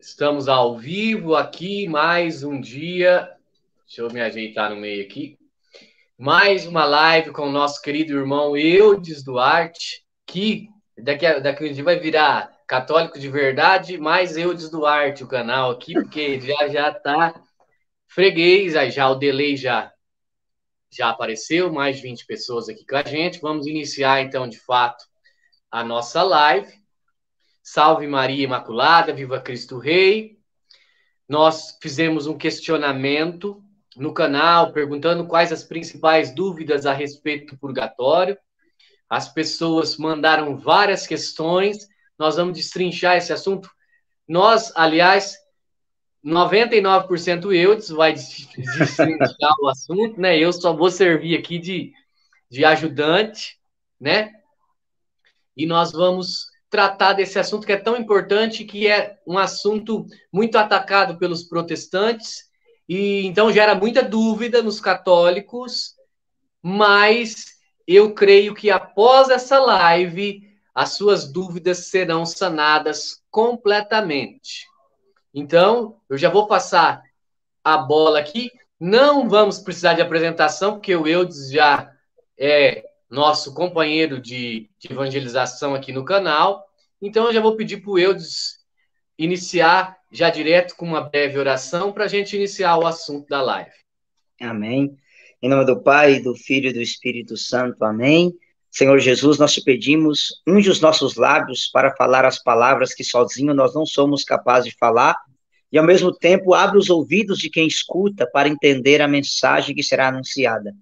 Estamos ao vivo aqui, mais um dia. Deixa eu me ajeitar no meio aqui. Mais uma live com o nosso querido irmão Eudes Duarte, que daqui a dia vai virar Católico de Verdade, mais Eudes Duarte, o canal aqui, porque já tá freguês, aí já o delay já apareceu, mais de 20 pessoas aqui com a gente. Vamos iniciar, então, de fato, a nossa live. Salve Maria Imaculada, viva Cristo Rei. Nós fizemos um questionamento no canal, perguntando quais as principais dúvidas a respeito do purgatório. As pessoas mandaram várias questões, nós vamos destrinchar esse assunto. Nós, aliás, 99% Eudes vai destrinchar o assunto, né? Eu só vou servir aqui de ajudante, né? E nós vamos tratar desse assunto que é tão importante, que é um assunto muito atacado pelos protestantes, e então gera muita dúvida nos católicos, mas eu creio que após essa live, as suas dúvidas serão sanadas completamente. Então, eu já vou passar a bola aqui, não vamos precisar de apresentação, porque o Eudes já é nosso companheiro de evangelização aqui no canal. Então, eu já vou pedir para o Eudes iniciar já direto com uma breve oração para a gente iniciar o assunto da live. Amém. Em nome do Pai, do Filho e do Espírito Santo. Amém. Senhor Jesus, nós te pedimos, unge os nossos lábios para falar as palavras que sozinho nós não somos capazes de falar, e ao mesmo tempo abre os ouvidos de quem escuta para entender a mensagem que será anunciada.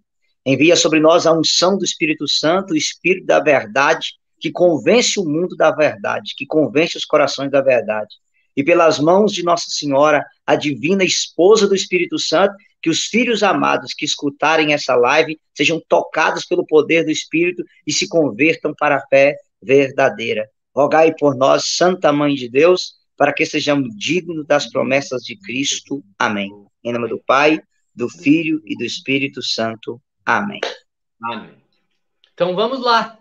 Envia sobre nós a unção do Espírito Santo, o Espírito da verdade, que convence o mundo da verdade, que convence os corações da verdade. E pelas mãos de Nossa Senhora, a divina esposa do Espírito Santo, que os filhos amados que escutarem essa live sejam tocados pelo poder do Espírito e se convertam para a fé verdadeira. Rogai por nós, Santa Mãe de Deus, para que sejamos dignos das promessas de Cristo. Amém. Em nome do Pai, do Filho e do Espírito Santo. Amém. Amém. Então vamos lá.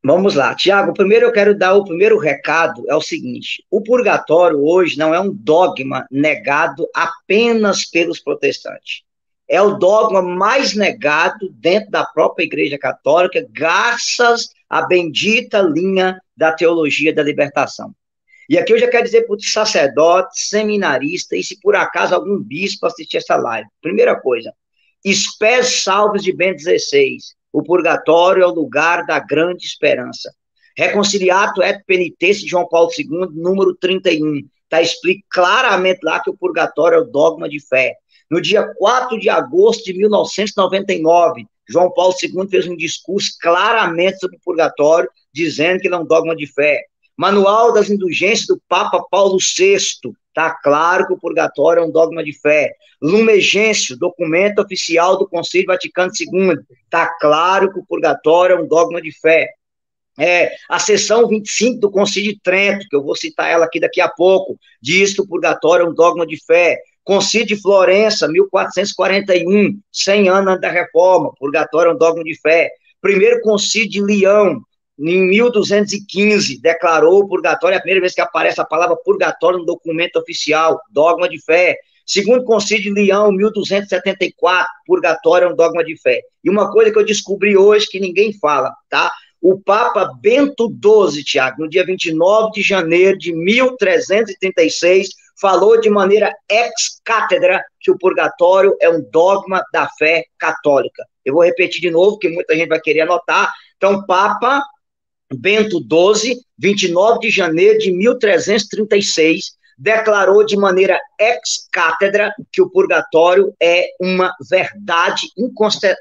Vamos lá. Tiago, primeiro eu quero dar o primeiro recado, é o seguinte: o purgatório hoje não é um dogma negado apenas pelos protestantes. É o dogma mais negado dentro da própria Igreja Católica, graças à bendita linha da teologia da libertação. E aqui eu já quero dizer para o sacerdote, seminarista, e se por acaso algum bispo assistir essa live. Primeira coisa, espes salves de Bento XVI. O purgatório é o lugar da grande esperança. Reconciliato et penitência de João Paulo II, número 31. Está escrito claramente lá que o purgatório é o dogma de fé. No dia 4 de agosto de 1999, João Paulo II fez um discurso claramente sobre o purgatório, dizendo que ele é um dogma de fé. Manual das Indulgências do Papa Paulo VI, está claro que o purgatório é um dogma de fé. Lumen Gentium, documento oficial do Concílio Vaticano II, está claro que o purgatório é um dogma de fé. A seção 25 do Concílio de Trento, que eu vou citar ela aqui daqui a pouco, diz que o purgatório é um dogma de fé. Concílio de Florença, 1441, 100 anos da Reforma, purgatório é um dogma de fé. Primeiro Concílio de Leão, em 1215, declarou o purgatório, é a primeira vez que aparece a palavra purgatório no documento oficial, dogma de fé. Segundo Concílio de Leão, 1274, purgatório é um dogma de fé. E uma coisa que eu descobri hoje que ninguém fala, tá? O Papa Bento XII, Tiago, no dia 29 de janeiro de 1336, falou de maneira ex-cátedra que o purgatório é um dogma da fé católica. Eu vou repetir de novo, porque muita gente vai querer anotar. Então, Papa Bento XII, 29 de janeiro de 1336, declarou de maneira ex-cátedra que o purgatório é uma verdade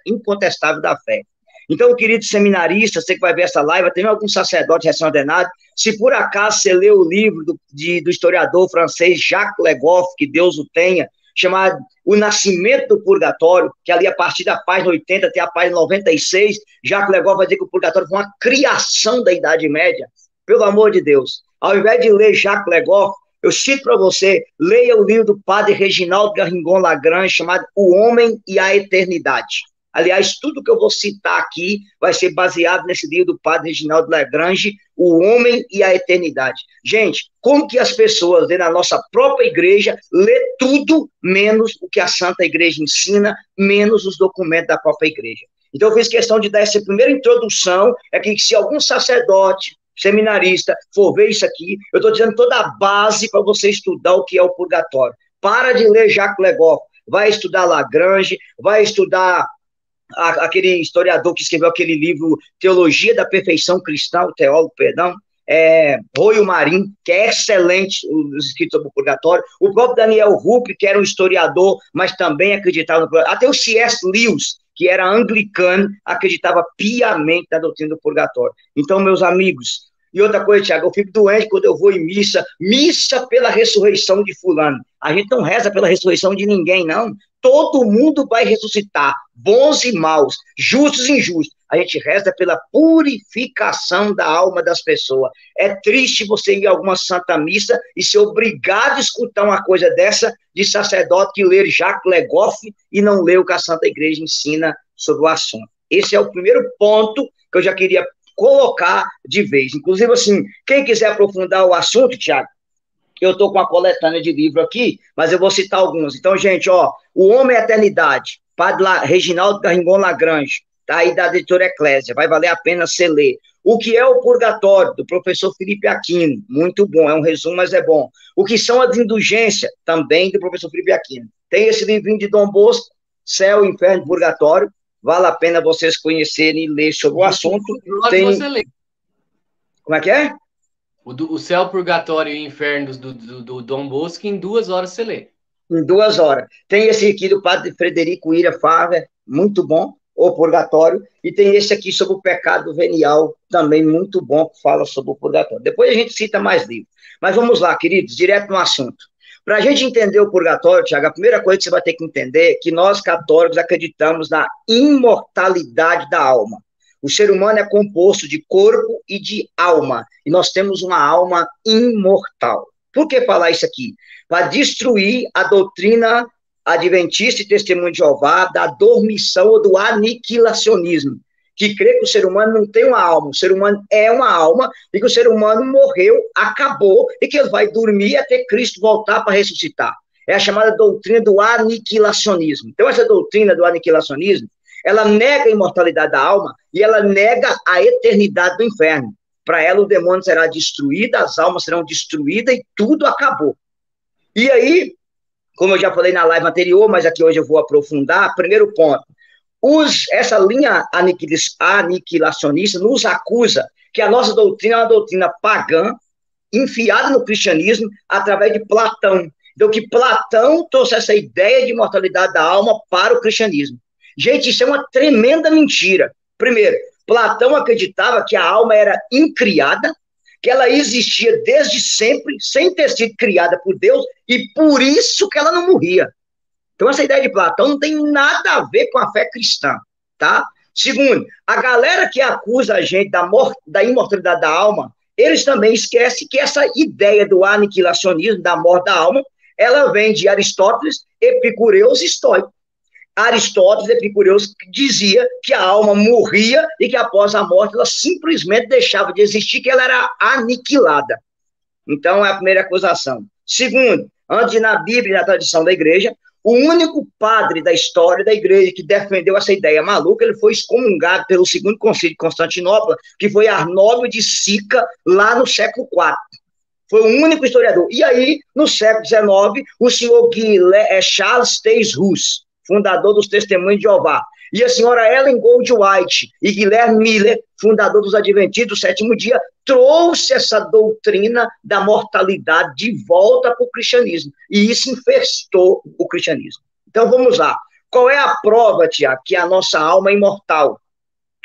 incontestável da fé. Então, querido seminarista, você que vai ver essa live, tem algum sacerdote recém-ordenado, se por acaso você lê o livro do historiador francês Jacques Legoff, que Deus o tenha, chamado O Nascimento do Purgatório, que ali a partir da página 80 até a página 96, Jacques Legoff vai dizer que o purgatório foi uma criação da Idade Média. Pelo amor de Deus, ao invés de ler Jacques Legoff, eu cito para você, leia o livro do padre Reginaldo Garringon Lagrange, chamado O Homem e a Eternidade. Aliás, tudo que eu vou citar aqui vai ser baseado nesse livro do padre Reginaldo Lagrange, O Homem e a Eternidade. Gente, como que as pessoas dentro da nossa própria igreja lê tudo menos o que a Santa Igreja ensina, menos os documentos da própria igreja? Então eu fiz questão de dar essa primeira introdução, é que se algum sacerdote, seminarista, for ver isso aqui, eu estou dizendo toda a base para você estudar o que é o purgatório. Para de ler Jacques Legoff, vai estudar Lagrange, vai estudar aquele historiador que escreveu aquele livro Teologia da Perfeição Cristã, o teólogo, perdão, Royo Marim, que é excelente, os escritos sobre o purgatório, o próprio Daniel Rupp, que era um historiador, mas também acreditava no purgatório, até o C.S. Lewis, que era anglicano, acreditava piamente na doutrina do purgatório. Então, meus amigos, e outra coisa, Tiago, eu fico doente quando eu vou em missa pela ressurreição de fulano. A gente não reza pela ressurreição de ninguém, não. Todo mundo vai ressuscitar, bons e maus, justos e injustos. A gente reza pela purificação da alma das pessoas. É triste você ir a alguma santa missa e ser obrigado a escutar uma coisa dessa de sacerdote que lê Jacques Legoff e não lê o que a Santa Igreja ensina sobre o assunto. Esse é o primeiro ponto que eu já queria colocar de vez. Inclusive, assim, quem quiser aprofundar o assunto, Tiago, eu estou com a coletânea de livro aqui, mas eu vou citar alguns. Então, gente, ó, O Homem e a Eternidade, padre Reginaldo Garringon Lagrange, tá aí da editora Eclésia, vai valer a pena você ler. O que é o Purgatório, do professor Felipe Aquino, muito bom, é um resumo, mas é bom. O que são as indulgências, também do professor Felipe Aquino. Tem esse livrinho de Dom Bosco, Céu, Inferno e Purgatório, vale a pena vocês conhecerem e ler sobre o assunto. Tem... Você lê. Como é que é? O Céu, Purgatório e Inferno do Dom Bosco, em 2 horas você lê. Em 2 horas. Tem esse aqui do padre Frederico Ira Faver, muito bom, O Purgatório, e tem esse aqui sobre o pecado venial, também muito bom, que fala sobre o purgatório. Depois a gente cita mais livros. Mas vamos lá, queridos, direto no assunto. Para a gente entender o purgatório, Tiago, a primeira coisa que você vai ter que entender é que nós, católicos, acreditamos na imortalidade da alma. O ser humano é composto de corpo e de alma, e nós temos uma alma imortal. Por que falar isso aqui? Para destruir a doutrina adventista e testemunho de Jeová da dormição ou do aniquilacionismo, que crê que o ser humano não tem uma alma, o ser humano é uma alma, e que o ser humano morreu, acabou, e que ele vai dormir até Cristo voltar para ressuscitar. É a chamada doutrina do aniquilacionismo. Então, essa doutrina do aniquilacionismo, ela nega a imortalidade da alma e ela nega a eternidade do inferno. Para ela, o demônio será destruído, as almas serão destruídas e tudo acabou. E aí, como eu já falei na live anterior, mas aqui hoje eu vou aprofundar, primeiro ponto, essa linha aniquilacionista nos acusa que a nossa doutrina é uma doutrina pagã, enfiada no cristianismo através de Platão. Então, que Platão trouxe essa ideia de imortalidade da alma para o cristianismo. Gente, isso é uma tremenda mentira. Primeiro, Platão acreditava que a alma era incriada, que ela existia desde sempre, sem ter sido criada por Deus, e por isso que ela não morria. Então, essa ideia de Platão não tem nada a ver com a fé cristã, tá? Segundo, a galera que acusa a gente da imortalidade da alma, eles também esquecem que essa ideia do aniquilacionismo, da morte da alma, ela vem de Aristóteles, Epicureus e Estoico. Aristóteles, Epicureus, dizia que a alma morria e que após a morte ela simplesmente deixava de existir, que ela era aniquilada. Então, é a primeira acusação. Segundo, antes na Bíblia e na tradição da igreja, o único padre da história da igreja que defendeu essa ideia maluca, ele foi excomungado pelo segundo concílio de Constantinopla, que foi Arnóbio de Sica, lá no século IV. Foi o único historiador. E aí, no século XIX, o senhor Charles Taze Russe, fundador dos Testemunhos de Jeová, e a senhora Ellen Goldwhite e Guilherme Miller, fundador dos Adventistas do Sétimo Dia, trouxe essa doutrina da mortalidade de volta para o cristianismo. E isso infestou o cristianismo. Então, vamos lá. Qual é a prova, Tiago, que a nossa alma é imortal?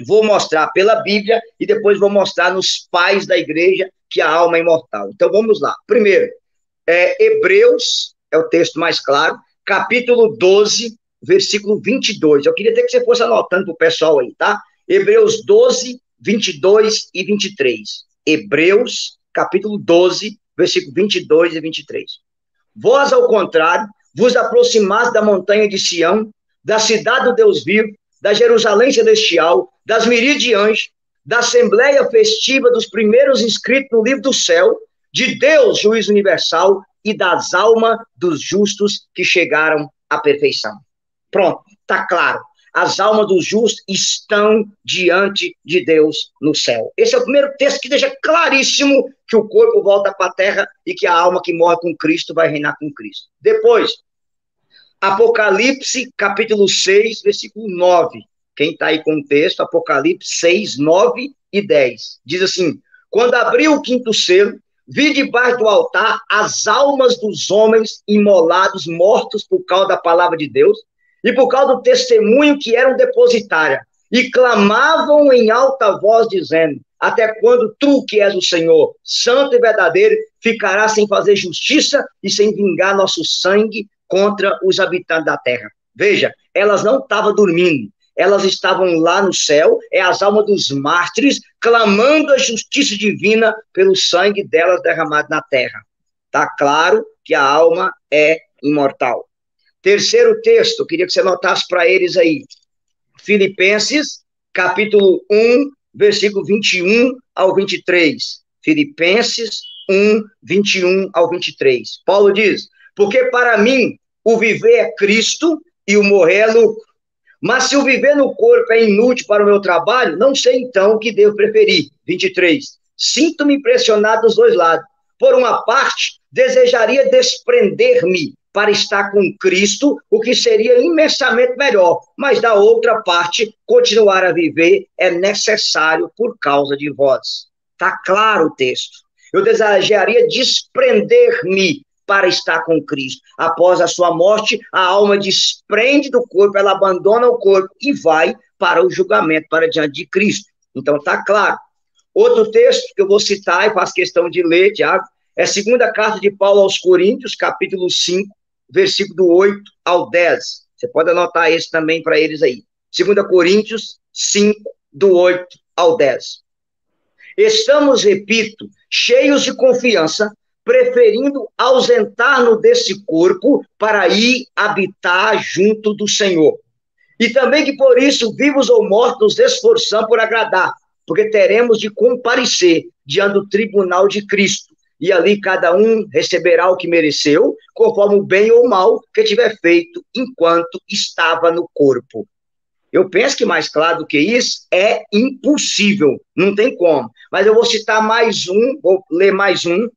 Vou mostrar pela Bíblia e depois vou mostrar nos pais da igreja que a alma é imortal. Então, vamos lá. Primeiro, Hebreus, é o texto mais claro, capítulo 12, versículo 22. Eu queria até que você fosse anotando para o pessoal aí, tá? Hebreus 12, 22 e 23. Hebreus, capítulo 12, versículo 22 e 23. Vós, ao contrário, vos aproximaste da montanha de Sião, da cidade do Deus vivo, da Jerusalém Celestial, das miríades de anjos, da assembleia festiva dos primeiros inscritos no livro do céu, de Deus, juiz universal, e das almas dos justos que chegaram à perfeição. Pronto, está claro. As almas dos justos estão diante de Deus no céu. Esse é o primeiro texto que deixa claríssimo que o corpo volta para a terra e que a alma que morre com Cristo vai reinar com Cristo. Depois, Apocalipse, capítulo 6, versículo 9. Quem está aí com o texto, Apocalipse 6, 9 e 10. Diz assim: quando abriu o quinto selo, vi debaixo do altar as almas dos homens imolados, mortos por causa da palavra de Deus e por causa do testemunho que eram depositárias, e clamavam em alta voz, dizendo: até quando tu, que és o Senhor, santo e verdadeiro, ficarás sem fazer justiça e sem vingar nosso sangue contra os habitantes da terra? Veja, elas não estavam dormindo, elas estavam lá no céu, é as almas dos mártires, clamando a justiça divina pelo sangue delas derramado na terra. Está claro que a alma é imortal. Terceiro texto, queria que você notasse para eles aí. Filipenses, capítulo 1, versículo 21 ao 23. Filipenses 1, 21 ao 23. Paulo diz: porque para mim o viver é Cristo e o morrer é lucro. Mas se o viver no corpo é inútil para o meu trabalho, não sei então o que devo preferir. 23. Sinto-me impressionado dos dois lados. Por uma parte, desejaria desprender-me para estar com Cristo, o que seria imensamente melhor. Mas da outra parte, continuar a viver é necessário por causa de vós. Está claro o texto. Eu desejaria desprender-me para estar com Cristo. Após a sua morte, a alma desprende do corpo, ela abandona o corpo e vai para o julgamento, para diante de Cristo. Então, está claro. Outro texto que eu vou citar e faço questão de ler, Tiago, é a segunda carta de Paulo aos Coríntios, capítulo 5, versículo do 8 ao 10. Você pode anotar esse também para eles aí. 2 Coríntios 5, do 8 ao 10. Estamos, repito, cheios de confiança, preferindo ausentar-nos desse corpo para ir habitar junto do Senhor. E também que por isso, vivos ou mortos, nos esforçamos por agradar, porque teremos de comparecer diante do tribunal de Cristo. E ali cada um receberá o que mereceu, conforme o bem ou o mal que tiver feito enquanto estava no corpo. Eu penso que mais claro do que isso é impossível, não tem como. Mas eu vou citar mais um, vou ler mais um,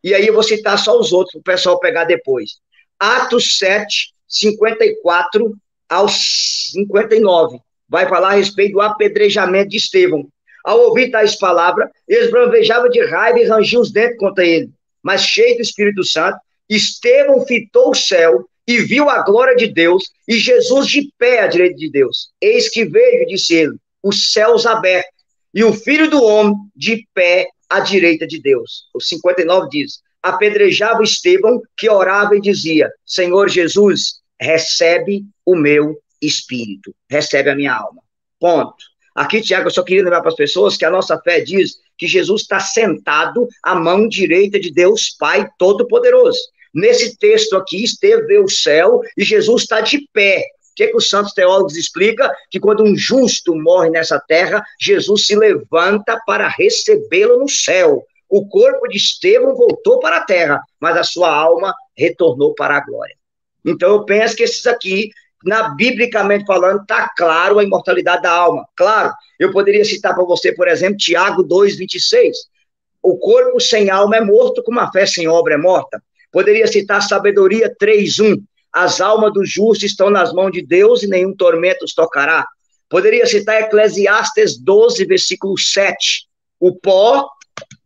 e aí eu vou citar só os outros para o pessoal pegar depois. Atos 7, 54 ao 59. Vai falar a respeito do apedrejamento de Estevão. Ao ouvir tais palavras, eles bravejavam de raiva e rangiam os dentes contra ele. Mas cheio do Espírito Santo, Estevão fitou o céu e viu a glória de Deus e Jesus de pé à direita de Deus. Eis que veio, disse ele, os céus abertos e o Filho do Homem de pé à direita de Deus. O 59 diz: apedrejava Estevão, que orava e dizia: Senhor Jesus, recebe o meu espírito, recebe a minha alma. Ponto. Aqui, Tiago, eu só queria lembrar para as pessoas que a nossa fé diz que Jesus está sentado à mão direita de Deus Pai Todo-Poderoso. Nesse texto aqui, Estevão vê o céu e Jesus está de pé. O que os santos teólogos explicam? Que quando um justo morre nessa terra, Jesus se levanta para recebê-lo no céu. O corpo de Estevão voltou para a terra, mas a sua alma retornou para a glória. Então eu penso que esses aqui, biblicamente falando, está claro a imortalidade da alma. Claro, eu poderia citar para você, por exemplo, Tiago 2,26. O corpo sem alma é morto, como a fé sem obra é morta. Poderia citar Sabedoria 3:1. As almas dos justos estão nas mãos de Deus e nenhum tormento os tocará. Poderia citar Eclesiastes 12, versículo 7. O pó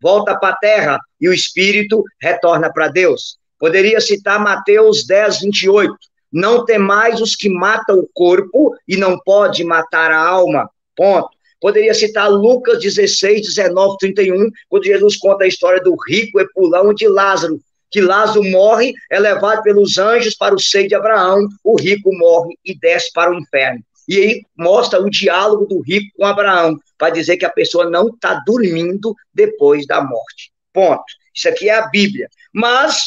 volta para a terra e o espírito retorna para Deus. Poderia citar Mateus 10, 28. Não temais os que matam o corpo e não pode matar a alma. Ponto. Poderia citar Lucas 16, 19, 31, quando Jesus conta a história do rico Epulão e de Lázaro, que Lázaro morre, é levado pelos anjos para o seio de Abraão, o rico morre e desce para o inferno. E aí mostra o diálogo do rico com Abraão, para dizer que a pessoa não está dormindo depois da morte. Ponto. Isso aqui é a Bíblia. Mas,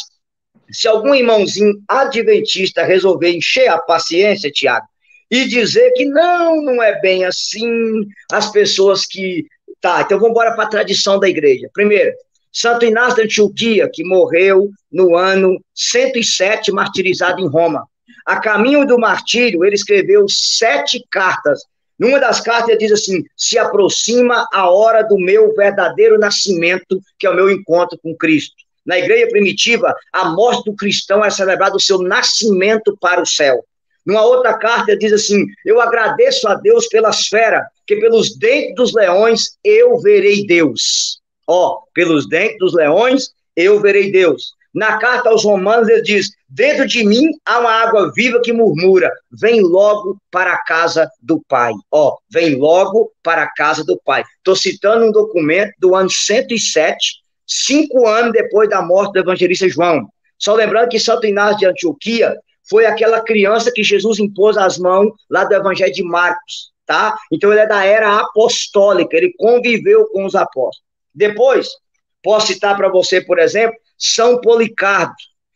se algum irmãozinho adventista resolver encher a paciência, Tiago, e dizer que não é bem assim, as pessoas que... Tá, então vamos embora para a tradição da igreja. Primeiro, Santo Inácio da Antioquia, que morreu no ano 107, martirizado em Roma. A caminho do martírio, ele escreveu 7 cartas. Numa das cartas ele diz assim: se aproxima a hora do meu verdadeiro nascimento, que é o meu encontro com Cristo. Na igreja primitiva, a morte do cristão é celebrada o seu nascimento para o céu. Numa outra carta ele diz assim: eu agradeço a Deus pela esfera, que pelos dentes dos leões eu verei Deus. Ó, pelos dentes dos leões eu verei Deus. Na carta aos Romanos ele diz: dentro de mim há uma água viva que murmura, vem logo para a casa do Pai. Ó, vem logo para a casa do Pai. Estou citando um documento do ano 107, 5 anos depois da morte do evangelista João. Só lembrando que Santo Inácio de Antioquia foi aquela criança que Jesus impôs as mãos lá do Evangelho de Marcos, tá? Então ele é da era apostólica, ele conviveu com os apóstolos. Depois, posso citar para você, por exemplo, São Policarpo,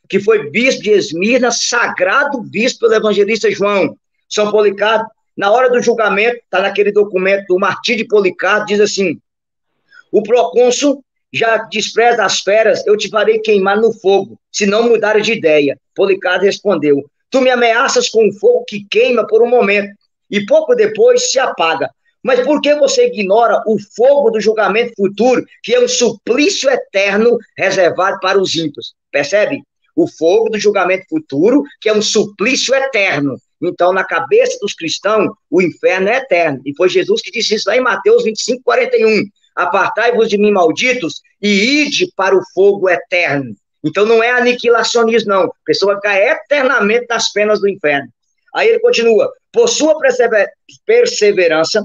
que foi bispo de Esmirna, sagrado bispo pelo evangelista João. São Policarpo, na hora do julgamento, está naquele documento do martírio de Policarpo, diz assim: o procônsul já despreza as feras, eu te farei queimar no fogo, se não mudares de ideia. Policarpo respondeu: tu me ameaças com um fogo que queima por um momento, e pouco depois se apaga. Mas por que você ignora o fogo do julgamento futuro, que é um suplício eterno reservado para os ímpios? Percebe? O fogo do julgamento futuro, que é um suplício eterno. Então, na cabeça dos cristãos, o inferno é eterno. E foi Jesus que disse isso lá em Mateus 25, 41. Apartai-vos de mim, malditos, e ide para o fogo eterno. Então não é aniquilacionismo, não. A pessoa vai ficar eternamente nas penas do inferno. Aí ele continua: por sua perseverança,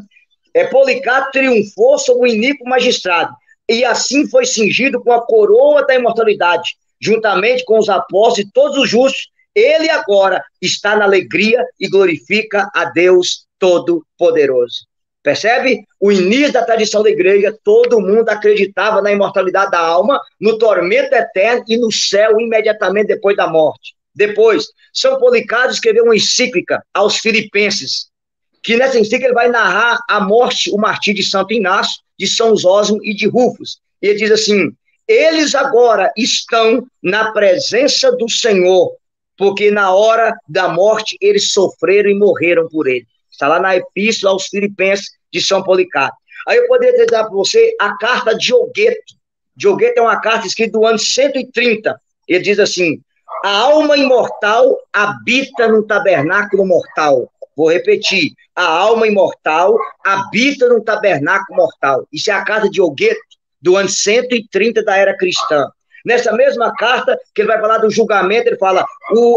Policarpo triunfou sobre o iníquo magistrado, e assim foi cingido com a coroa da imortalidade, juntamente com os apóstolos e todos os justos. Ele agora está na alegria e glorifica a Deus Todo-Poderoso. Percebe? O início da tradição da igreja, todo mundo acreditava na imortalidade da alma, no tormento eterno e no céu imediatamente depois da morte. Depois, São Policarpo escreveu uma encíclica aos Filipenses, que nessa encíclica ele vai narrar a morte, o martírio de Santo Inácio, de São Zósimo e de Rufus. E ele diz assim: eles agora estão na presença do Senhor, porque na hora da morte eles sofreram e morreram por ele. Está lá na Epístola aos Filipenses de São Policarpo. Aí eu poderia dar para você a carta de Diogueto. Diogueto é uma carta escrita do ano 130. Ele diz assim: a alma imortal habita num tabernáculo mortal. Vou repetir: a alma imortal habita num tabernáculo mortal. Isso é a carta de Diogueto, do ano 130 da era cristã. Nessa mesma carta, que ele vai falar do julgamento, ele fala: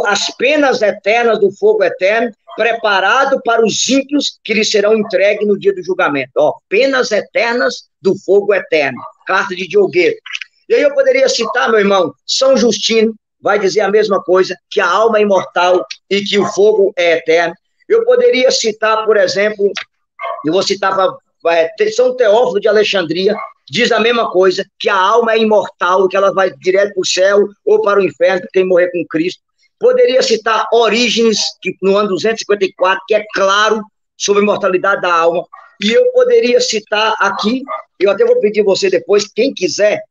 as penas eternas do fogo eterno, preparado para os ímpios que lhes serão entregues no dia do julgamento. Ó, penas eternas do fogo eterno. Carta de Diogueto. E aí eu poderia citar, meu irmão, São Justino, vai dizer a mesma coisa, que a alma é imortal e que o fogo é eterno. Eu poderia citar, por exemplo, eu vou citar São Teófilo de Alexandria, diz a mesma coisa, que a alma é imortal, que ela vai direto para o céu ou para o inferno, que tem que morrer com Cristo. Poderia citar Orígenes, que no ano 254, que é claro sobre a imortalidade da alma. E eu poderia citar aqui, eu até vou pedir você depois, quem quiser,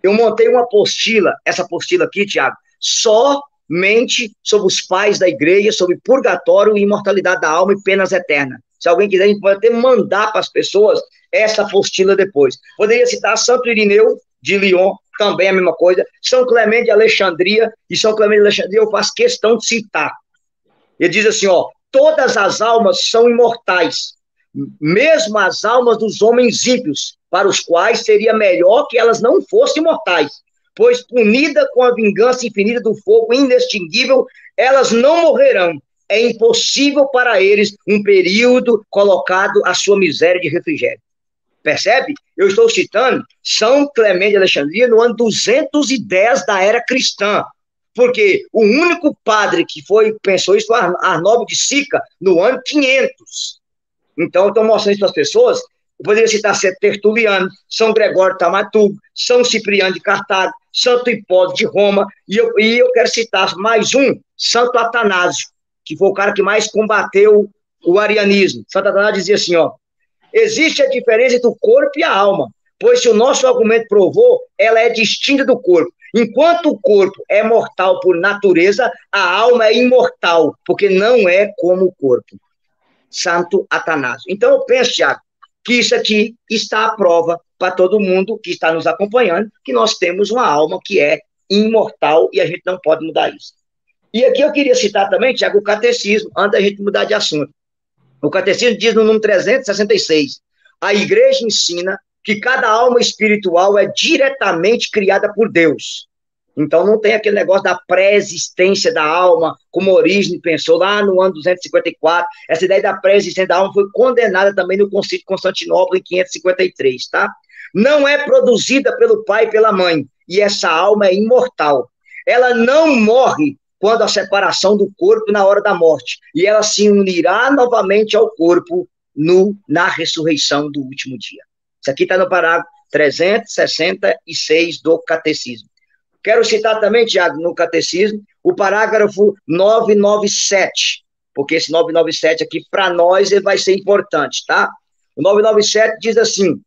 eu montei uma apostila, essa apostila aqui, Tiago, somente sobre os pais da igreja, sobre purgatório e imortalidade da alma e penas eternas. Se alguém quiser, a gente pode até mandar para as pessoas essa apostila depois. Poderia citar Santo Irineu de Lyon, também a mesma coisa, São Clemente de Alexandria, e São Clemente de Alexandria eu faço questão de citar. Ele diz assim, ó: todas as almas são imortais, mesmo as almas dos homens ímpios, para os quais seria melhor que elas não fossem imortais, pois punida com a vingança infinita do fogo inextinguível, elas não morrerão. É impossível para eles um período colocado à sua miséria de refrigério. Percebe? Eu estou citando São Clemente de Alexandria no ano 210 da era cristã, porque o único padre que pensou isso foi Arnaldo de Sica no ano 500. Então, eu estou mostrando isso para as pessoas. Eu poderia citar Tertuliano, São Gregório de Taumaturgo, São Cipriano de Cartago, Santo Hipólito de Roma, e eu quero citar mais um, Santo Atanásio, que foi o cara que mais combateu o arianismo. Satanás dizia assim, ó, existe a diferença entre o corpo e a alma, pois se o nosso argumento provou, ela é distinta do corpo. Enquanto o corpo é mortal por natureza, a alma é imortal, porque não é como o corpo. Santo Atanásio. Então eu penso, Tiago, que isso aqui está à prova para todo mundo que está nos acompanhando, que nós temos uma alma que é imortal e a gente não pode mudar isso. E aqui eu queria citar também, Tiago, o catecismo, antes da gente mudar de assunto. O catecismo diz no número 366, a igreja ensina que cada alma espiritual é diretamente criada por Deus. Então não tem aquele negócio da pré-existência da alma, como Orígenes pensou lá no ano 254. Essa ideia da pré-existência da alma foi condenada também no Concílio de Constantinopla em 553, tá? Não é produzida pelo pai e pela mãe, e essa alma é imortal. Ela não morre quando a separação do corpo na hora da morte, e ela se unirá novamente ao corpo na ressurreição do último dia. Isso aqui está no parágrafo 366 do Catecismo. Quero citar também, Tiago, no Catecismo, o parágrafo 997, porque esse 997 aqui, para nós, ele vai ser importante, tá? O 997 diz assim,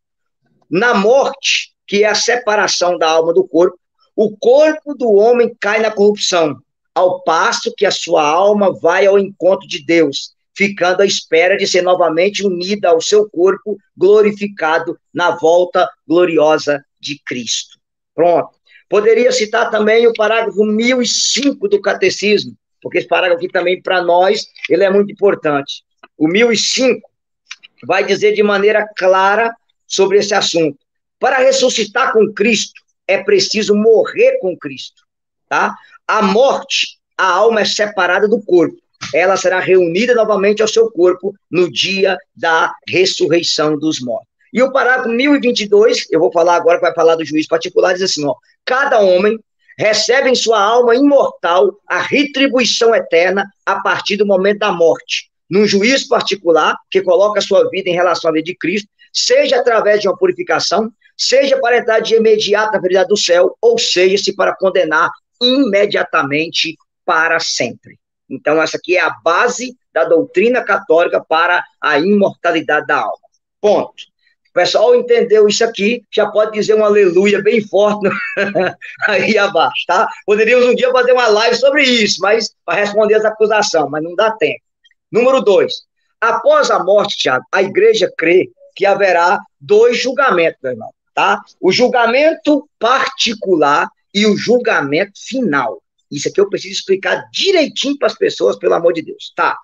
na morte, que é a separação da alma do corpo, o corpo do homem cai na corrupção, ao passo que a sua alma vai ao encontro de Deus, ficando à espera de ser novamente unida ao seu corpo glorificado na volta gloriosa de Cristo. Pronto. Poderia citar também o parágrafo 1005 do Catecismo, porque esse parágrafo aqui também, para nós, ele é muito importante. O 1005 vai dizer de maneira clara sobre esse assunto. Para ressuscitar com Cristo, é preciso morrer com Cristo, tá? A morte, a alma é separada do corpo. Ela será reunida novamente ao seu corpo no dia da ressurreição dos mortos. E o parágrafo 1022, eu vou falar agora, que vai falar do juiz particular, diz assim, ó, cada homem recebe em sua alma imortal a retribuição eterna a partir do momento da morte, num juízo particular que coloca a sua vida em relação à vida de Cristo, seja através de uma purificação, seja para entrar de imediato na verdade do céu, ou seja-se para condenar imediatamente para sempre. Então, essa aqui é a base da doutrina católica para a imortalidade da alma. Ponto. O pessoal entendeu isso aqui, já pode dizer um aleluia bem forte aí abaixo, tá? Poderíamos um dia fazer uma live sobre isso, mas para responder as acusações, mas não dá tempo. Número 2. Após a morte, Tiago, a igreja crê que haverá 2 julgamentos, meu irmão, tá? O julgamento particular e o julgamento final. Isso aqui eu preciso explicar direitinho para as pessoas, pelo amor de Deus, tá?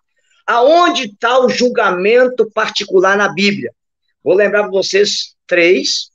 Aonde está o julgamento particular na Bíblia? Vou lembrar para vocês 3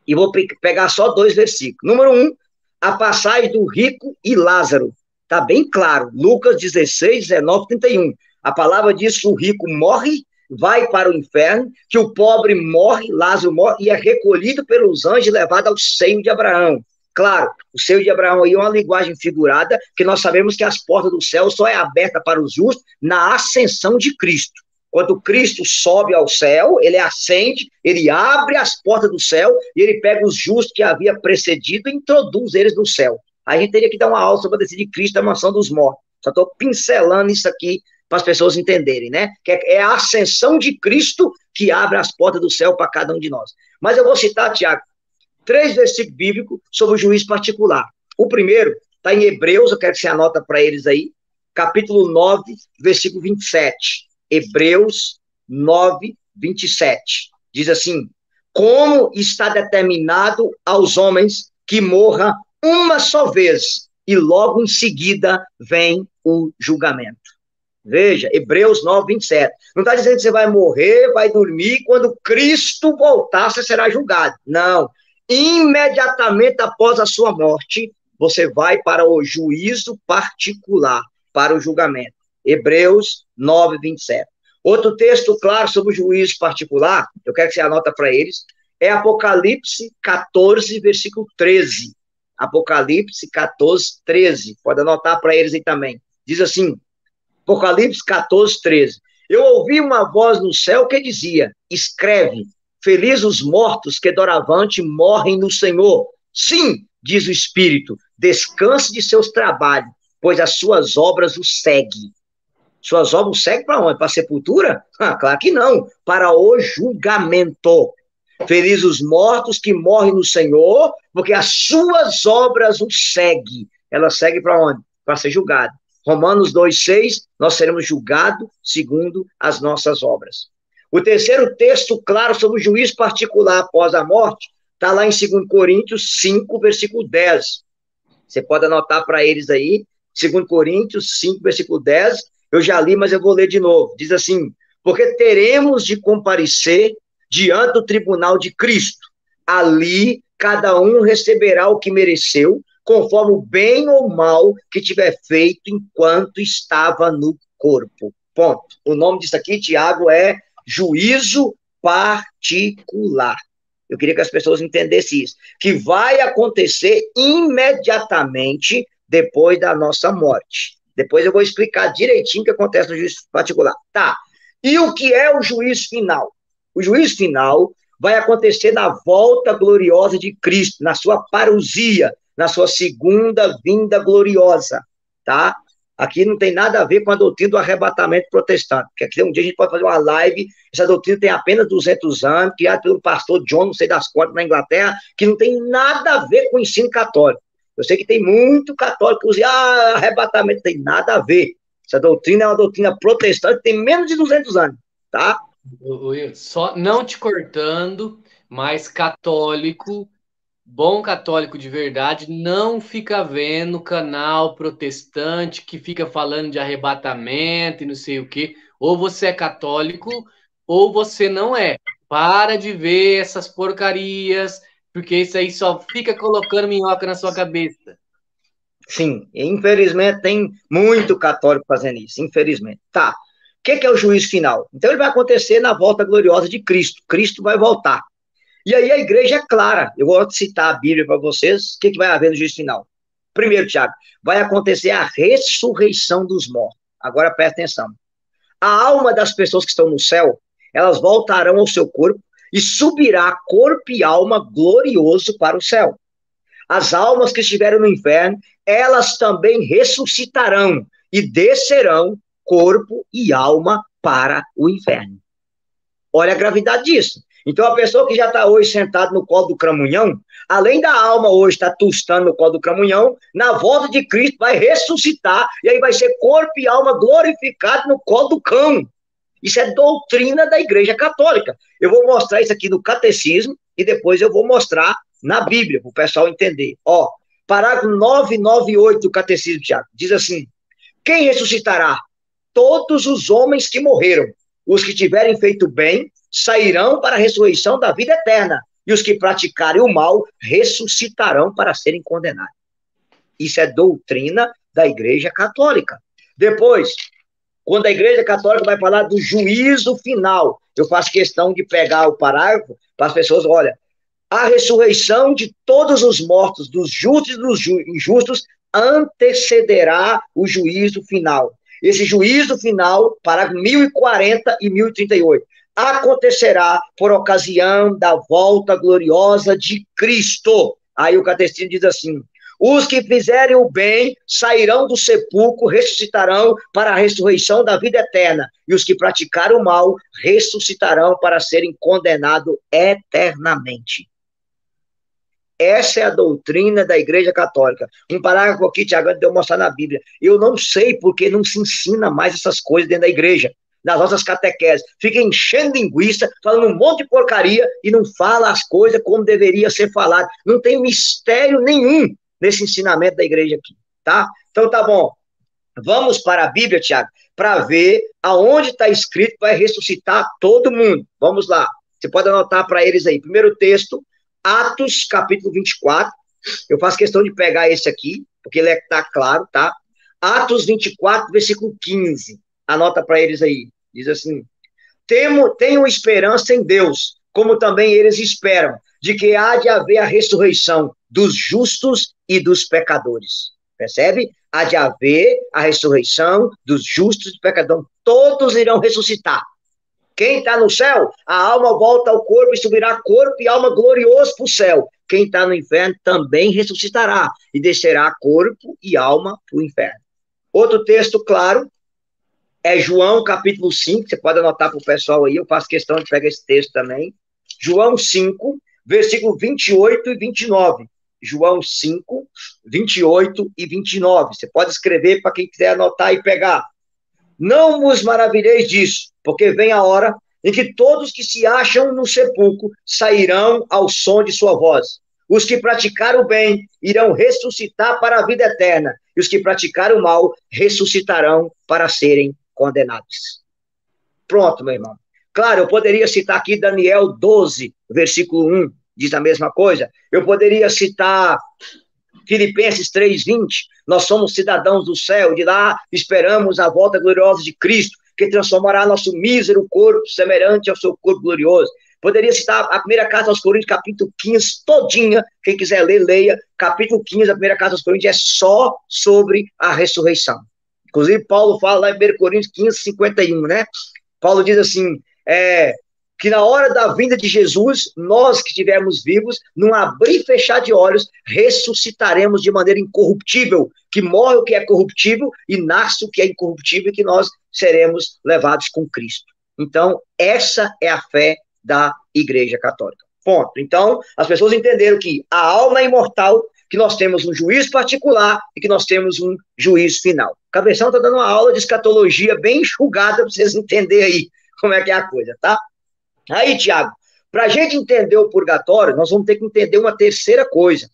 e vou pegar só 2 versículos. Número 1, a passagem do rico e Lázaro. Está bem claro. Lucas 16, 19, 31. A palavra diz que o rico morre, vai para o inferno, que o pobre morre, Lázaro morre, e é recolhido pelos anjos e levado ao seio de Abraão. Claro, o seio de Abraão aí é uma linguagem figurada, que nós sabemos que as portas do céu só é aberta para os justos na ascensão de Cristo. Quando Cristo sobe ao céu, ele ascende, ele abre as portas do céu e ele pega os justos que havia precedido e introduz eles no céu. A gente teria que dar uma aula sobre a descida de Cristo, a mansão dos mortos. Só estou pincelando isso aqui para as pessoas entenderem, né? Que é a ascensão de Cristo que abre as portas do céu para cada um de nós. Mas eu vou citar, Tiago, 3 versículos bíblicos sobre o juiz particular. O primeiro está em Hebreus, eu quero que você anota para eles aí, capítulo 9, versículo 27. Hebreus 9, 27. Diz assim, como está determinado aos homens que morra uma só vez, e logo em seguida vem o julgamento. Veja, Hebreus 9, 27. Não está dizendo que você vai morrer, vai dormir, quando Cristo voltar, você será julgado. Não. Imediatamente após a sua morte, você vai para o juízo particular, para o julgamento. Hebreus 9, 27. Outro texto claro sobre o juízo particular, eu quero que você anota para eles, é Apocalipse 14, versículo 13. Apocalipse 14, 13. Pode anotar para eles aí também. Diz assim, Apocalipse 14, 13. Eu ouvi uma voz no céu que dizia, escreve, felizes os mortos que doravante morrem no Senhor. Sim, diz o Espírito, descanse de seus trabalhos, pois as suas obras o seguem. Suas obras seguem para onde? Para a sepultura? Ah, claro que não. Para o julgamento. Felizes os mortos que morrem no Senhor, porque as suas obras o seguem. Elas seguem para onde? Para ser julgado. Romanos 2,6, nós seremos julgados segundo as nossas obras. O terceiro texto claro sobre o juízo particular após a morte está lá em 2 Coríntios 5, versículo 10. Você pode anotar para eles aí, 2 Coríntios 5, versículo 10. Eu já li, mas eu vou ler de novo. Diz assim: porque teremos de comparecer diante do tribunal de Cristo. Ali, cada um receberá o que mereceu, conforme o bem ou mal que tiver feito enquanto estava no corpo. Ponto. O nome disso aqui, Tiago, é juízo particular. Eu queria que as pessoas entendessem isso. Que vai acontecer imediatamente depois da nossa morte. Depois eu vou explicar direitinho o que acontece no juízo particular. Tá. E o que é o juízo final? O juízo final vai acontecer na volta gloriosa de Cristo, na sua parousia, na sua segunda vinda gloriosa, tá? Aqui não tem nada a ver com a doutrina do arrebatamento protestante, porque aqui um dia a gente pode fazer uma live, essa doutrina tem apenas 200 anos, criada pelo pastor John, não sei das quantas, na Inglaterra, que não tem nada a ver com o ensino católico. Eu sei que tem muito católico que usa, arrebatamento, tem nada a ver. Essa doutrina é uma doutrina protestante, tem menos de 200 anos, tá? Só não te cortando, mas católico, bom católico de verdade, não fica vendo canal protestante que fica falando de arrebatamento e não sei o quê. Ou você é católico, ou você não é. Para de ver essas porcarias, porque isso aí só fica colocando minhoca na sua cabeça. Sim, infelizmente tem muito católico fazendo isso, infelizmente. Tá. O que é o juízo final? Então ele vai acontecer na volta gloriosa de Cristo. Cristo vai voltar. E aí a igreja é clara. Eu gosto de citar a Bíblia para vocês. O que vai haver no juízo final? Primeiro, Tiago, vai acontecer a ressurreição dos mortos. Agora presta atenção. A alma das pessoas que estão no céu, elas voltarão ao seu corpo e subirá corpo e alma glorioso para o céu. As almas que estiverem no inferno, elas também ressuscitarão e descerão corpo e alma para o inferno. Olha a gravidade disso. Então, a pessoa que já está hoje sentada no colo do cramunhão, além da alma hoje estar tostando no colo do cramunhão, na volta de Cristo vai ressuscitar, e aí vai ser corpo e alma glorificado no colo do cão. Isso é doutrina da Igreja Católica. Eu vou mostrar isso aqui no Catecismo, e depois eu vou mostrar na Bíblia, para o pessoal entender. Ó, parágrafo 998 do Catecismo, Tiago, diz assim: quem ressuscitará? Todos os homens que morreram. Os que tiverem feito bem sairão para a ressurreição da vida eterna, e os que praticarem o mal ressuscitarão para serem condenados. Isso é doutrina da Igreja Católica. Depois, quando a Igreja Católica vai falar do juízo final, eu faço questão de pegar o parágrafo para as pessoas, olha, a ressurreição de todos os mortos, dos justos e dos injustos, antecederá o juízo final. Esse juízo final, parágrafo 1040 e 1038, acontecerá por ocasião da volta gloriosa de Cristo. Aí o catecismo diz assim: os que fizerem o bem sairão do sepulcro, ressuscitarão para a ressurreição da vida eterna, e os que praticarem o mal ressuscitarão para serem condenados eternamente. Essa é a doutrina da Igreja Católica. Um parágrafo aqui, Tiago, de eu mostrar na Bíblia. Eu não sei porque não se ensina mais essas coisas dentro da igreja, nas nossas catequeses. Fica enchendo linguiça, falando um monte de porcaria e não fala as coisas como deveria ser falado. Não tem mistério nenhum nesse ensinamento da igreja aqui, tá? Então tá bom. Vamos para a Bíblia, Tiago, para ver aonde está escrito que vai ressuscitar todo mundo. Vamos lá. Você pode anotar para eles aí. Primeiro texto, Atos, capítulo 24. Eu faço questão de pegar esse aqui, porque ele está claro, tá? Atos 24, versículo 15. Anota para eles aí. Diz assim: tenham esperança em Deus, como também eles esperam, de que há de haver a ressurreição dos justos e dos pecadores. Percebe? Há de haver a ressurreição dos justos e dos pecadores. Todos irão ressuscitar. Quem está no céu, a alma volta ao corpo e subirá corpo e alma glorioso para o céu. Quem está no inferno também ressuscitará e descerá corpo e alma para o inferno. Outro texto claro, É João capítulo 5, você pode anotar para o pessoal aí, eu faço questão de pegar esse texto também. João 5, versículo 28 e 29. João 5, 28 e 29. Você pode escrever para quem quiser anotar e pegar. Não vos maravilheis disso, porque vem a hora em que todos que se acham no sepulcro sairão ao som de sua voz. Os que praticaram o bem irão ressuscitar para a vida eterna, e os que praticaram o mal ressuscitarão para serem condenados. Pronto, meu irmão. Claro, eu poderia citar aqui Daniel 12, versículo 1, diz a mesma coisa. Eu poderia citar Filipenses 3:20, nós somos cidadãos do céu, de lá esperamos a volta gloriosa de Cristo, que transformará nosso mísero corpo semelhante ao seu corpo glorioso. Poderia citar a primeira carta aos Coríntios, capítulo 15, todinha, quem quiser ler, leia. Capítulo 15, a primeira carta aos Coríntios é só sobre a ressurreição. Inclusive, Paulo fala lá em 1 Coríntios 15, 51, né? Paulo diz assim, que na hora da vinda de Jesus, nós que estivermos vivos, num abrir e fechar de olhos, ressuscitaremos de maneira incorruptível, que morre o que é corruptível e nasce o que é incorruptível, e que nós seremos levados com Cristo. Então, essa é a fé da Igreja Católica. Ponto. Então, as pessoas entenderam que a alma é imortal, que nós temos um juiz particular e que nós temos um juiz final. Cabeção está dando uma aula de escatologia bem enxugada para vocês entenderem aí como é que é a coisa, tá? Aí, Tiago, para a gente entender o purgatório, nós vamos ter que entender uma terceira coisa,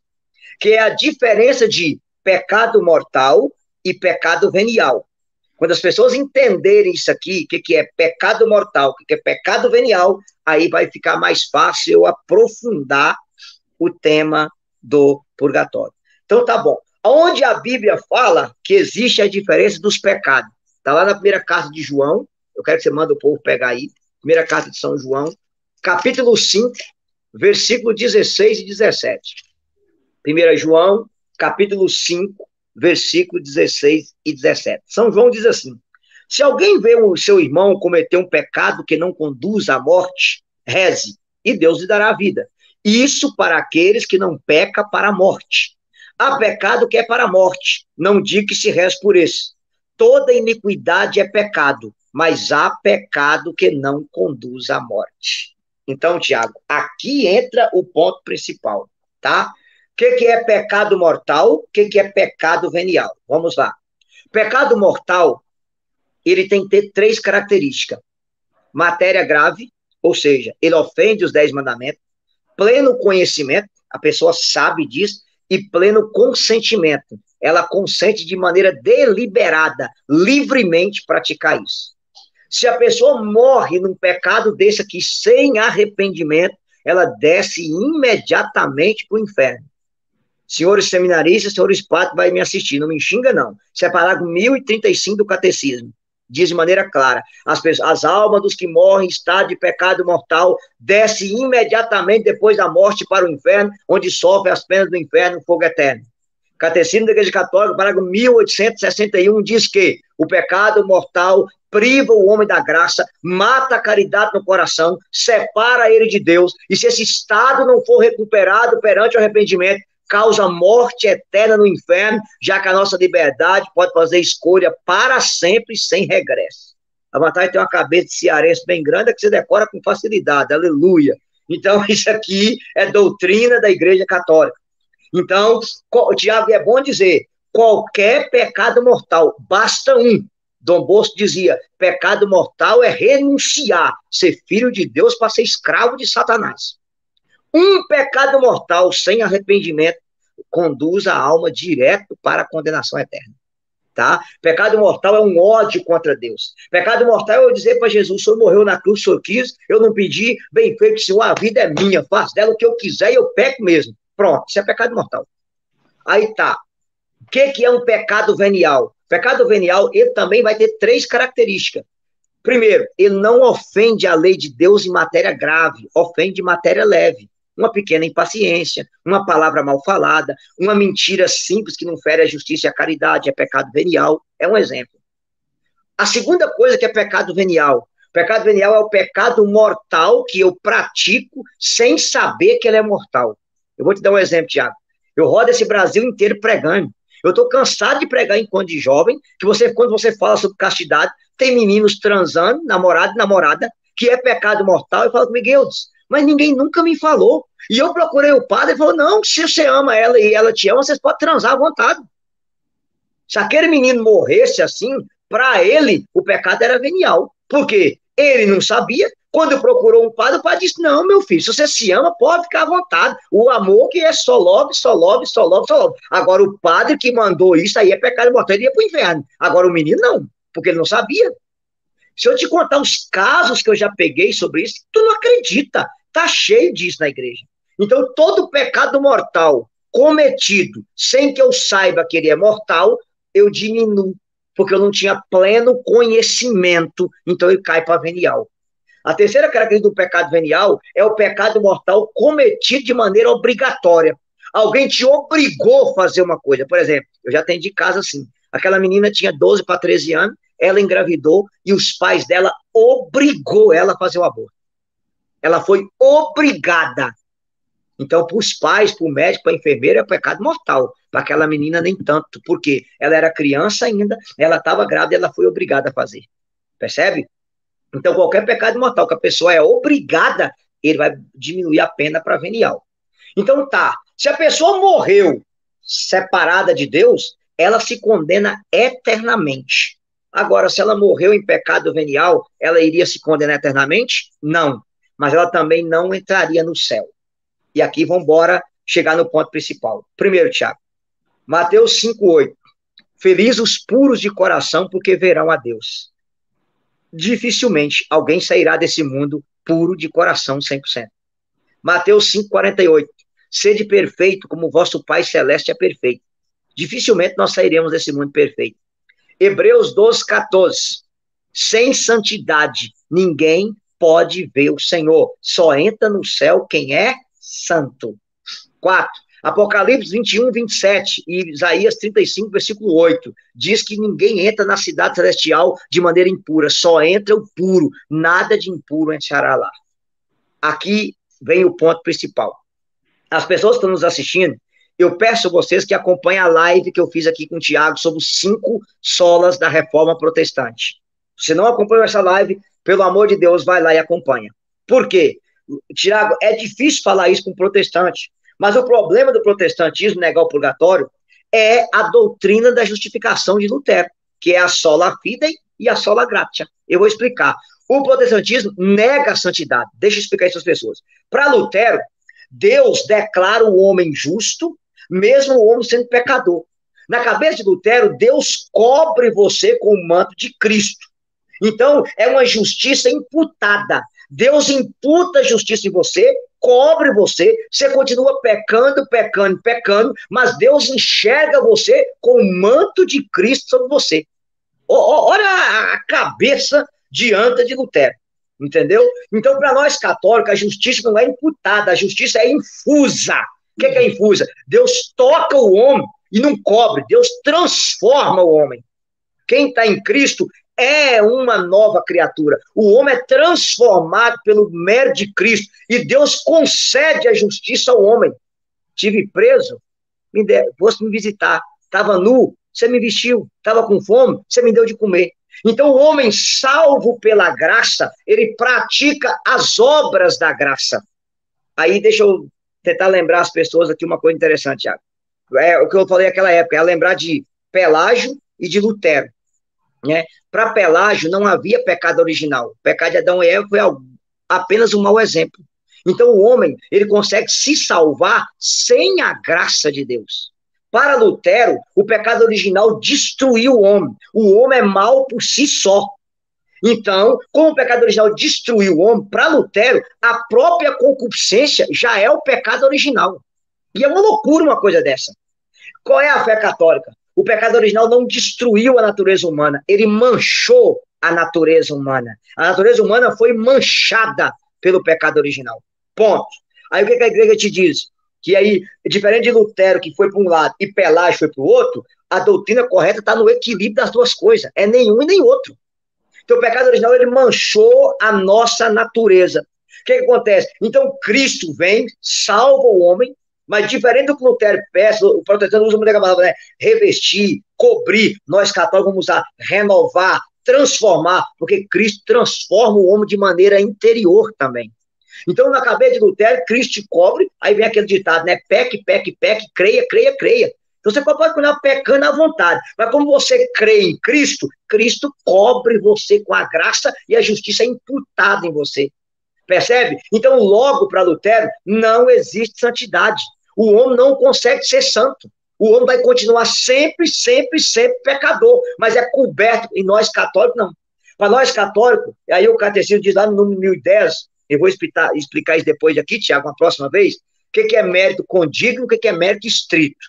que é a diferença de pecado mortal e pecado venial. Quando as pessoas entenderem isso aqui, o que é pecado mortal, o que é pecado venial, aí vai ficar mais fácil eu aprofundar o tema do purgatório. Então, tá bom. Onde a Bíblia fala que existe a diferença dos pecados? Está lá na primeira carta de João, eu quero que você manda o povo pegar aí, primeira carta de São João, capítulo 5, versículo 16 e 17. 1 João, capítulo 5, versículo 16 e 17. São João diz assim, se alguém vê o seu irmão cometer um pecado que não conduz à morte, reze, e Deus lhe dará a vida. Isso para aqueles que não pecam para a morte. Há pecado que é para a morte, não digo que se reze por esse. Toda iniquidade é pecado, mas há pecado que não conduz à morte. Então, Tiago, aqui entra o ponto principal, tá? O que é pecado mortal? O que é pecado venial? Vamos lá. Pecado mortal, ele tem que ter 3 características. Matéria grave, ou seja, ele ofende os 10 mandamentos. Pleno conhecimento, a pessoa sabe disso. E pleno consentimento. Ela consente de maneira deliberada, livremente praticar isso. Se a pessoa morre num pecado desse aqui sem arrependimento, ela desce imediatamente para o inferno. Senhores seminaristas, senhores padres, vai me assistir, não me xinga não. Isso é parágrafo 1035 do Catecismo. Diz de maneira clara, as almas dos que morrem em estado de pecado mortal desce imediatamente depois da morte para o inferno, onde sofre as penas do inferno, fogo eterno. Catecismo da Igreja Católica, parágrafo 1861, diz que o pecado mortal priva o homem da graça, mata a caridade no coração, separa ele de Deus, e se esse estado não for recuperado perante o arrependimento, causa morte eterna no inferno, já que a nossa liberdade pode fazer escolha para sempre sem regresso. A vantagem tem uma cabeça de cearense bem grande, é que você decora com facilidade, aleluia. Então, isso aqui é doutrina da Igreja Católica. Então, Tiago, é bom dizer, qualquer pecado mortal, basta um. Dom Bosco dizia, pecado mortal é renunciar, ser filho de Deus para ser escravo de Satanás. Um pecado mortal sem arrependimento conduz a alma direto para a condenação eterna. Tá? Pecado mortal é um ódio contra Deus. Pecado mortal é eu dizer para Jesus, o Senhor morreu na cruz, o Senhor quis, eu não pedi, bem feito, Senhor, a vida é minha, faço dela o que eu quiser e eu peco mesmo. Pronto, isso é pecado mortal. Aí tá. O que é um pecado venial? Pecado venial, ele também vai ter 3 características. Primeiro, ele não ofende a lei de Deus em matéria grave, ofende em matéria leve. Uma pequena impaciência, uma palavra mal falada, uma mentira simples que não fere a justiça e a caridade, é pecado venial, é um exemplo. A segunda coisa que é pecado venial é o pecado mortal que eu pratico sem saber que ele é mortal. Eu vou te dar um exemplo, Tiago. Eu rodo esse Brasil inteiro pregando, Eu estou cansado de pregar enquanto de jovem, que você, quando você fala sobre castidade, tem meninos transando, namorado e namorada, que é pecado mortal, e fala comigo, Eudes, mas ninguém nunca me falou. E eu procurei o padre, ele falou, não, se você ama ela e ela te ama, vocês podem transar à vontade. Se aquele menino morresse assim, para ele, o pecado era venial. Por quê? Ele não sabia. Quando procurou um padre, o padre disse, não, meu filho, se você se ama, pode ficar à vontade. O amor que é só love, só love, só love, só love. Agora, o padre que mandou isso, aí é pecado mortal, ele ia para o inferno. Agora, o menino não, porque ele não sabia. Se eu te contar os casos que eu já peguei sobre isso, tu não acredita. Tá cheio disso na igreja. Então, todo pecado mortal cometido sem que eu saiba que ele é mortal, eu diminuo, porque eu não tinha pleno conhecimento, então ele cai para venial. A terceira característica do pecado venial é o pecado mortal cometido de maneira obrigatória. Alguém te obrigou a fazer uma coisa. Por exemplo, eu já atendi caso assim. Aquela menina tinha 12 para 13 anos, ela engravidou e os pais dela obrigou ela a fazer o aborto. Ela foi obrigada. Então, para os pais, para o médico, para a enfermeira, é pecado mortal. Para aquela menina, nem tanto. Porque ela era criança ainda, ela estava grávida e ela foi obrigada a fazer. Percebe? Então, qualquer pecado mortal que a pessoa é obrigada, ele vai diminuir a pena para venial. Então, tá. Se a pessoa morreu separada de Deus, ela se condena eternamente. Agora, se ela morreu em pecado venial, ela iria se condenar eternamente? Não. Mas ela também não entraria no céu. E aqui vamos embora chegar no ponto principal. Primeiro, Tiago, Mateus 5,8. Felizes os puros de coração, porque verão a Deus. Dificilmente alguém sairá desse mundo puro de coração 100%. Mateus 5,48. Sede perfeito, como vosso Pai Celeste é perfeito. Dificilmente nós sairemos desse mundo perfeito. Hebreus 12,14. Sem santidade, ninguém pode ver o Senhor. Só entra no céu quem é santo. 4. Apocalipse 21, 27 e Isaías 35, versículo 8. Diz que ninguém entra na cidade celestial de maneira impura. Só entra o puro. Nada de impuro entrará lá. Aqui vem o ponto principal. As pessoas que estão nos assistindo, eu peço a vocês que acompanhem a live que eu fiz aqui com o Tiago sobre os 5 solas da Reforma Protestante. Se não acompanhou essa live, pelo amor de Deus, vai lá e acompanha. Por quê? Tiago, é difícil falar isso com protestante, mas o problema do protestantismo, negar o purgatório, é a doutrina da justificação de Lutero, que é a sola fide e a sola gratia. Eu vou explicar. O protestantismo nega a santidade. Deixa eu explicar isso às pessoas. Para Lutero, Deus declara o homem justo, mesmo o homem sendo pecador. Na cabeça de Lutero, Deus cobre você com o manto de Cristo. Então, é uma justiça imputada. Deus imputa a justiça em você, cobre você, você continua pecando, pecando, pecando, mas Deus enxerga você com o manto de Cristo sobre você. Olha a cabeça diante de Lutero, entendeu? Então, para nós católicos, a justiça não é imputada, a justiça é infusa. O que é infusa? Deus toca o homem e não cobre, Deus transforma o homem. Quem está em Cristo é uma nova criatura. O homem é transformado pelo mérito de Cristo e Deus concede a justiça ao homem. Tive preso, fosse me visitar, estava nu, você me vestiu, estava com fome, você me deu de comer. Então o homem salvo pela graça, ele pratica as obras da graça. Aí deixa eu tentar lembrar as pessoas aqui uma coisa interessante, Thiago. É o que eu falei naquela época, é lembrar de Pelágio e de Lutero. Né? Para Pelágio não havia pecado original. O pecado de Adão e Eva foi apenas um mau exemplo. Então o homem, ele consegue se salvar sem a graça de Deus. Para Lutero, o pecado original destruiu o homem. O homem é mau por si só. Então, como o pecado original destruiu o homem, para Lutero, a própria concupiscência já é o pecado original. E é uma loucura uma coisa dessa. Qual é a fé católica? O pecado original não destruiu a natureza humana, ele manchou a natureza humana. A natureza humana foi manchada pelo pecado original. Ponto. Aí o que a igreja te diz? Que aí, diferente de Lutero, que foi para um lado, e Pelágio foi para o outro, a doutrina correta está no equilíbrio das duas coisas. É nenhum e nem outro. Então o pecado original, ele manchou a nossa natureza. O que acontece? Então Cristo vem, salva o homem, Mas diferente do que Lutero peça, o protestante usa muito a palavra, né? Revestir, cobrir. Nós católicos vamos usar renovar, transformar, porque Cristo transforma o homem de maneira interior também. Então, na cabeça de Lutero, Cristo te cobre, aí vem aquele ditado, né? Peque, peque, peque, creia, creia, creia. Então, você pode continuar pecando à vontade, mas como você crê em Cristo, Cristo cobre você com a graça e a justiça é imputada em você. Percebe? Então, logo para Lutero, não existe santidade. O homem não consegue ser santo. O homem vai continuar sempre, sempre, sempre pecador, mas é coberto, e nós católicos não. Para nós católicos, aí o catecismo diz lá no número 1010, eu vou explicar isso depois aqui, Tiago, uma próxima vez, o que é mérito condigno, o que é mérito estrito.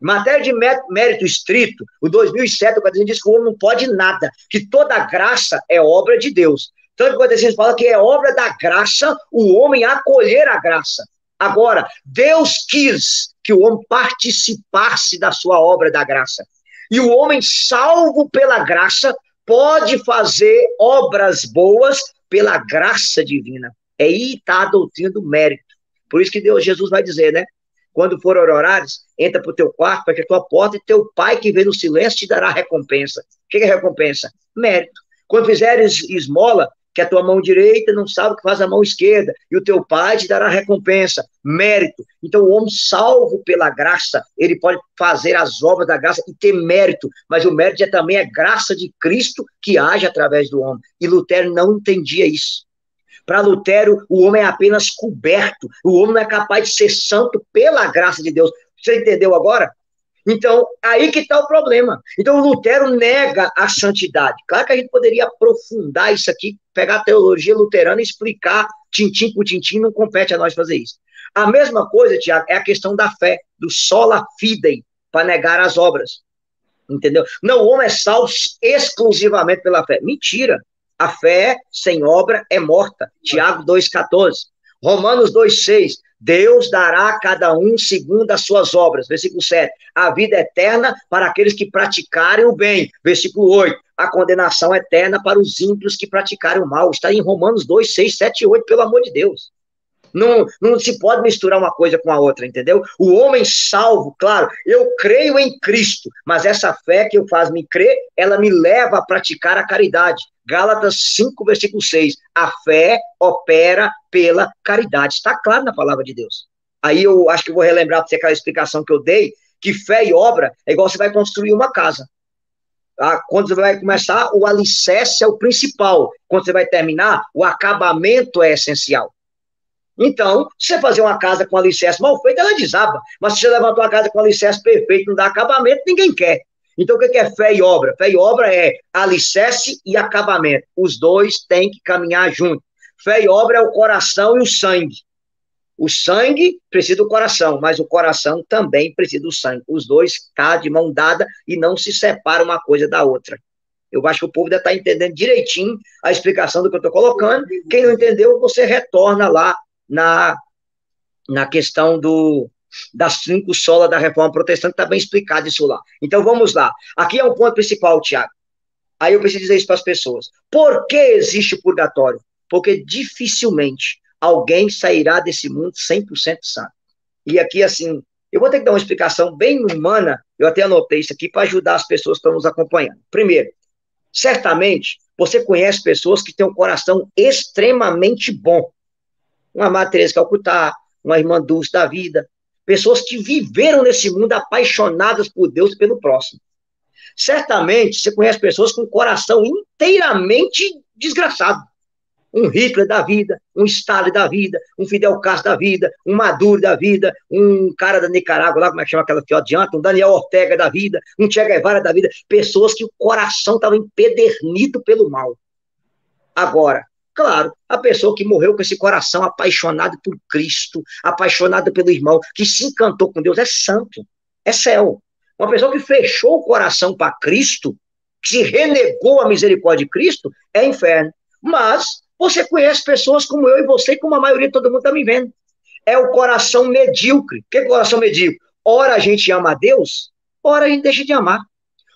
Em matéria de mérito estrito, o 2007, o catecismo diz que o homem não pode nada, que toda graça é obra de Deus. Tanto que o catecismo fala que é obra da graça o homem acolher a graça. Agora, Deus quis que o homem participasse da sua obra da graça. E o homem salvo pela graça pode fazer obras boas pela graça divina. É aí está a doutrina do mérito. Por isso que Jesus vai dizer, né? Quando for orares, entra para o teu quarto, para que a tua porta, e teu pai que vê no silêncio te dará recompensa. O que é recompensa? Mérito. Quando fizeres esmola, que a tua mão direita não sabe o que faz a mão esquerda, e o teu pai te dará recompensa, mérito. Então, o homem salvo pela graça, ele pode fazer as obras da graça e ter mérito, mas o mérito também é graça de Cristo que age através do homem. E Lutero não entendia isso. Para Lutero, o homem é apenas coberto, o homem não é capaz de ser santo pela graça de Deus. Você entendeu agora? Então, aí que está o problema. Então, o Lutero nega a santidade. Claro que a gente poderia aprofundar isso aqui, pegar a teologia luterana e explicar tintim por tintim, não compete a nós fazer isso. A mesma coisa, Tiago, é a questão da fé, do sola fidei, para negar as obras. Entendeu? Não, o homem é salvo exclusivamente pela fé. Mentira. A fé sem obra é morta. Tiago 2,14. Romanos 2,6. Deus dará a cada um segundo as suas obras. Versículo 7. A vida eterna para aqueles que praticarem o bem. Versículo 8. A condenação eterna para os ímpios que praticarem o mal. Está em Romanos 2, 6, 7 e 8, pelo amor de Deus. Não se pode misturar uma coisa com a outra, entendeu? O homem salvo, claro, eu creio em Cristo, mas essa fé que eu faço me crer, ela me leva a praticar a caridade. Gálatas 5, versículo 6. A fé opera pela caridade. Está claro na palavra de Deus. Aí eu acho que eu vou relembrar para você aquela explicação que eu dei, que fé e obra é igual você vai construir uma casa. Quando você vai começar, o alicerce é o principal. Quando você vai terminar, o acabamento é essencial. Então, se você fazer uma casa com alicerce mal feito, ela desaba. Mas se você levantar uma casa com alicerce perfeito, não dá acabamento, ninguém quer. Então, o que é fé e obra? Fé e obra é alicerce e acabamento. Os dois têm que caminhar juntos. Fé e obra é o coração e o sangue. O sangue precisa do coração, mas o coração também precisa do sangue. Os dois estão de mão dada e não se separam uma coisa da outra. Eu acho que o povo deve estar entendendo direitinho a explicação do que eu estou colocando. Quem não entendeu, você retorna lá na questão das 5 solas da Reforma Protestante, está bem explicado isso lá. Então, vamos lá. Aqui é o ponto principal, Tiago. Aí eu preciso dizer isso para as pessoas. Por que existe o purgatório? Porque dificilmente alguém sairá desse mundo 100% santo. E aqui, assim, eu vou ter que dar uma explicação bem humana, eu até anotei isso aqui para ajudar as pessoas que estão nos acompanhando. Primeiro, certamente, você conhece pessoas que têm um coração extremamente bom. Uma Madre Teresa de Calcutá, uma irmã Dulce da vida, pessoas que viveram nesse mundo apaixonadas por Deus e pelo próximo. Certamente, você conhece pessoas com o coração inteiramente desgraçado. Um Hitler da vida, um Stalin da vida, um Fidel Castro da vida, um Maduro da vida, um cara da Nicarágua, lá como é que chama aquela que adianta, um Daniel Ortega da vida, um Che Guevara da vida, pessoas que o coração estava empedernido pelo mal. Agora, claro, a pessoa que morreu com esse coração apaixonado por Cristo, apaixonado pelo irmão, que se encantou com Deus, é santo, é céu. Uma pessoa que fechou o coração para Cristo, que se renegou a misericórdia de Cristo, é inferno. Mas você conhece pessoas como eu e você, como a maioria de todo mundo está me vendo. É o coração medíocre. O que é coração medíocre? Ora a gente ama a Deus, ora a gente deixa de amar.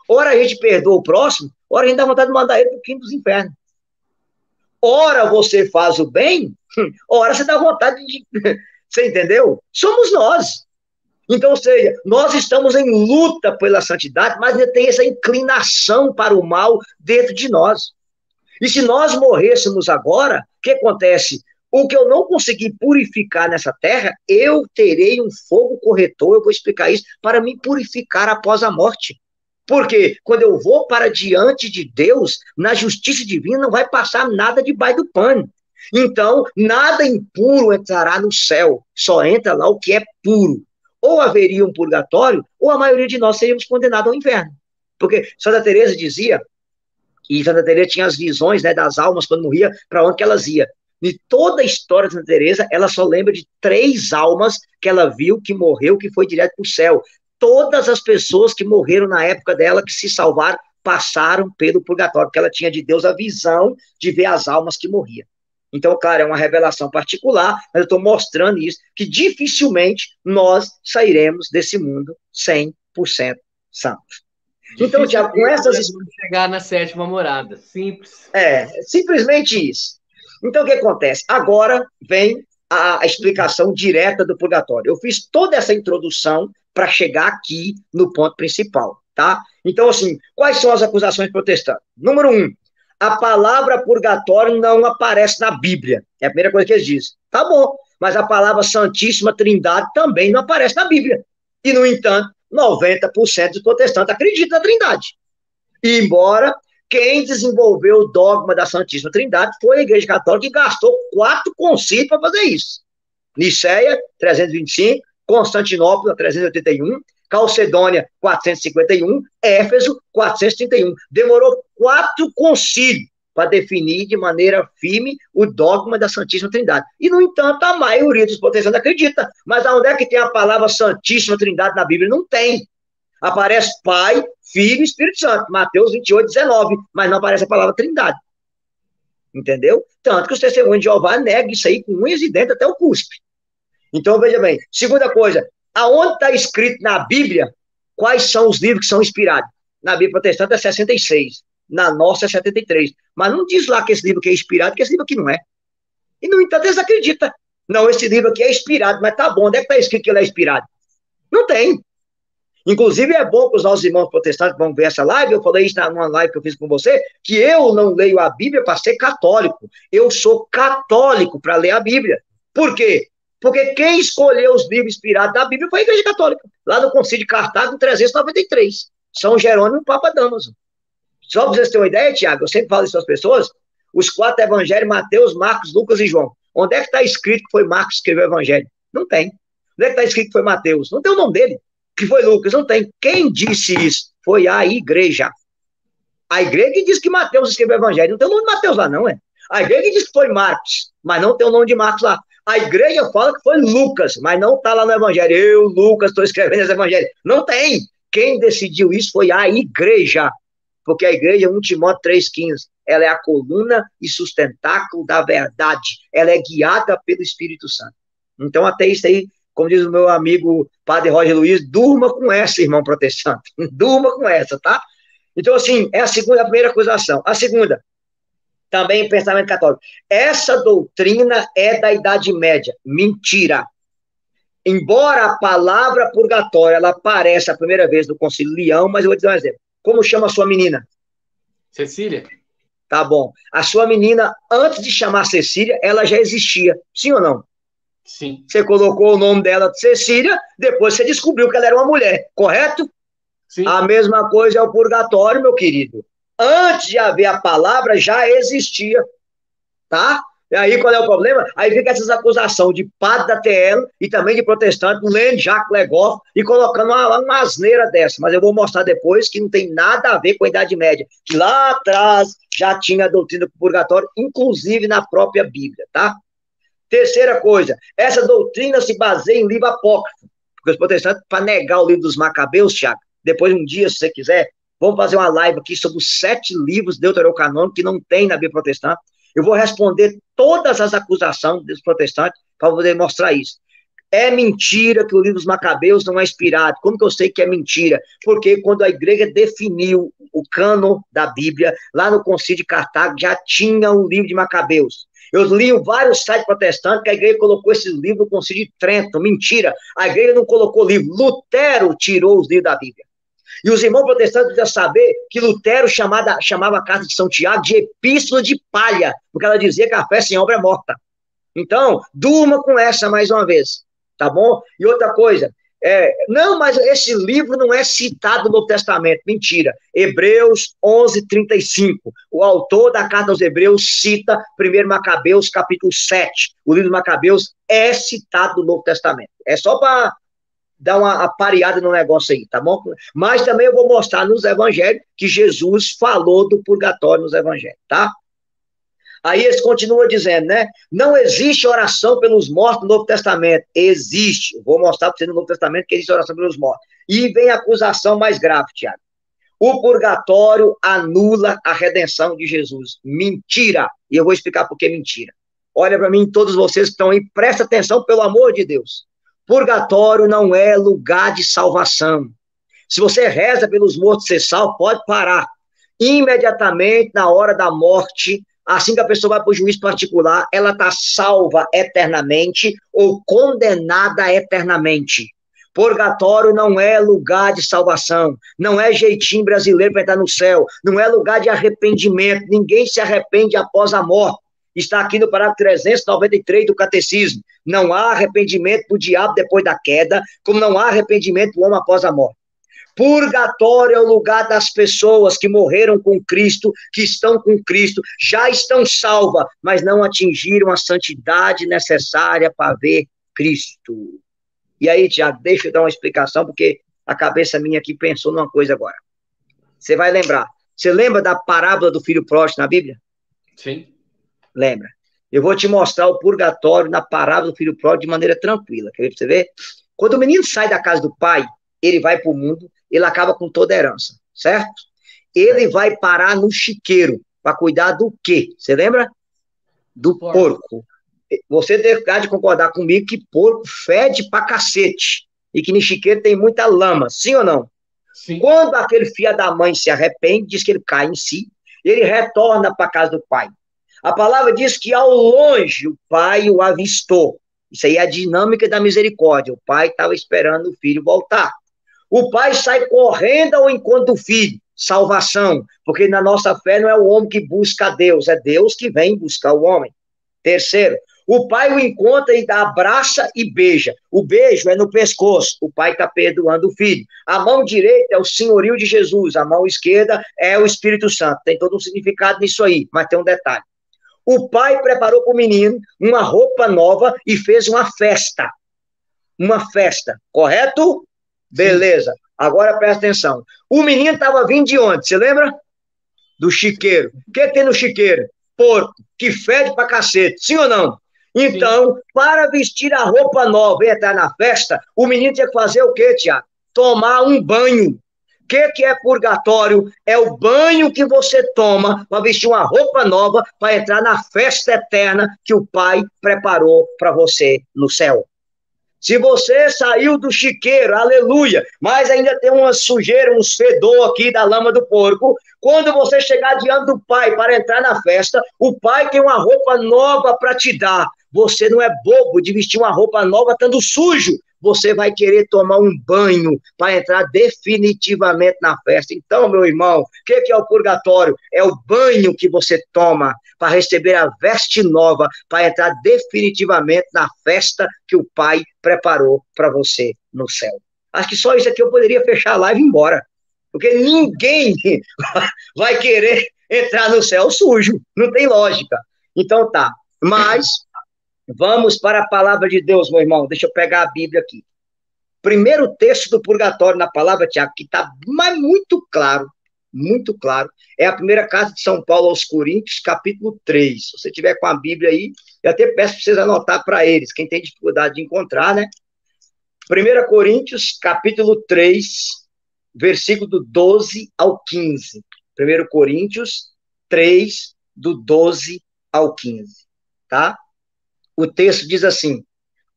Ora a gente perdoa o próximo, ora a gente dá vontade de mandar ele para o quinto dos infernos. Ora você faz o bem, ora você dá vontade de... Você entendeu? Somos nós. Então, ou seja, nós estamos em luta pela santidade, mas ainda tem essa inclinação para o mal dentro de nós. E se nós morrêssemos agora, o que acontece? O que eu não consegui purificar nessa terra, eu terei um fogo corretor, eu vou explicar isso, para me purificar após a morte. Porque quando eu vou para diante de Deus, na justiça divina não vai passar nada debaixo do pano. Então, nada impuro entrará no céu, só entra lá o que é puro. Ou haveria um purgatório, ou a maioria de nós seríamos condenados ao inferno. Porque Santa Teresa dizia, e Santa Teresa tinha as visões, né, das almas quando morria, para onde que elas iam. De toda a história de Santa Teresa, ela só lembra de 3 almas que ela viu que morreu, que foi direto para o céu. Todas as pessoas que morreram na época dela, que se salvaram, passaram pelo purgatório, porque ela tinha de Deus a visão de ver as almas que morriam. Então, claro, é uma revelação particular, mas eu estou mostrando isso, que dificilmente nós sairemos desse mundo 100% santos. Então, Tiago, com essas... chegar na 7ª morada, simples. Simplesmente isso. Então, o que acontece? Agora vem a explicação direta do purgatório. Eu fiz toda essa introdução para chegar aqui no ponto principal, tá? Então, assim, quais são as acusações protestantes? Número 1, a palavra purgatório não aparece na Bíblia. É a primeira coisa que eles dizem. Tá bom, mas a palavra Santíssima Trindade também não aparece na Bíblia. E, no entanto, 90% dos protestantes acreditam na Trindade. E, embora quem desenvolveu o dogma da Santíssima Trindade foi a Igreja Católica, que gastou 4 concílios para fazer isso. Nicéia, 325, Constantinopla, 381, Calcedônia, 451, Éfeso, 431. Demorou 4 concílios para definir de maneira firme o dogma da Santíssima Trindade. E, no entanto, a maioria dos protestantes acredita. Mas onde é que tem a palavra Santíssima Trindade na Bíblia? Não tem. Aparece Pai, Filho e Espírito Santo, Mateus 28, 19, mas não aparece a palavra Trindade. Entendeu? Tanto que os testemunhos de Jeová negam isso aí com unhas e dentes até o cuspe. Então, veja bem. Segunda coisa, aonde está escrito na Bíblia quais são os livros que são inspirados? Na Bíblia protestante é 66, na nossa é 73. Mas não diz lá que esse livro aqui é inspirado, que esse livro aqui não é. E, no entanto, eles acreditam. Não, esse livro aqui é inspirado, mas tá bom, onde é que está escrito que ele é inspirado? Não tem. Inclusive, é bom que os nossos irmãos protestantes vão ver essa live, eu falei isso numa live que eu fiz com você, que eu não leio a Bíblia para ser católico. Eu sou católico para ler a Bíblia. Por quê? Porque quem escolheu os livros inspirados da Bíblia foi a Igreja Católica, lá no Concílio de Cartago, em 393. São Jerônimo e o Papa Damaso. Só para vocês terem uma ideia, Tiago, eu sempre falo isso para as pessoas, os 4 evangelhos, Mateus, Marcos, Lucas e João. Onde é que está escrito que foi Marcos que escreveu o evangelho? Não tem. Onde é que está escrito que foi Mateus? Não tem o nome dele. Que foi Lucas? Não tem. Quem disse isso? Foi a igreja. A igreja que diz que Mateus escreveu o evangelho. Não tem o nome de Mateus lá, não, é? A igreja que diz que foi Marcos, mas não tem o nome de Marcos lá. A igreja fala que foi Lucas, mas não está lá no evangelho. Eu, Lucas, estou escrevendo esse evangelho. Não tem. Quem decidiu isso foi a igreja. Porque a igreja, 1 Timóteo 3,15, ela é a coluna e sustentáculo da verdade. Ela é guiada pelo Espírito Santo. Então, até isso aí, como diz o meu amigo Padre Roger Luiz, durma com essa, irmão protestante. Durma com essa, tá? Então, assim, é a primeira acusação. A segunda, também pensamento católico. Essa doutrina é da Idade Média. Mentira. Embora a palavra purgatório, ela apareça a primeira vez no Concílio de Leão, mas eu vou te dar um exemplo. Como chama a sua menina? Cecília. Tá bom. A sua menina, antes de chamar Cecília, ela já existia. Sim ou não? Sim. Você colocou o nome dela de Cecília, depois você descobriu que ela era uma mulher, correto? Sim. A mesma coisa é o purgatório, meu querido. Antes de haver a palavra, já existia. Tá? E aí, qual é o problema? Aí fica essas acusações de padre da TL e também de protestante, lendo Jacques Legoff e colocando uma asneira dessa. Mas eu vou mostrar depois que não tem nada a ver com a Idade Média. Que lá atrás já tinha a doutrina do purgatório, inclusive na própria Bíblia, tá? Terceira coisa, essa doutrina se baseia em livro apócrifo. Porque os protestantes, para negar o livro dos Macabeus, Tiago, depois um dia, se você quiser, vamos fazer uma live aqui sobre os 7 livros deuterocanônicos que não tem na Bíblia protestante. Eu vou responder todas as acusações dos protestantes para poder mostrar isso. É mentira que o livro dos Macabeus não é inspirado. Como que eu sei que é mentira? Porque quando a igreja definiu o cânon da Bíblia, lá no Concílio de Cartago, já tinha o livro de Macabeus. Eu li vários sites protestantes que a igreja colocou esse livro no Concílio de Trento. Mentira, a igreja não colocou livro. Lutero tirou os livros da Bíblia. E os irmãos protestantes precisam saber que Lutero chamava a carta de São Tiago de epístola de palha, porque ela dizia que a fé sem obra é morta. Então, durma com essa mais uma vez, tá bom? E outra coisa, não, mas esse livro não é citado no Novo Testamento. Mentira. Hebreus 11:35. O autor da carta aos Hebreus cita 1 Macabeus, capítulo 7. O livro de Macabeus é citado no Novo Testamento. É só para dar uma apareada no negócio aí, tá bom? Mas também eu vou mostrar nos evangelhos que Jesus falou do purgatório nos evangelhos, tá? Aí eles continuam dizendo, né? Não existe oração pelos mortos no Novo Testamento. Existe. Vou mostrar para você no Novo Testamento que existe oração pelos mortos. E vem a acusação mais grave, Tiago. O purgatório anula a redenção de Jesus. Mentira. E eu vou explicar por que mentira. Olha para mim, todos vocês que estão aí, presta atenção, pelo amor de Deus. Purgatório não é lugar de salvação. Se você reza pelos mortos ser salvo, pode parar. Imediatamente, na hora da morte, assim que a pessoa vai para o juízo particular, ela está salva eternamente ou condenada eternamente. Purgatório não é lugar de salvação, não é jeitinho brasileiro para entrar no céu, não é lugar de arrependimento, ninguém se arrepende após a morte. Está aqui no parágrafo 393 do Catecismo. Não há arrependimento do diabo depois da queda, como não há arrependimento do homem após a morte. Purgatório é o lugar das pessoas que morreram com Cristo, que estão com Cristo, já estão salvas, mas não atingiram a santidade necessária para ver Cristo. E aí, Tiago, deixa eu dar uma explicação, porque a cabeça minha aqui pensou numa coisa agora. Você vai lembrar. Você lembra da parábola do filho pródigo na Bíblia? Sim. Lembra. Eu vou te mostrar o purgatório na parábola do filho pródigo de maneira tranquila. Quer ver pra você ver? Quando o menino sai da casa do pai, ele vai para o mundo, ele acaba com toda a herança, certo? Ele vai parar no chiqueiro, para cuidar do quê? Você lembra? Do porco. Você deve de concordar comigo que porco fede pra cacete, e que no chiqueiro tem muita lama, sim ou não? Sim. Quando aquele filho da mãe se arrepende, diz que ele cai em si, ele retorna para a casa do pai. A palavra diz que ao longe o pai o avistou. Isso aí é a dinâmica da misericórdia. O pai estava esperando o filho voltar. O pai sai correndo ao encontro do filho. Salvação. Porque na nossa fé não é o homem que busca Deus, é Deus que vem buscar o homem. Terceiro, o pai o encontra e dá abraça e beija. O beijo é no pescoço. O pai está perdoando o filho. A mão direita é o senhorio de Jesus. A mão esquerda é o Espírito Santo. Tem todo um significado nisso aí, mas tem um detalhe. O pai preparou para o menino uma roupa nova e fez uma festa. Uma festa, correto? Beleza. Agora presta atenção. O menino estava vindo de onde? Você lembra? Do chiqueiro. O que tem no chiqueiro? Porco, que fede pra cacete. Sim ou não? Então, sim, para vestir a roupa nova e entrar na festa, o menino tinha que fazer o quê, Tiago? Tomar um banho. O que é purgatório? É o banho que você toma para vestir uma roupa nova para entrar na festa eterna que o Pai preparou para você no céu. Se você saiu do chiqueiro, aleluia, mas ainda tem uma sujeira, uns fedor aqui da lama do porco, quando você chegar diante do Pai para entrar na festa, o Pai tem uma roupa nova para te dar. Você não é bobo de vestir uma roupa nova estando sujo. Você vai querer tomar um banho para entrar definitivamente na festa. Então, meu irmão, o que é o purgatório? É o banho que você toma para receber a veste nova, para entrar definitivamente na festa que o Pai preparou para você no céu. Acho que só isso aqui eu poderia fechar a live e ir embora. Porque ninguém vai querer entrar no céu sujo. Não tem lógica. Então tá. Mas vamos para a palavra de Deus, meu irmão. Deixa eu pegar a Bíblia aqui. Primeiro texto do purgatório na palavra, Tiago, que está muito claro, é a primeira carta de São Paulo aos Coríntios, capítulo 3. Se você tiver com a Bíblia aí, eu até peço para vocês anotar para eles, quem tem dificuldade de encontrar, né? 1 Coríntios, capítulo 3, versículo do 12 ao 15. 1 Coríntios 3, do 12 ao 15, tá? O texto diz assim: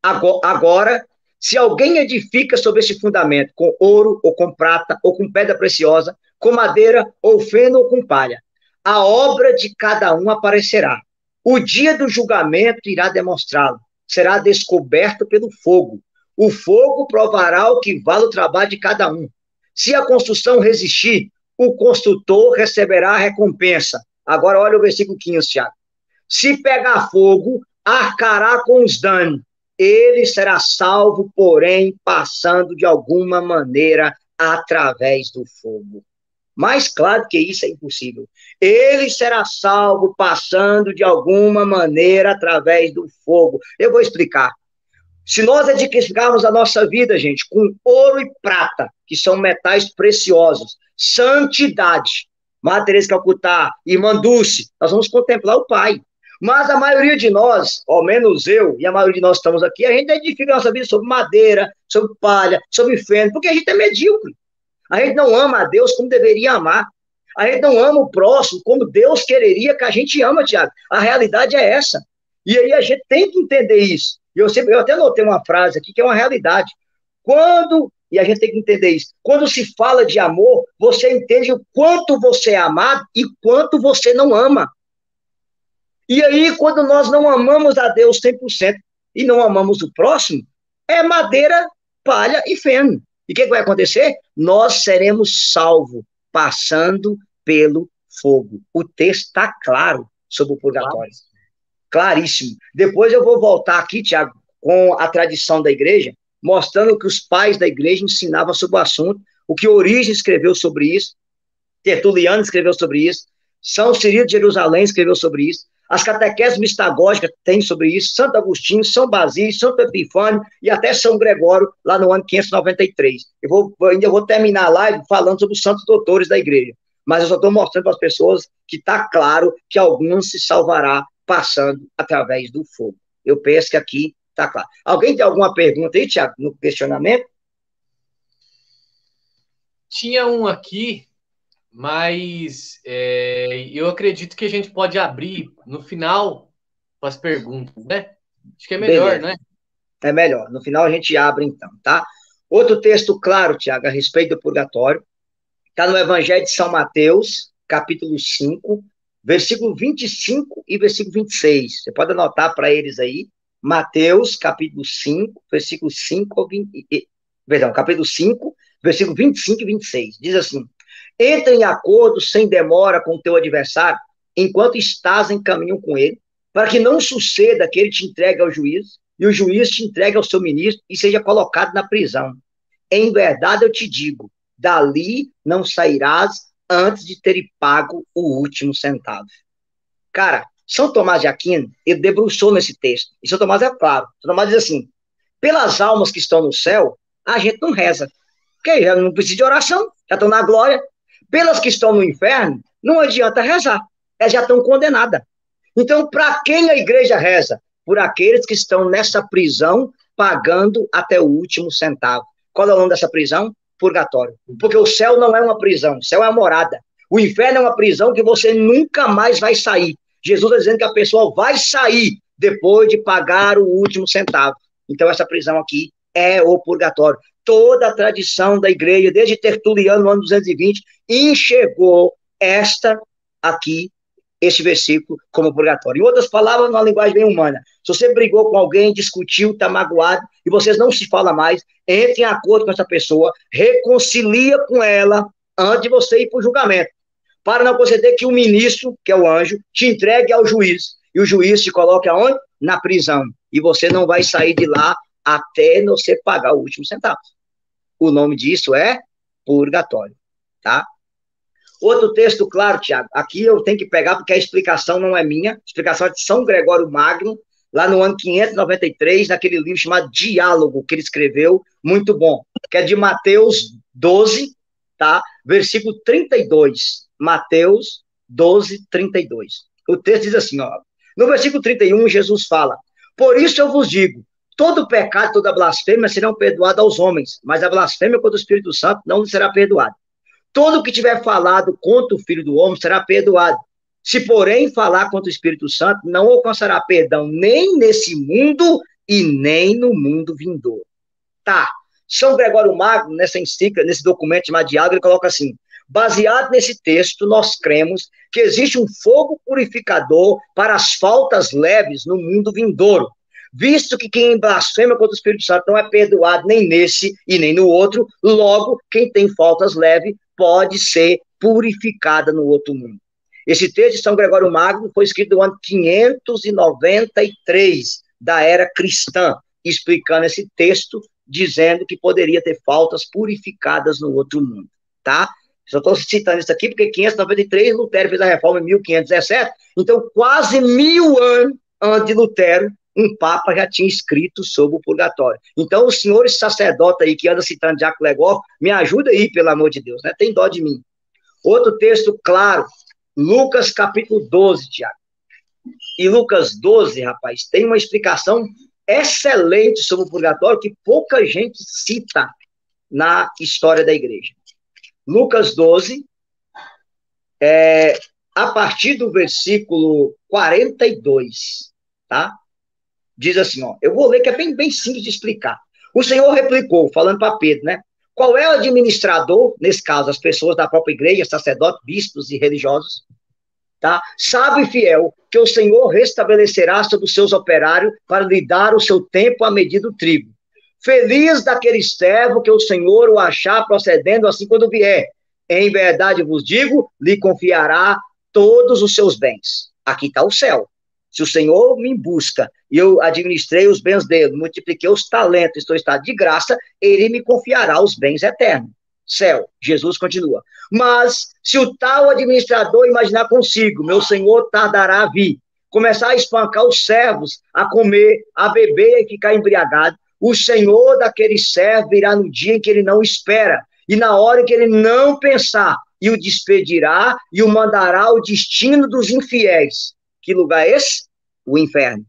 Agora, se alguém edifica sobre esse fundamento com ouro, ou com prata, ou com pedra preciosa, com madeira, ou feno, ou com palha, a obra de cada um aparecerá. O dia do julgamento irá demonstrá-lo. Será descoberto pelo fogo. O fogo provará o que vale o trabalho de cada um. Se a construção resistir, o construtor receberá a recompensa. Agora olha o versículo 15, Tiago. Se pegar fogo, arcará com os danos. Ele será salvo, porém, passando de alguma maneira através do fogo. Mais claro que isso é impossível. Ele será salvo passando de alguma maneira através do fogo. Eu vou explicar. Se nós edificarmos a nossa vida, gente, com ouro e prata, que são metais preciosos, santidade, Madre Teresa de Calcutá, Irmã Dulce, nós vamos contemplar o Pai. Mas a maioria de nós, ao menos eu e a maioria de nós que estamos aqui, a gente edifica a nossa vida sobre madeira, sobre palha, sobre feno, porque a gente é medíocre. A gente não ama a Deus como deveria amar. A gente não ama o próximo como Deus quereria que a gente ama, Tiago. A realidade é essa. E aí a gente tem que entender isso. Eu até anotei uma frase aqui que é uma realidade. E a gente tem que entender isso, quando se fala de amor, você entende o quanto você é amado e quanto você não ama. E aí, quando nós não amamos a Deus 100% e não amamos o próximo, é madeira, palha e feno. E o que vai acontecer? Nós seremos salvos passando pelo fogo. O texto está claro sobre o purgatório. Claríssimo. Depois eu vou voltar aqui, Tiago, com a tradição da igreja, mostrando que os pais da igreja ensinavam sobre o assunto, o que Origens escreveu sobre isso, Tertuliano escreveu sobre isso, São Cirilo de Jerusalém escreveu sobre isso, as catequeses mistagógicas têm sobre isso, Santo Agostinho, São Basílio, Santo Epifânio e até São Gregório, lá no ano 593. Ainda vou terminar a live falando sobre os santos doutores da igreja, mas eu só estou mostrando para as pessoas que está claro que alguns se salvará passando através do fogo. Eu penso que aqui está claro. Alguém tem alguma pergunta aí, Tiago, no questionamento? Tinha um aqui, mas eu acredito que a gente pode abrir no final para as perguntas, né? Acho que é melhor, beleza, né? É melhor. No final a gente abre, então, tá? Outro texto claro, Tiago, a respeito do purgatório, está no Evangelho de São Mateus, capítulo 5, versículo 25 e versículo 26. Você pode anotar para eles aí. Mateus, capítulo 5, versículo 5 ao 20, perdão, capítulo 5, versículo 25 e 26. Diz assim: entra em acordo sem demora com o teu adversário, enquanto estás em caminho com ele, para que não suceda que ele te entregue ao juiz, e o juiz te entregue ao seu ministro e seja colocado na prisão. Em verdade eu te digo, dali não sairás antes de ter pago o último centavo. Cara, São Tomás de Aquino, ele debruçou nesse texto. E São Tomás é claro. São Tomás diz assim: pelas almas que estão no céu, a gente não reza. Porque já não precisa de oração, já estão na glória. Pelas que estão no inferno, não adianta rezar. Elas já estão condenadas. Então, para quem a igreja reza? Por aqueles que estão nessa prisão, pagando até o último centavo. Qual é o nome dessa prisão? Purgatório. Porque o céu não é uma prisão, o céu é uma morada. O inferno é uma prisão que você nunca mais vai sair. Jesus está dizendo que a pessoa vai sair depois de pagar o último centavo. Então, essa prisão aqui é o purgatório. Toda a tradição da igreja, desde Tertuliano, no ano 220, enxergou este versículo como purgatório. Em outras palavras, numa linguagem bem humana, se você brigou com alguém, discutiu, está magoado, e vocês não se falam mais, entre em acordo com essa pessoa, reconcilia com ela antes de você ir para o julgamento, para não conceder que o ministro, que é o anjo, te entregue ao juiz, e o juiz te coloque aonde? Na prisão, e você não vai sair de lá até você pagar o último centavo. O nome disso é purgatório, tá? Outro texto claro, Tiago, aqui eu tenho que pegar porque a explicação não é minha, a explicação é de São Gregório Magno, lá no ano 593, naquele livro chamado Diálogo, que ele escreveu, muito bom, que é de Mateus 12, tá? Versículo 32, Mateus 12, 32. O texto diz assim, ó, no versículo 31, Jesus fala: por isso eu vos digo, todo pecado, toda blasfêmia serão perdoados aos homens, mas a blasfêmia contra o Espírito Santo não será perdoada. Todo que tiver falado contra o Filho do Homem será perdoado. Se, porém, falar contra o Espírito Santo, não alcançará perdão nem nesse mundo e nem no mundo vindouro. Tá. São Gregório Magno, nessa encíclica, nesse documento chamado Diálogo, ele coloca assim: baseado nesse texto, nós cremos que existe um fogo purificador para as faltas leves no mundo vindouro, visto que quem blasfema contra o Espírito Santo não é perdoado nem nesse e nem no outro, logo, quem tem faltas leves pode ser purificada no outro mundo. Esse texto de São Gregório Magno foi escrito no ano 593 da era cristã, explicando esse texto, dizendo que poderia ter faltas purificadas no outro mundo, tá? Só estou citando isso aqui porque 593, Lutero fez a reforma em 1517, então quase 1000 anos antes de Lutero, um papa já tinha escrito sobre o purgatório. Então, os senhores sacerdotes aí que andam citando Jacques Legor, me ajuda aí, pelo amor de Deus, né? Tem dó de mim. Outro texto claro, Lucas capítulo 12, Tiago. E Lucas 12, rapaz, tem uma explicação excelente sobre o purgatório que pouca gente cita na história da igreja. Lucas 12, a partir do versículo 42, tá? Diz assim, ó, eu vou ler que é bem, bem simples de explicar. O Senhor replicou, falando para Pedro, né? Qual é o administrador, nesse caso, as pessoas da própria igreja, sacerdotes, bispos e religiosos, tá? Sábio e fiel, que o Senhor restabelecerá sobre os seus operários para lhe dar o seu tempo à medida do trigo. Feliz daquele servo que o Senhor o achar procedendo assim quando vier. Em verdade vos digo, lhe confiará todos os seus bens. Aqui está o céu. Se o Senhor me busca e eu administrei os bens dele, multipliquei os talentos, estou em estado de graça, ele me confiará os bens eternos. Céu, Jesus continua. Mas se o tal administrador imaginar consigo, meu Senhor tardará a vir, começar a espancar os servos, a comer, a beber e ficar embriagado, o Senhor daquele servo virá no dia em que ele não espera, e na hora em que ele não pensar, e o despedirá e o mandará ao destino dos infiéis. Que lugar é esse? O inferno.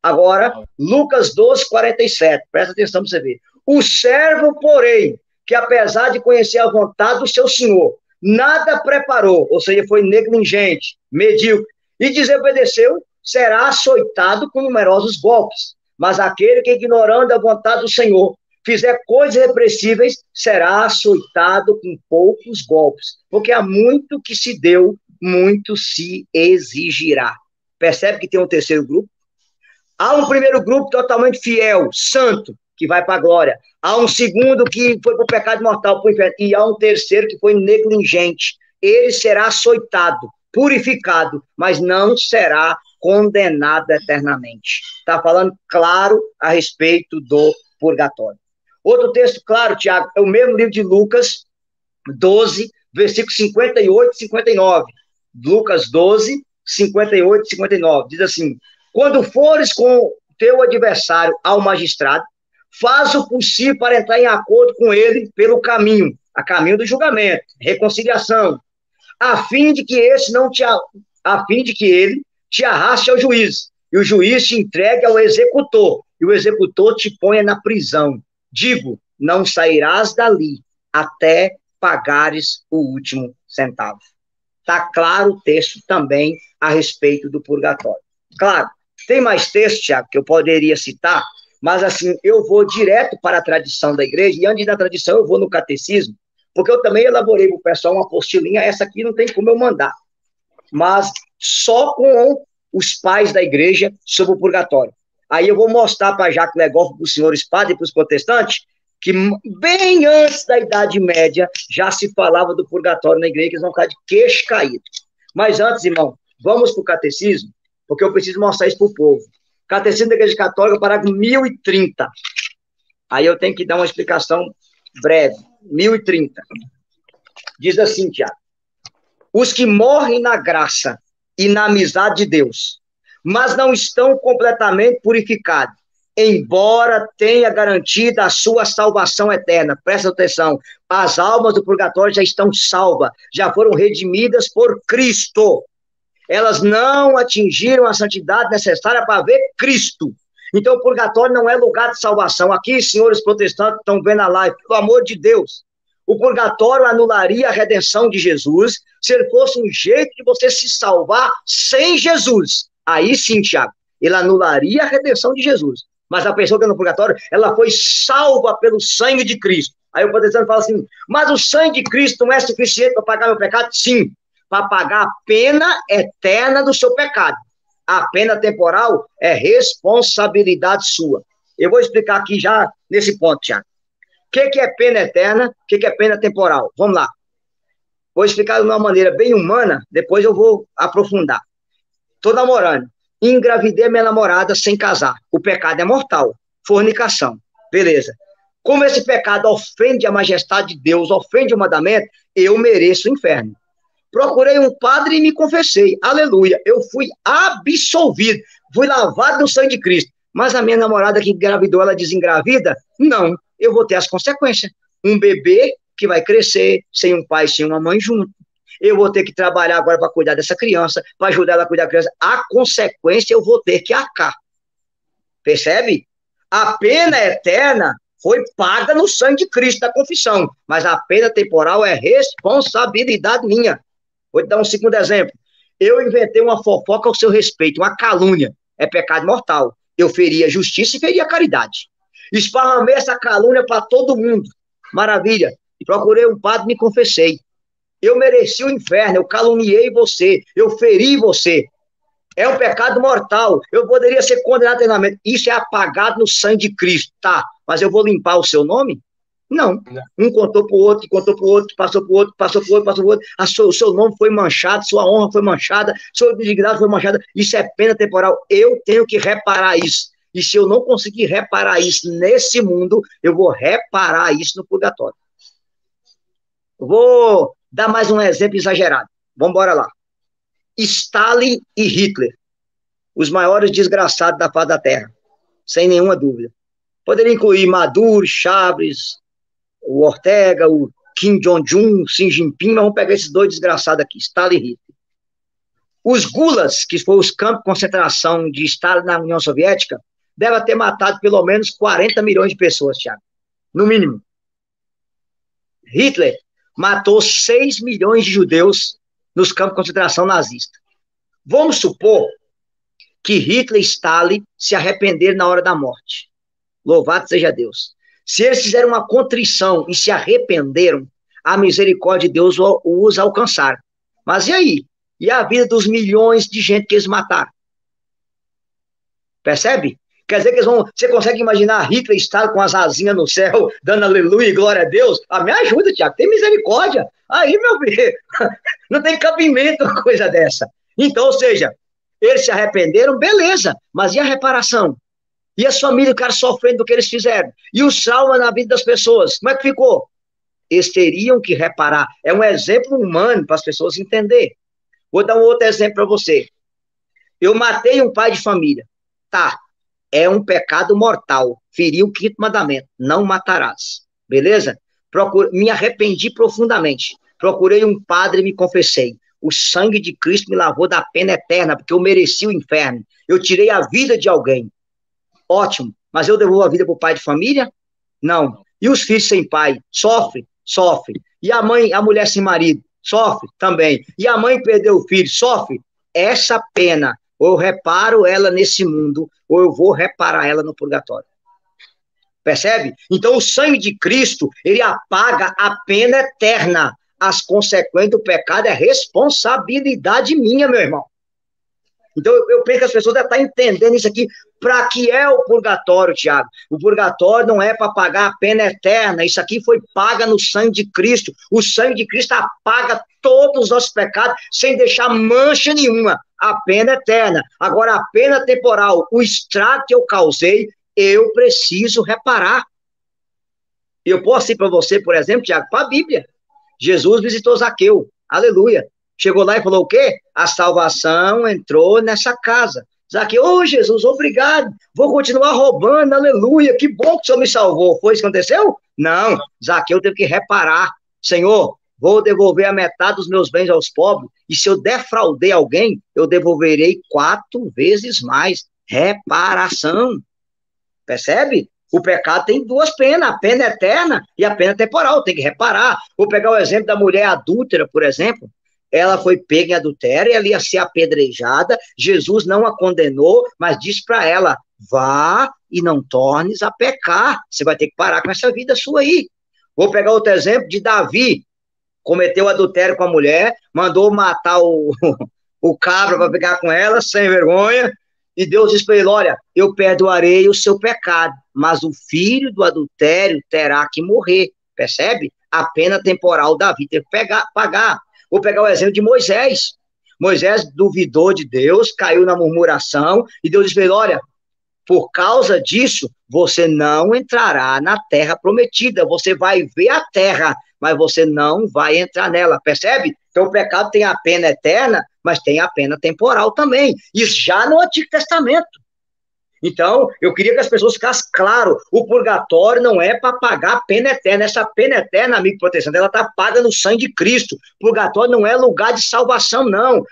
Agora, Lucas 12, 47, presta atenção para você ver. O servo, porém, que apesar de conhecer a vontade do seu senhor, nada preparou, ou seja, foi negligente, medíocre, e desobedeceu, será açoitado com numerosos golpes. Mas aquele que, ignorando a vontade do Senhor, fizer coisas repressíveis, será açoitado com poucos golpes. Porque há muito que se deu, muito se exigirá. Percebe que tem um terceiro grupo? Há um primeiro grupo totalmente fiel, santo, que vai para a glória. Há um segundo que foi para o pecado mortal, para o inferno. E há um terceiro que foi negligente. Ele será açoitado, purificado, mas não será condenado eternamente. Está falando claro a respeito do purgatório. Outro texto claro, Tiago, é o mesmo livro de Lucas 12, versículos 58 e 59. Lucas 12, 58 e 59. Diz assim: quando fores com teu adversário ao magistrado, faz o possível para entrar em acordo com ele pelo caminho, a caminho do julgamento, reconciliação, a fim de que ele te arraste ao juiz, e o juiz te entregue ao executor, e o executor te ponha na prisão. Digo, não sairás dali até pagares o último centavo. Está claro o texto também a respeito do purgatório. Claro, tem mais texto, Tiago, que eu poderia citar, mas assim, eu vou direto para a tradição da igreja, e antes da tradição eu vou no catecismo, porque eu também elaborei para o pessoal uma apostilinha, essa aqui não tem como eu mandar, mas só com os pais da igreja sobre o purgatório. Aí eu vou mostrar para Jacques Legor, para os senhores padres e para os protestantes, que bem antes da Idade Média já se falava do purgatório na igreja, que eles vão ficar de queixo caído. Mas antes, irmão, vamos para o catecismo, porque eu preciso mostrar isso para o povo. Catecismo da Igreja Católica, parágrafo 1030. Aí eu tenho que dar uma explicação breve. 1030. Diz assim, Tiago: os que morrem na graça e na amizade de Deus, mas não estão completamente purificados, embora tenha garantido a sua salvação eterna. Presta atenção, as almas do purgatório já estão salvas, já foram redimidas por Cristo. Elas não atingiram a santidade necessária para ver Cristo. Então o purgatório não é lugar de salvação. Aqui, senhores protestantes, estão vendo a live, pelo amor de Deus. O purgatório anularia a redenção de Jesus se ele fosse um jeito de você se salvar sem Jesus. Aí sim, Tiago, ele anularia a redenção de Jesus. Mas a pessoa que é no purgatório, ela foi salva pelo sangue de Cristo. Aí o protestante fala assim, mas o sangue de Cristo não é suficiente para pagar meu pecado? Sim, para pagar a pena eterna do seu pecado. A pena temporal é responsabilidade sua. Eu vou explicar aqui já nesse ponto, Tiago. O que é pena eterna? O que é pena temporal? Vamos lá. Vou explicar de uma maneira bem humana, depois eu vou aprofundar. Estou namorando. Engravidei minha namorada sem casar. O pecado é mortal. Fornicação. Beleza. Como esse pecado ofende a majestade de Deus, ofende o mandamento, eu mereço o inferno. Procurei um padre e me confessei. Aleluia. Eu fui absolvido. Fui lavado no sangue de Cristo. Mas a minha namorada que engravidou, ela desengravida? Não. Eu vou ter as consequências. Um bebê que vai crescer sem um pai, sem uma mãe junto. Eu vou ter que trabalhar agora para cuidar dessa criança, para ajudar ela a cuidar da criança. A consequência eu vou ter que arcar. Percebe? A pena eterna foi paga no sangue de Cristo da confissão, mas a pena temporal é responsabilidade minha. Vou te dar um segundo exemplo. Eu inventei uma fofoca ao seu respeito, uma calúnia. É pecado mortal. Eu feria a justiça e feria a caridade. Esparramei essa calúnia para todo mundo. Maravilha. Procurei um padre e me confessei. Eu mereci o inferno, eu caluniei você, eu feri você. É um pecado mortal. Eu poderia ser condenado eternamente. Isso é apagado no sangue de Cristo, tá? Mas eu vou limpar o seu nome? Não. Um contou para o outro, contou para o outro, passou para o outro, passou para o outro, passou para o outro. O seu nome foi manchado, sua honra foi manchada, sua dignidade foi manchada. Isso é pena temporal. Eu tenho que reparar isso. E se eu não conseguir reparar isso nesse mundo, eu vou reparar isso no purgatório. Eu vou dar mais um exemplo exagerado. Vamos embora lá. Stalin e Hitler, os maiores desgraçados da face da Terra, sem nenhuma dúvida. Poderia incluir Maduro, Chaves, o Ortega, o Kim Jong-un, Xi Jinping, mas vamos pegar esses dois desgraçados aqui, Stalin e Hitler. Os gulas, que foram os campos de concentração de Stalin na União Soviética, devem ter matado pelo menos 40 milhões de pessoas, Thiago, no mínimo. Hitler matou 6 milhões de judeus nos campos de concentração nazista. Vamos supor que Hitler e Stalin se arrependeram na hora da morte. Louvado seja Deus. Se eles fizeram uma contrição e se arrependeram, a misericórdia de Deus os alcançaram. Mas e aí? E a vida dos milhões de gente que eles mataram? Percebe? Quer dizer que eles vão... Você consegue imaginar Hitler e Stalin com as asinhas no céu, dando aleluia e glória a Deus? Ah, me ajuda, Tiago, tem misericórdia. Aí, meu filho, não tem cabimento uma coisa dessa. Então, ou seja, eles se arrependeram, beleza, mas e a reparação? E as famílias, o cara sofrendo do que eles fizeram? E o trauma na vida das pessoas, como é que ficou? Eles teriam que reparar. É um exemplo humano para as pessoas entenderem. Vou dar um outro exemplo para você. Eu matei um pai de família. Tá, é um pecado mortal. Feri o 5º mandamento. Não matarás. Beleza? Me arrependi profundamente. Procurei um padre e me confessei. O sangue de Cristo me lavou da pena eterna, porque eu mereci o inferno. Eu tirei a vida de alguém. Ótimo. Mas eu devolvo a vida para o pai de família? Não. E os filhos sem pai? Sofre? Sofre. E a mãe, a mulher sem marido? Sofre também. E a mãe perdeu o filho? Sofre. Essa pena, ou eu reparo ela nesse mundo, ou eu vou reparar ela no purgatório. Percebe? Então o sangue de Cristo, ele apaga a pena eterna. As consequências do pecado é responsabilidade minha, meu irmão. Então eu penso que as pessoas devem estar entendendo isso aqui. Para que é o purgatório, Tiago? O purgatório não é para pagar a pena eterna. Isso aqui foi paga no sangue de Cristo. O sangue de Cristo apaga todos os nossos pecados sem deixar mancha nenhuma. A pena eterna. Agora, a pena temporal, o estrago que eu causei, eu preciso reparar. Eu posso ir para você, por exemplo, Tiago, para a Bíblia. Jesus visitou Zaqueu. Aleluia. Chegou lá e falou o quê? A salvação entrou nessa casa. Zaqueu, ô Jesus, obrigado, vou continuar roubando, aleluia, que bom que o Senhor me salvou. Foi isso que aconteceu? Não, Zaqueu teve que reparar. Senhor, vou devolver a metade dos meus bens aos pobres, e se eu defraudei alguém, eu devolverei 4 vezes mais. Reparação. Percebe? O pecado tem 2 penas, a pena eterna e a pena temporal, tem que reparar. Vou pegar o exemplo da mulher adúltera, por exemplo. Ela foi pega em adultério, ela ia ser apedrejada, Jesus não a condenou, mas disse para ela, vá e não tornes a pecar. Você vai ter que parar com essa vida sua aí. Vou pegar outro exemplo de Davi. Cometeu adultério com a mulher, mandou matar o cabra para pegar com ela, sem vergonha, e Deus disse para ele, olha, eu perdoarei o seu pecado, mas o filho do adultério terá que morrer, percebe? A pena temporal Davi teve que pagar. Vou pegar o exemplo de Moisés. Moisés duvidou de Deus, caiu na murmuração, e Deus disse para ele, olha, por causa disso, você não entrará na terra prometida, você vai ver a terra, mas você não vai entrar nela, percebe? Então o pecado tem a pena eterna, mas tem a pena temporal também, isso já no Antigo Testamento. Então, eu queria que as pessoas ficassem claro, o purgatório não é para pagar a pena eterna, essa pena eterna, amigo protestante, ela está paga no sangue de Cristo, purgatório não é lugar de salvação, não.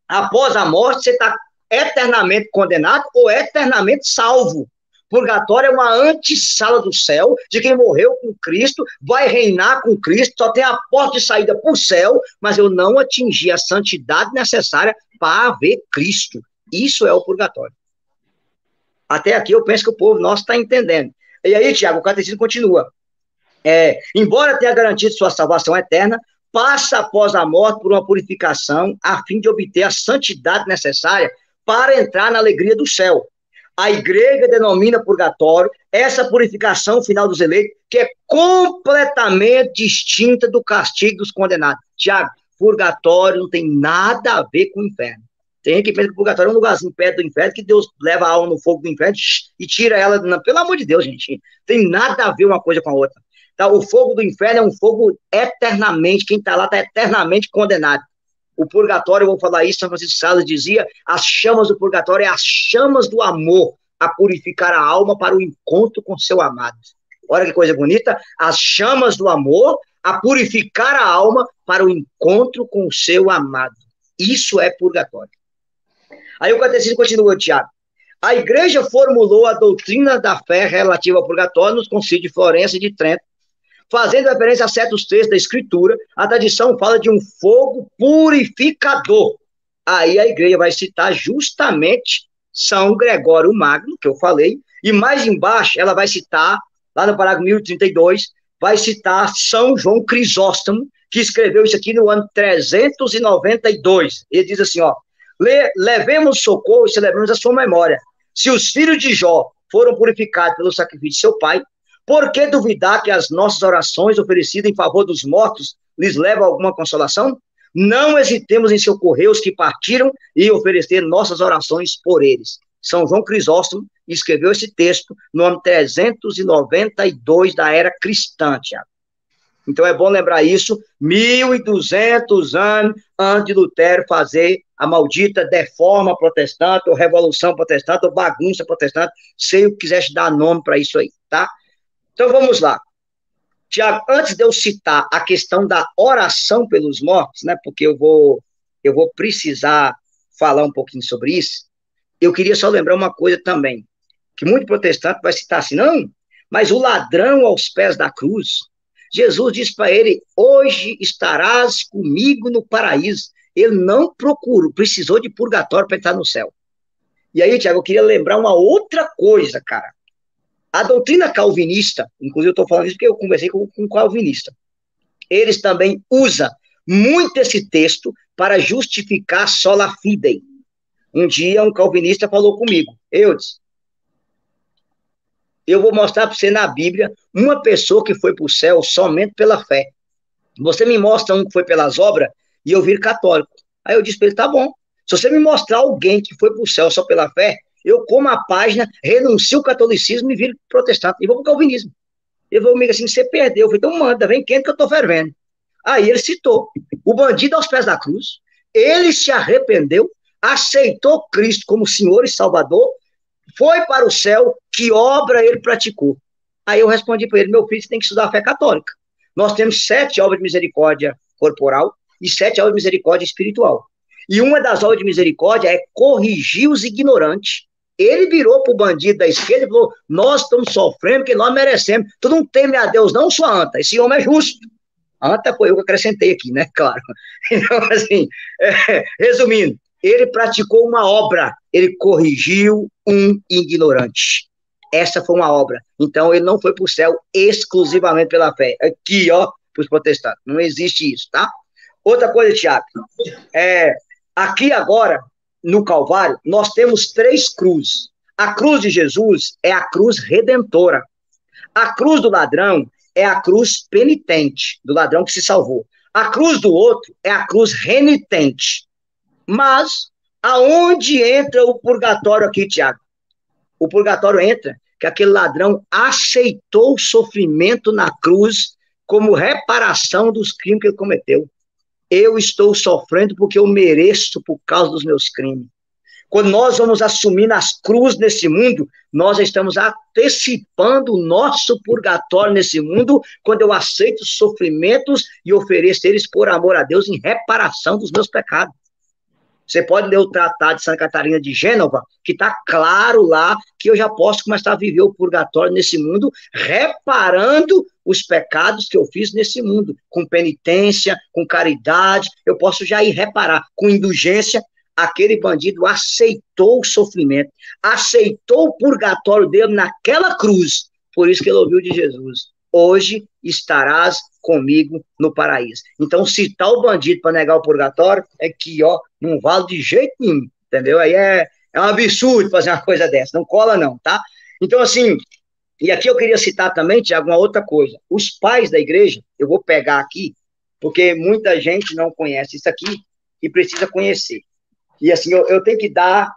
Após a morte, você está eternamente condenado ou eternamente salvo. Purgatório é uma antessala do céu, de quem morreu com Cristo, vai reinar com Cristo, só tem a porta de saída para o céu, mas eu não atingi a santidade necessária para ver Cristo. Isso é o purgatório. Até aqui eu penso que o povo nosso está entendendo. E aí, Tiago, o catecismo continua. Embora tenha garantido sua salvação eterna, passa após a morte por uma purificação a fim de obter a santidade necessária para entrar na alegria do céu. A igreja denomina purgatório essa purificação final dos eleitos, que é completamente distinta do castigo dos condenados. Tiago, purgatório não tem nada a ver com o inferno. Tem gente que pensa que o purgatório é um lugarzinho perto do inferno, que Deus leva a alma no fogo do inferno e tira ela. Pelo amor de Deus, gente. Tem nada a ver uma coisa com a outra. Tá? O fogo do inferno é um fogo eternamente, quem está lá está eternamente condenado. O purgatório, eu vou falar isso, São Francisco de Sales dizia, as chamas do purgatório é as chamas do amor, a purificar a alma para o encontro com seu amado. Olha que coisa bonita, as chamas do amor, a purificar a alma para o encontro com o seu amado. Isso é purgatório. Aí o catecismo continua, Tiago. A igreja formulou a doutrina da fé relativa ao purgatório nos concílios de Florença e de Trento, fazendo referência a certos textos da Escritura. A tradição fala de um fogo purificador. Aí a igreja vai citar justamente São Gregório Magno, que eu falei, e mais embaixo ela vai citar, lá no parágrafo 1032, vai citar São João Crisóstomo, que escreveu isso aqui no ano 392. Ele diz assim, ó, levemos socorro e celebremos a sua memória. Se os filhos de Jó foram purificados pelo sacrifício de seu pai, por que duvidar que as nossas orações oferecidas em favor dos mortos lhes levam alguma consolação? Não hesitemos em socorrer os que partiram e oferecer nossas orações por eles. São João Crisóstomo escreveu esse texto no ano 392 da era cristã, Tiago. Então é bom lembrar isso, 1.200 anos antes de Lutero fazer a maldita deforma protestante, ou revolução protestante, ou bagunça protestante, sei o que quisesse dar nome para isso aí, tá? Então vamos lá. Tiago, antes de eu citar a questão da oração pelos mortos, né, porque eu vou precisar falar um pouquinho sobre isso, eu queria só lembrar uma coisa também, que muito protestante vai citar assim, não, mas o ladrão aos pés da cruz, Jesus disse para ele, hoje estarás comigo no paraíso. Ele não precisou de purgatório para entrar no céu. E aí, Tiago, eu queria lembrar uma outra coisa, cara. A doutrina calvinista, inclusive eu estou falando isso porque eu conversei com um calvinista, eles também usam muito esse texto para justificar sola fide. Um dia um calvinista falou comigo, eu vou mostrar para você na Bíblia uma pessoa que foi para o céu somente pela fé. Você me mostra um que foi pelas obras e eu viro católico. Aí eu disse para ele, tá bom. Se você me mostrar alguém que foi para o céu só pela fé, eu como a página, renuncio ao catolicismo e viro protestante. E vou para o calvinismo. Ele falou comigo assim, você perdeu. Eu falei, então manda, vem quente que eu estou fervendo. Aí ele citou o bandido aos pés da cruz, ele se arrependeu, aceitou Cristo como Senhor e Salvador, foi para o céu, que obra ele praticou? Aí eu respondi para ele, meu filho, você tem que estudar a fé católica. Nós temos 7 obras de misericórdia corporal e 7 obras de misericórdia espiritual. E uma das obras de misericórdia é corrigir os ignorantes. Ele virou para o bandido da esquerda e falou, nós estamos sofrendo porque nós merecemos. Tu não teme a Deus não, sua anta. Esse homem é justo. A anta foi eu que acrescentei aqui, né? Claro. Então, assim, resumindo, Ele praticou uma obra, ele corrigiu um ignorante. Essa foi uma obra. Então, ele não foi para o céu exclusivamente pela fé. Aqui, ó, para os protestantes. Não existe isso, tá? Outra coisa, Tiago. Aqui agora, no Calvário, nós temos 3 cruzes. A cruz de Jesus é a cruz redentora. A cruz do ladrão é a cruz penitente, do ladrão que se salvou. A cruz do outro é a cruz renitente. Mas, aonde entra o purgatório aqui, Tiago? O purgatório entra que aquele ladrão aceitou o sofrimento na cruz como reparação dos crimes que ele cometeu. Eu estou sofrendo porque eu mereço por causa dos meus crimes. Quando nós vamos assumir as cruzes nesse mundo, nós estamos antecipando o nosso purgatório nesse mundo, quando eu aceito os sofrimentos e ofereço eles por amor a Deus em reparação dos meus pecados. Você pode ler o Tratado de Santa Catarina de Gênova, que está claro lá que eu já posso começar a viver o purgatório nesse mundo, reparando os pecados que eu fiz nesse mundo, com penitência, com caridade, eu posso já ir reparar, com indulgência. Aquele bandido aceitou o sofrimento, aceitou o purgatório dele naquela cruz, por isso que ele ouviu de Jesus: hoje estarás comigo no paraíso. Então, citar o bandido para negar o purgatório é que, ó, não vale de jeito nenhum, entendeu? Aí é um absurdo fazer uma coisa dessa, não cola não, tá? Então, assim, e aqui eu queria citar também, Tiago, uma outra coisa. Os pais da igreja, eu vou pegar aqui, porque muita gente não conhece isso aqui e precisa conhecer. E assim, eu tenho que dar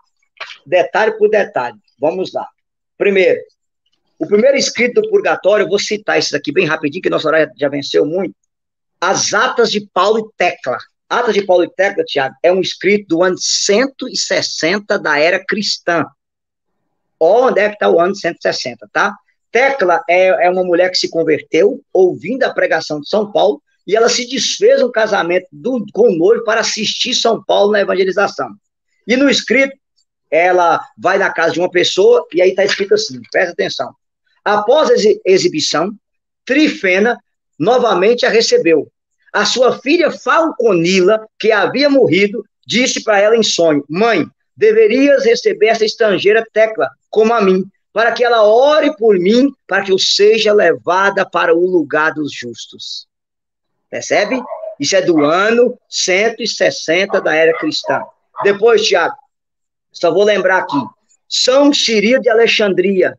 detalhe por detalhe. Vamos lá. Primeiro, o primeiro escrito do purgatório, eu vou citar isso aqui bem rapidinho, que nosso horário já venceu muito. As Atas de Paulo e Tecla. Atas de Paulo e Tecla, Tiago, é um escrito do ano 160 da era cristã. Ó, onde é que está o ano 160, tá? Tecla é uma mulher que se converteu, ouvindo a pregação de São Paulo, e ela se desfez um casamento com o noivo para assistir São Paulo na evangelização. E no escrito, ela vai na casa de uma pessoa, e aí está escrito assim, presta atenção. Após a exibição, Trifena novamente a recebeu. A sua filha Falconila, que havia morrido, disse para ela em sonho: mãe, deverias receber essa estrangeira Tecla, como a mim, para que ela ore por mim, para que eu seja levada para o lugar dos justos. Percebe? Isso é do ano 160 da era cristã. Depois, Tiago, só vou lembrar aqui. São Cirilo de Alexandria,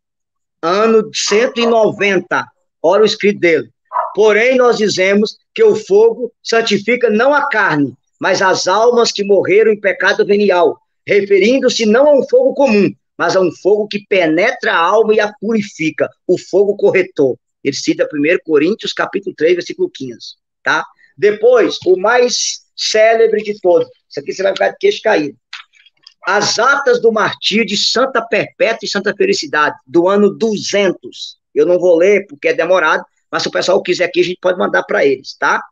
ano 190. Olha o escrito dele. Porém, nós dizemos que o fogo santifica não a carne, mas as almas que morreram em pecado venial, referindo-se não a um fogo comum, mas a um fogo que penetra a alma e a purifica, o fogo corretor. Ele cita 1 Coríntios, capítulo 3, versículo 15. Tá? Depois, o mais célebre de todos, isso aqui você vai ficar de queixo caído. As atas do martírio de Santa Perpétua e Santa Felicidade, do ano 200. Eu não vou ler porque é demorado, mas se o pessoal quiser aqui, a gente pode mandar para eles, tá?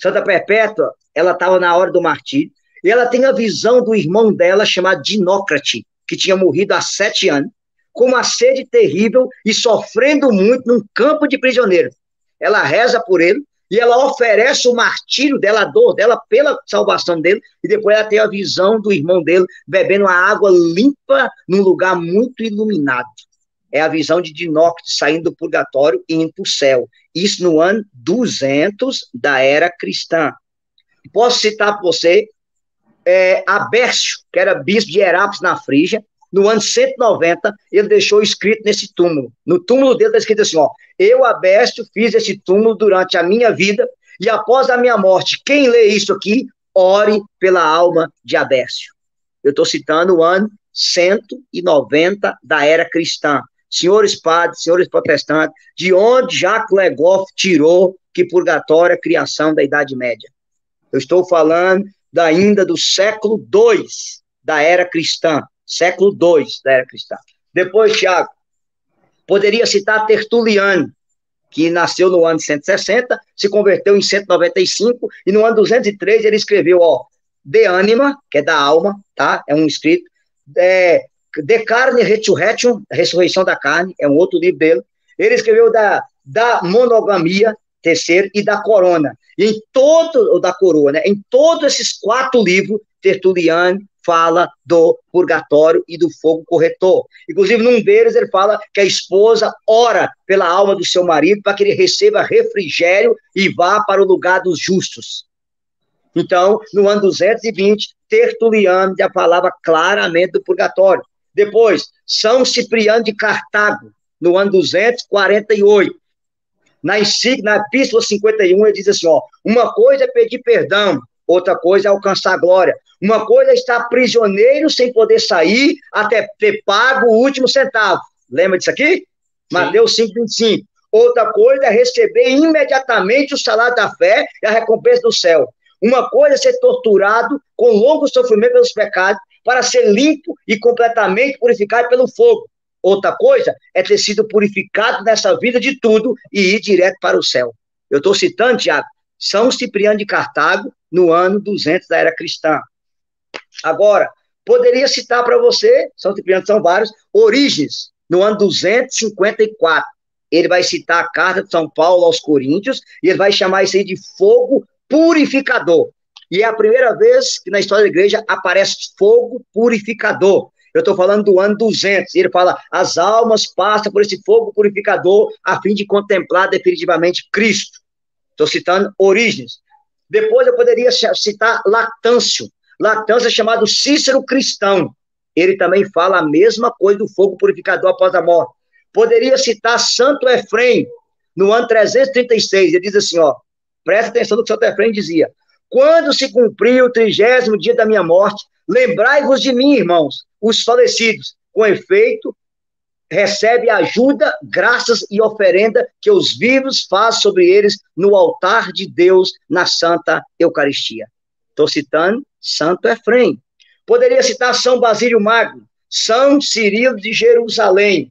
Santa Perpétua, ela estava na hora do martírio, e ela tem a visão do irmão dela, chamado Dinócrate, que tinha morrido há 7 anos, com uma sede terrível e sofrendo muito num campo de prisioneiro. Ela reza por ele, e ela oferece o martírio dela, a dor dela, pela salvação dele, e depois ela tem a visão do irmão dele, bebendo uma água limpa, num lugar muito iluminado. É a visão de Dinócrate saindo do purgatório e indo para o céu. Isso no ano 200 da era cristã. Posso citar para você Abércio, que era bispo de Herápolis, na Frígia. No ano 190, ele deixou escrito nesse túmulo. No túmulo dele está escrito assim, ó: eu, Abércio, fiz esse túmulo durante a minha vida, e após a minha morte, quem lê isso aqui, ore pela alma de Abércio. Eu estou citando o ano 190 da era cristã. Senhores padres, senhores protestantes, de onde Jacques Le Goff tirou que purgatório é a criação da Idade Média? Eu estou falando ainda do século II da era cristã. Século II da era cristã. Depois, Tiago, poderia citar Tertuliano, que nasceu no ano 160, se converteu em 195, e no ano 203 ele escreveu, ó, De Anima, que é da alma, tá? É um escrito. De Carne Resurrection, Ressurreição da Carne, é um outro livro dele. Ele escreveu da Monogamia, terceiro, e da Corona. E em todo, ou da Coroa, né? Em todos esses 4 livros, Tertuliano fala do purgatório e do fogo corretor. Inclusive, num deles, ele fala que a esposa ora pela alma do seu marido para que ele receba refrigério e vá para o lugar dos justos. Então, no ano 220, Tertuliano já falava claramente do purgatório. Depois, São Cipriano de Cartago, no ano 248. Na Epístola 51, ele diz assim, ó, uma coisa é pedir perdão, outra coisa é alcançar a glória. Uma coisa é estar prisioneiro sem poder sair até ter pago o último centavo. Lembra disso aqui? Sim. Mateus 5,25. Outra coisa é receber imediatamente o salário da fé e a recompensa do céu. Uma coisa é ser torturado com longo sofrimento pelos pecados para ser limpo e completamente purificado pelo fogo. Outra coisa é ter sido purificado nessa vida de tudo e ir direto para o céu. Eu estou citando, Tiago, São Cipriano de Cartago, no ano 200 da era cristã. Agora, poderia citar para você, São Cipriano são vários, Orígenes, no ano 254. Ele vai citar a carta de São Paulo aos Coríntios e ele vai chamar isso aí de fogo purificador. E é a primeira vez que na história da igreja aparece fogo purificador. Eu estou falando do ano 200. Ele fala, as almas passam por esse fogo purificador a fim de contemplar definitivamente Cristo. Estou citando Orígenes. Depois eu poderia citar Lactâncio. Lactâncio é chamado Cícero cristão. Ele também fala a mesma coisa do fogo purificador após a morte. Poderia citar Santo Efrem, no ano 336. Ele diz assim, ó, presta atenção no que Santo Efrem dizia. Quando se cumprir o 30º dia da minha morte, lembrai-vos de mim, irmãos, os falecidos. Com efeito, recebe ajuda, graças e oferenda que os vivos fazem sobre eles no altar de Deus na Santa Eucaristia. Estou citando Santo Efrem. Poderia citar São Basílio Magno, São Cirilo de Jerusalém,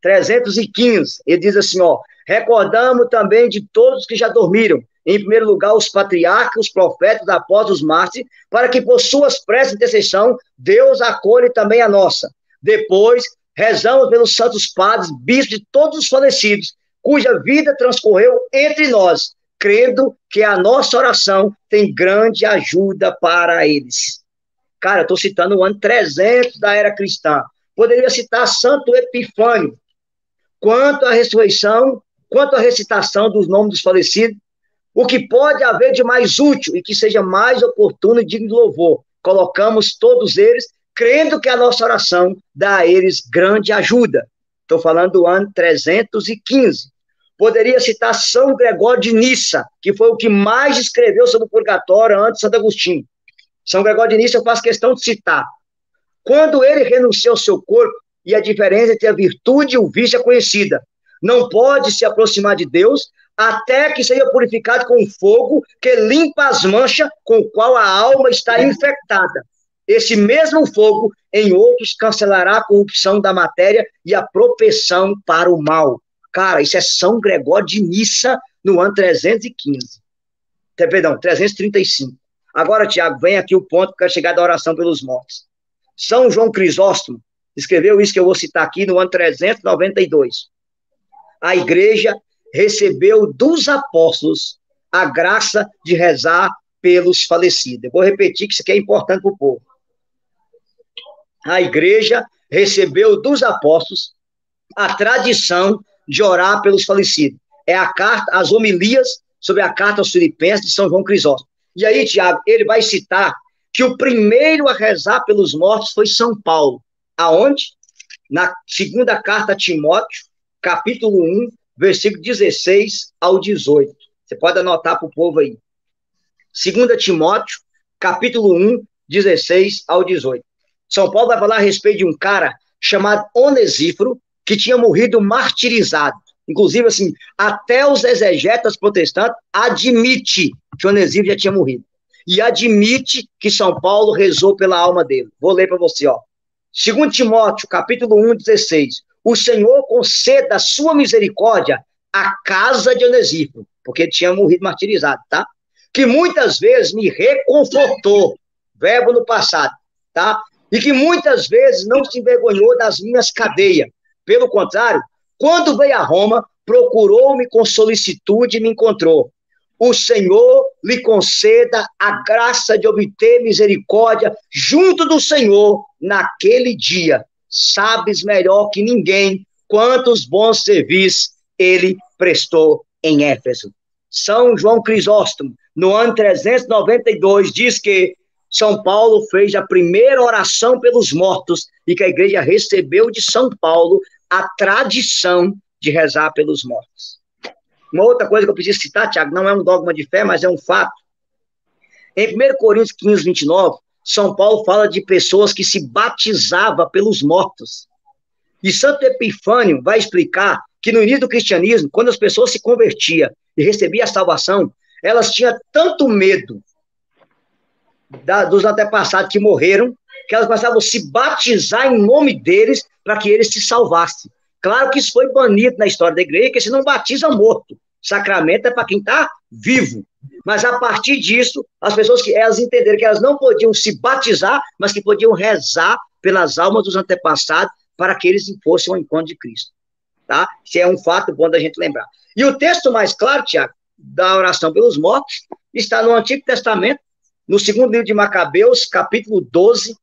315. Ele diz assim, ó, recordamos também de todos que já dormiram, em primeiro lugar os patriarcas, os profetas, os apóstolos, os mártires, para que por suas preces de intercessão, Deus acolhe também a nossa. Depois, rezamos pelos santos padres, bispos de todos os falecidos, cuja vida transcorreu entre nós, crendo que a nossa oração tem grande ajuda para eles. Cara, eu estou citando o ano 300 da era cristã. Poderia citar Santo Epifânio. Quanto à ressurreição, quanto à recitação dos nomes dos falecidos, o que pode haver de mais útil e que seja mais oportuno e digno de louvor, colocamos todos eles, crendo que a nossa oração dá a eles grande ajuda. Estou falando do ano 315. Poderia citar São Gregório de Nissa, que foi o que mais escreveu sobre o purgatório antes de Santo Agostinho. São Gregório de Nissa eu faço questão de citar. Quando ele renunciou ao seu corpo, e a diferença entre a virtude e o vício é conhecida, não pode se aproximar de Deus até que seja purificado com fogo que limpa as manchas com o qual a alma está infectada. Esse mesmo fogo, em outros, cancelará a corrupção da matéria e a propensão para o mal. Cara, isso é São Gregório de Nissa, no ano 315. Perdão, 335. Agora, Tiago, vem aqui o ponto que eu quero chegar da oração pelos mortos. São João Crisóstomo escreveu isso que eu vou citar aqui no ano 392. A igreja recebeu dos apóstolos a graça de rezar pelos falecidos. Eu vou repetir que isso aqui é importante para o povo. A igreja recebeu dos apóstolos a tradição de orar pelos falecidos. É a carta, as homilias sobre a carta aos Filipenses de São João Crisóstomo. E aí, Tiago, ele vai citar que o primeiro a rezar pelos mortos foi São Paulo. Aonde? Na segunda carta a Timóteo, capítulo 1, versículo 16 ao 18. Você pode anotar para o povo aí. 2 Timóteo, capítulo 1, 16 ao 18. São Paulo vai falar a respeito de um cara chamado Onesíforo, que tinha morrido martirizado. Inclusive, assim, até os exegetas protestantes admitem que Onesíforo já tinha morrido. E admite que São Paulo rezou pela alma dele. Vou ler para você, ó. 2 Timóteo, capítulo 1, 16. O Senhor conceda a sua misericórdia à casa de Onesíforo, porque ele tinha morrido martirizado, tá? Que muitas vezes me reconfortou, verbo no passado, tá? E que muitas vezes não se envergonhou das minhas cadeias. Pelo contrário, quando veio a Roma, procurou-me com solicitude e me encontrou. o Senhor lhe conceda a graça de obter misericórdia junto do Senhor naquele dia. Sabes melhor que ninguém quantos bons serviços ele prestou em Éfeso. São João Crisóstomo, no ano 392, diz que São Paulo fez a primeira oração pelos mortos e que a igreja recebeu de São Paulo a tradição de rezar pelos mortos. Uma outra coisa que eu preciso citar, Tiago, não é um dogma de fé, mas é um fato. Em 1 Coríntios 15, 29, São Paulo fala de pessoas que se batizavam pelos mortos. E Santo Epifânio vai explicar que no início do cristianismo, quando as pessoas se convertiam e recebiam a salvação, elas tinham tanto medo dos antepassados que morreram, que elas passavam a se batizar em nome deles para que eles se salvassem. Claro que isso foi banido na história da igreja, que se não batiza morto. Sacramento é para quem está vivo. Mas a partir disso, as pessoas que elas entenderam que elas não podiam se batizar, mas que podiam rezar pelas almas dos antepassados para que eles fossem ao encontro de Cristo. Tá? Isso é um fato bom da gente lembrar. E o texto mais claro, Tiago, da oração pelos mortos, está no Antigo Testamento, no segundo livro de Macabeus, capítulo 12,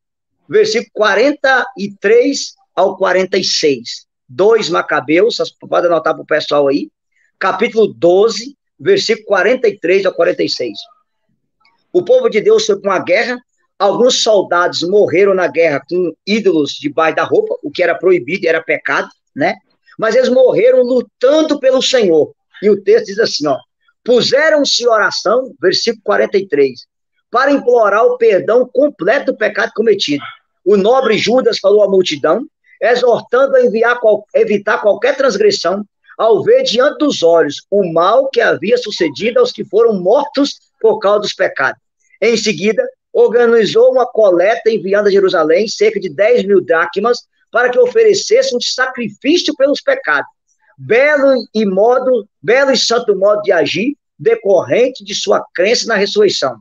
versículo 43 ao 46. 2 Macabeus, pode anotar para o pessoal aí, capítulo 12, versículo 43 ao 46. O povo de Deus foi para uma guerra, alguns soldados morreram na guerra com ídolos debaixo da roupa, o que era proibido, era pecado, né? Mas eles morreram lutando pelo Senhor. E o texto diz assim, ó, puseram-se em oração, versículo 43, para implorar o perdão completo do pecado cometido. O nobre Judas falou à multidão, exortando a evitar qualquer transgressão, ao ver diante dos olhos o mal que havia sucedido aos que foram mortos por causa dos pecados. Em seguida, organizou uma coleta enviando a Jerusalém cerca de 10.000 dracmas para que oferecesse um sacrifício pelos pecados. Belo e santo modo de agir, decorrente de sua crença na ressurreição.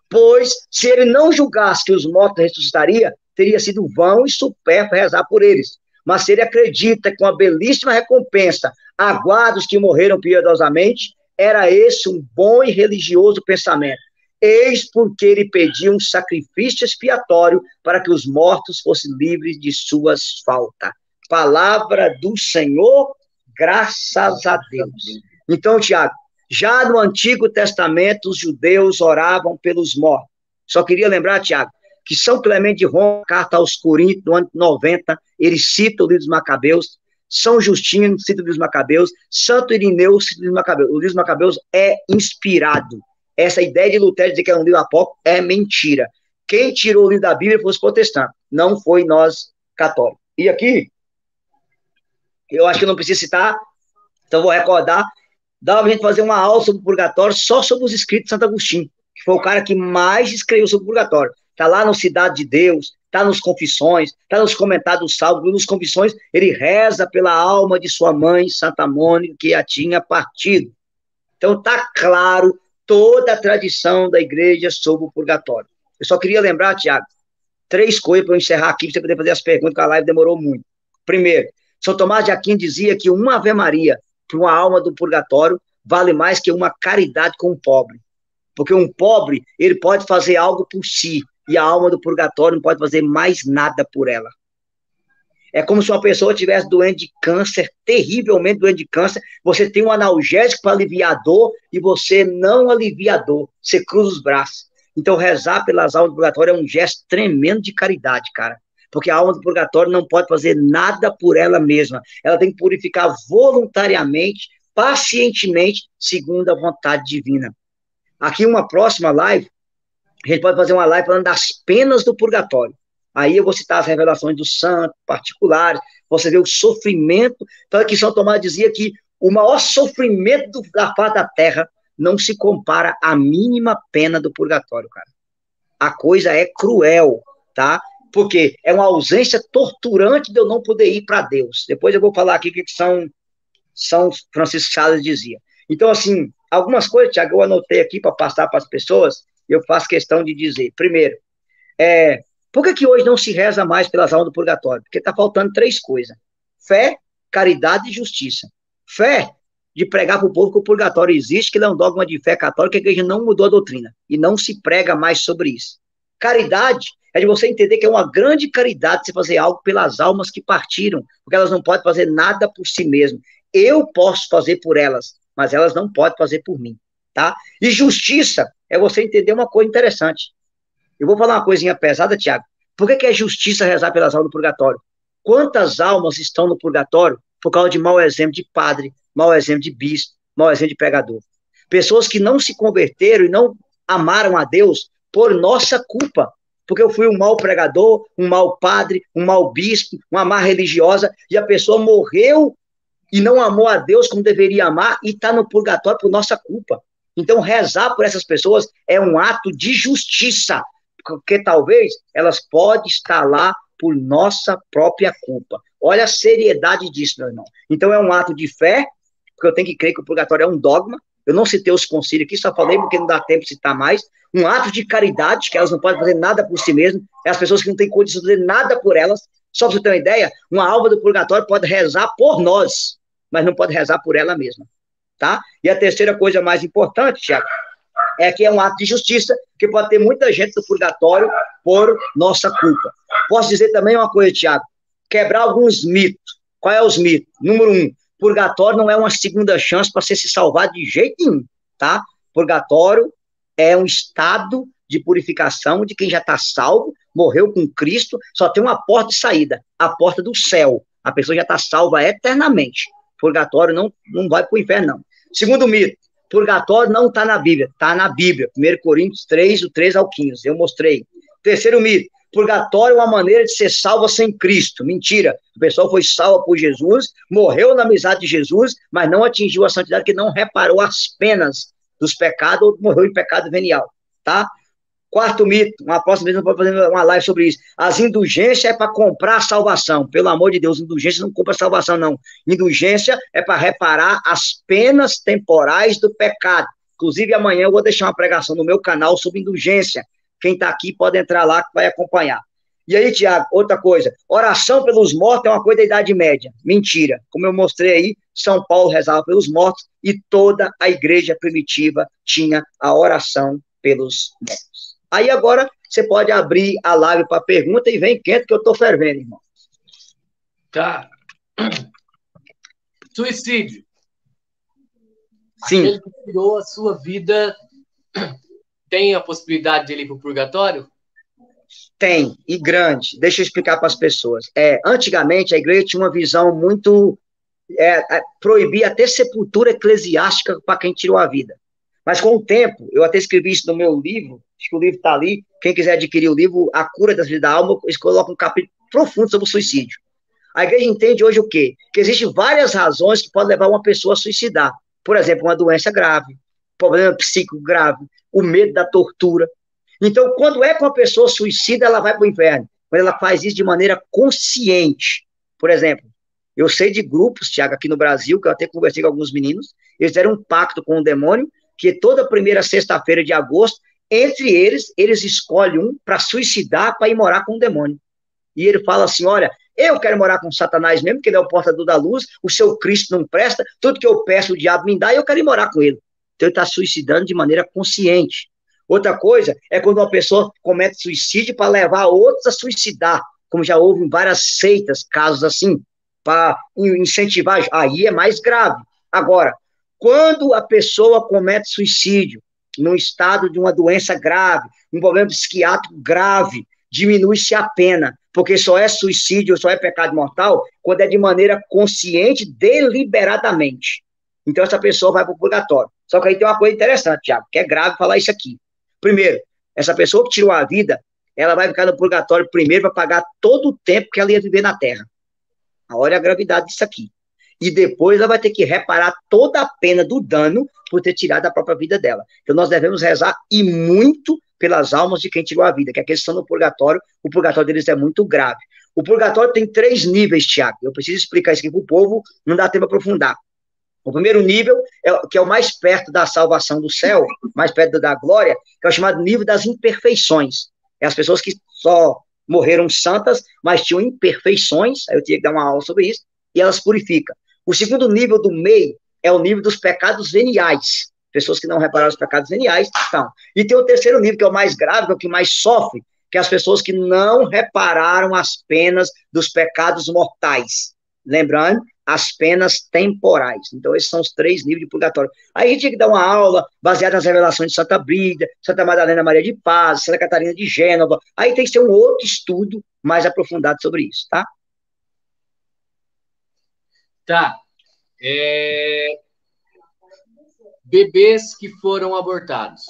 Pois, se ele não julgasse que os mortos ressuscitariam, teria sido vão e supérfluo rezar por eles. Mas se ele acredita que uma belíssima recompensa aguarda os que morreram piedosamente, era esse um bom e religioso pensamento. Eis porque ele pediu um sacrifício expiatório para que os mortos fossem livres de suas faltas. Palavra do Senhor, graças a Deus. Então, Tiago, já no Antigo Testamento, os judeus oravam pelos mortos. Só queria lembrar, Tiago, que São Clemente de Roma, carta aos Coríntios, no ano 90, ele cita o livro dos Macabeus, São Justino cita o livro dos Macabeus, Santo Irineu cita o livro dos Macabeus. O livro dos Macabeus é inspirado. Essa ideia de Lutero de dizer que é um livro apócrifo é mentira. Quem tirou o livro da Bíblia foi os protestantes, não foi nós católicos. E aqui, eu acho que eu não preciso citar, então vou recordar, dá pra gente fazer uma aula sobre o purgatório só sobre os escritos de Santo Agostinho, que foi o cara que mais escreveu sobre o purgatório. Está lá no Cidade de Deus, está nos Confissões, está nos comentários do Salmo, nos Confissões, ele reza pela alma de sua mãe, Santa Mônica, que a tinha partido. Então está claro toda a tradição da igreja sobre o purgatório. Eu só queria lembrar, Tiago, 3 coisas para eu encerrar aqui, para você poder fazer as perguntas, que a live demorou muito. Primeiro, São Tomás de Aquino dizia que uma Ave Maria para uma alma do purgatório vale mais que uma caridade com um pobre. Porque um pobre, ele pode fazer algo por si, e a alma do purgatório não pode fazer mais nada por ela. É como se uma pessoa estivesse doente de câncer, terrivelmente doente de câncer, você tem um analgésico para aliviar a dor, e você não alivia a dor, você cruza os braços. Então, rezar pelas almas do purgatório é um gesto tremendo de caridade, cara. Porque a alma do purgatório não pode fazer nada por ela mesma. Ela tem que purificar voluntariamente, pacientemente, segundo a vontade divina. Aqui, uma próxima live, a gente pode fazer uma live falando das penas do purgatório. Aí eu vou citar as revelações dos santos particulares, você vê o sofrimento. Tanto que São Tomás dizia que o maior sofrimento da face da terra não se compara à mínima pena do purgatório, cara. A coisa é cruel, tá? Porque é uma ausência torturante de eu não poder ir para Deus. Depois eu vou falar aqui o que São Francisco de Sales dizia. Então, assim, algumas coisas, Tiago, eu anotei aqui para passar para as pessoas, eu faço questão de dizer. Primeiro, por que hoje não se reza mais pelas almas do purgatório? Porque está faltando 3 coisas: fé, caridade e justiça. Fé de pregar para o povo que o purgatório existe, que ele é um dogma de fé católica, que a igreja não mudou a doutrina, e não se prega mais sobre isso. Caridade é de você entender que é uma grande caridade você fazer algo pelas almas que partiram, porque elas não podem fazer nada por si mesmas. Eu posso fazer por elas, mas elas não podem fazer por mim, tá? E justiça é você entender uma coisa interessante. Eu vou falar uma coisinha pesada, Tiago. Por que é justiça rezar pelas almas do purgatório? Quantas almas estão no purgatório por causa de mau exemplo de padre, mau exemplo de bispo, mau exemplo de pregador? Pessoas que não se converteram e não amaram a Deus por nossa culpa. Porque eu fui um mau pregador, um mau padre, um mau bispo, uma má religiosa, e a pessoa morreu e não amou a Deus como deveria amar e está no purgatório por nossa culpa. Então, rezar por essas pessoas é um ato de justiça, porque talvez elas podem estar lá por nossa própria culpa. Olha a seriedade disso, meu irmão. Então, é um ato de fé, porque eu tenho que crer que o purgatório é um dogma. Eu não citei os concílios aqui, só falei porque não dá tempo de citar mais. Um ato de caridade, que elas não podem fazer nada por si mesmas, é as pessoas que não têm condição de fazer nada por elas. Só para você ter uma ideia, uma alma do purgatório pode rezar por nós, mas não pode rezar por ela mesma, tá? E a terceira coisa mais importante, Tiago, é que é um ato de justiça, que pode ter muita gente no purgatório por nossa culpa. Posso dizer também uma coisa, Tiago, quebrar alguns mitos. Qual é os mitos? Número 1, purgatório não é uma segunda chance para você se salvar de jeito nenhum, tá? Purgatório é um estado de purificação de quem já está salvo, morreu com Cristo, só tem uma porta de saída, a porta do céu. A pessoa já está salva eternamente. Purgatório não vai para o inferno, não. Segundo mito, purgatório não está na Bíblia. Está na Bíblia. 1 Coríntios 3, do 3 ao 15. Eu mostrei. Terceiro mito, purgatório é uma maneira de ser salva sem Cristo. Mentira. A pessoa foi salva por Jesus, morreu na amizade de Jesus, mas não atingiu a santidade, que não reparou as penas dos pecados ou morreu em pecado venial. Tá? Quarto mito, uma próxima vez eu vou fazer uma live sobre isso. As indulgências é para comprar a salvação. Pelo amor de Deus, indulgência não compra salvação, não. Indulgência é para reparar as penas temporais do pecado. Inclusive, amanhã eu vou deixar uma pregação no meu canal sobre indulgência. Quem está aqui pode entrar lá que vai acompanhar. E aí, Tiago, outra coisa. Oração pelos mortos é uma coisa da Idade Média. Mentira. Como eu mostrei aí, São Paulo rezava pelos mortos e toda a igreja primitiva tinha a oração pelos mortos. Aí agora você pode abrir a live para pergunta e vem quente que eu estou fervendo, irmão. Tá. Suicídio. Sim. Aquele que tirou a sua vida tem a possibilidade de ir para o purgatório? Tem, e grande. Deixa eu explicar para as pessoas. Antigamente, a igreja tinha uma visão muito... proibia até sepultura eclesiástica para quem tirou a vida. Mas com o tempo, eu até escrevi isso no meu livro, acho que o livro está ali, quem quiser adquirir o livro, A Cura das Vidas da Alma, eles colocam um capítulo profundo sobre o suicídio. A igreja entende hoje o quê? Que existem várias razões que podem levar uma pessoa a suicidar. Por exemplo, uma doença grave, problema psíquico grave, o medo da tortura. Então, quando é que uma pessoa suicida, ela vai para o inferno? Quando ela faz isso de maneira consciente. Por exemplo, eu sei de grupos, Tiago, aqui no Brasil, que eu até conversei com alguns meninos, eles fizeram um pacto com o demônio, que toda primeira sexta-feira de agosto, entre eles escolhem um para suicidar, para ir morar com o demônio. E ele fala assim, olha, eu quero morar com Satanás mesmo, porque ele é o portador da luz, o seu Cristo não presta, tudo que eu peço o diabo me dá e eu quero ir morar com ele. Então ele está suicidando de maneira consciente. Outra coisa é quando uma pessoa comete suicídio para levar outros a suicidar, como já houve em várias seitas, casos assim, para incentivar, aí é mais grave. Agora, quando a pessoa comete suicídio, num estado de uma doença grave, um problema psiquiátrico grave, diminui-se a pena, porque só é suicídio, só é pecado mortal, quando é de maneira consciente, deliberadamente. Então, essa pessoa vai para o purgatório. Só que aí tem uma coisa interessante, Tiago, que é grave falar isso aqui. Primeiro, essa pessoa que tirou a vida, ela vai ficar no purgatório primeiro para pagar todo o tempo que ela ia viver na Terra. Olha a gravidade disso aqui. E depois ela vai ter que reparar toda a pena do dano por ter tirado a própria vida dela. Então nós devemos rezar e muito pelas almas de quem tirou a vida, que aqueles que estão no purgatório, o purgatório deles é muito grave. O purgatório tem 3 níveis, Tiago. Eu preciso explicar isso aqui para o povo, não dá tempo para aprofundar. O primeiro nível, que é o mais perto da salvação do céu, mais perto da glória, que é o chamado nível das imperfeições. É as pessoas que só morreram santas, mas tinham imperfeições, aí eu tinha que dar uma aula sobre isso, e elas purificam. O segundo nível do meio é o nível dos pecados veniais. Pessoas que não repararam os pecados veniais estão. E tem o terceiro nível, que é o mais grave, que é o que mais sofre, que é as pessoas que não repararam as penas dos pecados mortais. Lembrando, as penas temporais. Então, esses são os 3 níveis de purgatório. Aí a gente tinha que dar uma aula baseada nas revelações de Santa Brígida, Santa Madalena Maria de Paz, Santa Catarina de Gênova. Aí tem que ser um outro estudo mais aprofundado sobre isso, tá? Tá. Bebês que foram abortados.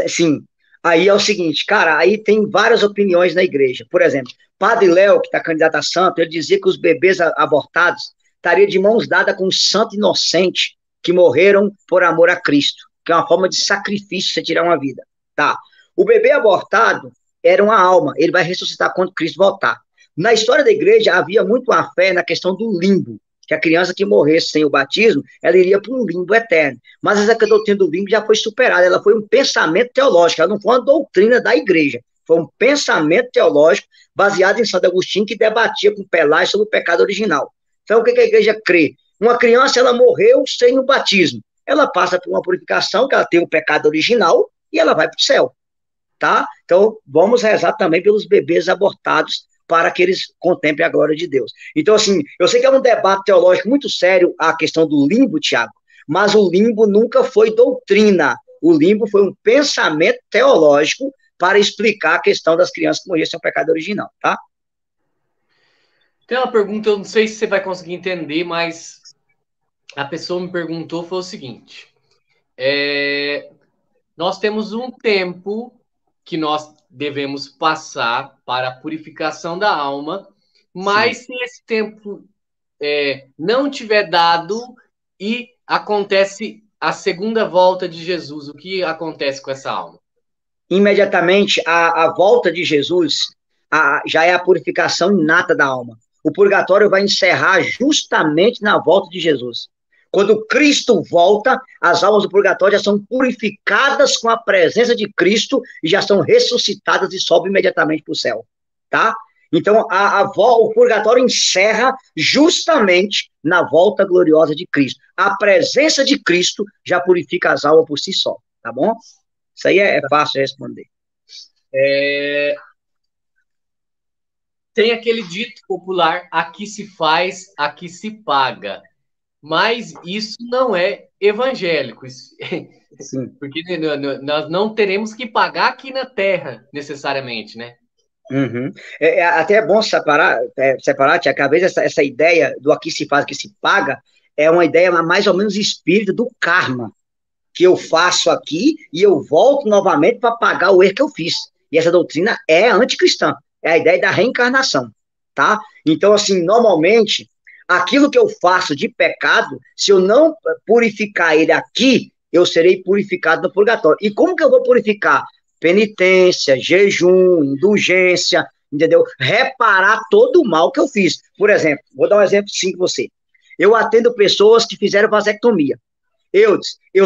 Sim. Aí é o seguinte, cara, aí tem várias opiniões na igreja. Por exemplo, Padre Léo, que está candidato a santo, ele dizia que os bebês abortados estariam de mãos dadas com um santo inocente que morreram por amor a Cristo, que é uma forma de sacrifício você tirar uma vida. Tá. O bebê abortado era uma alma, ele vai ressuscitar quando Cristo voltar. Na história da igreja havia muito a fé na questão do limbo, que a criança que morresse sem o batismo, ela iria para um limbo eterno. Mas essa doutrina do limbo já foi superada, ela foi um pensamento teológico, ela não foi uma doutrina da igreja, foi um pensamento teológico baseado em Santo Agostinho, que debatia com Pelágio sobre o pecado original. Então, o que a igreja crê? Uma criança, ela morreu sem o batismo, ela passa por uma purificação, que ela tem o pecado original, e ela vai para o céu, tá? Então, vamos rezar também pelos bebês abortados, para que eles contemplem a glória de Deus. Então, assim, eu sei que é um debate teológico muito sério a questão do limbo, Tiago, mas o limbo nunca foi doutrina. O limbo foi um pensamento teológico para explicar a questão das crianças que morriam sem o pecado original, tá? Tem uma pergunta, eu não sei se você vai conseguir entender, mas a pessoa me perguntou, foi o seguinte. Nós temos um tempo que nós devemos passar para a purificação da alma, mas Sim. Se esse tempo não tiver dado e acontece a segunda volta de Jesus, o que acontece com essa alma? Imediatamente, a volta de Jesus já é a purificação inata da alma. O purgatório vai encerrar justamente na volta de Jesus. Quando Cristo volta, as almas do purgatório já são purificadas com a presença de Cristo e já são ressuscitadas e sobem imediatamente para o céu, tá? Então, o purgatório encerra justamente na volta gloriosa de Cristo. A presença de Cristo já purifica as almas por si só, tá bom? Isso aí é fácil de responder. Tem aquele dito popular, aqui se faz, aqui se paga. Mas isso não é evangélico. Sim. Porque nós não teremos que pagar aqui na Terra, necessariamente, né? Uhum. Até é bom separar, Tia, que às vezes essa ideia do aqui se faz, aqui se paga, é uma ideia mais ou menos espírita do karma, que eu faço aqui e eu volto novamente para pagar o erro que eu fiz. E essa doutrina é anticristã, é a ideia da reencarnação, tá? Então, assim, normalmente, aquilo que eu faço de pecado, se eu não purificar ele aqui, eu serei purificado no purgatório. E como que eu vou purificar? Penitência, jejum, indulgência, entendeu? Reparar todo o mal que eu fiz. Por exemplo, vou dar um exemplo sim com você. Eu atendo pessoas que fizeram vasectomia. Eu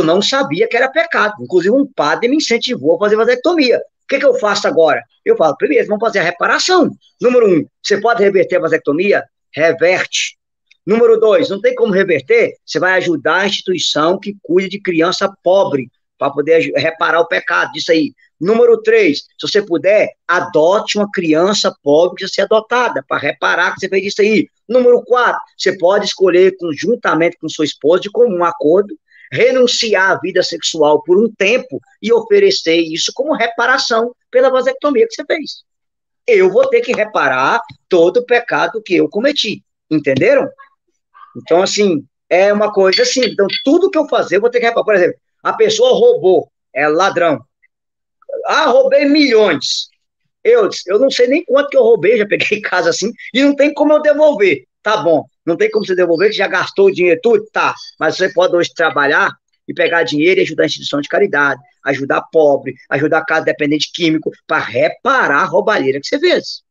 não sabia que era pecado. Inclusive, um padre me incentivou a fazer vasectomia. O que eu faço agora? Eu falo, primeiro, vamos fazer a reparação. Número 1, você pode reverter a vasectomia? Reverte. Número 2, não tem como reverter? Você vai ajudar a instituição que cuida de criança pobre, para poder reparar o pecado disso aí. Número 3, se você puder, adote uma criança pobre que precisa ser adotada, para reparar que você fez isso aí. Número 4, você pode escolher conjuntamente com sua esposa, de comum acordo, renunciar à vida sexual por um tempo e oferecer isso como reparação pela vasectomia que você fez. Eu vou ter que reparar todo o pecado que eu cometi, entenderam? Então, assim, é uma coisa assim, então tudo que eu fazer eu vou ter que reparar. Por exemplo, a pessoa roubou, é ladrão. Roubei milhões. Eu não sei nem quanto que eu roubei, já peguei casa assim, e não tem como eu devolver. Tá bom, não tem como você devolver, que já gastou o dinheiro tudo? Tá, mas você pode hoje trabalhar e pegar dinheiro e ajudar a instituição de caridade, ajudar pobre, ajudar casa dependente químico, para reparar a roubalheira que você fez.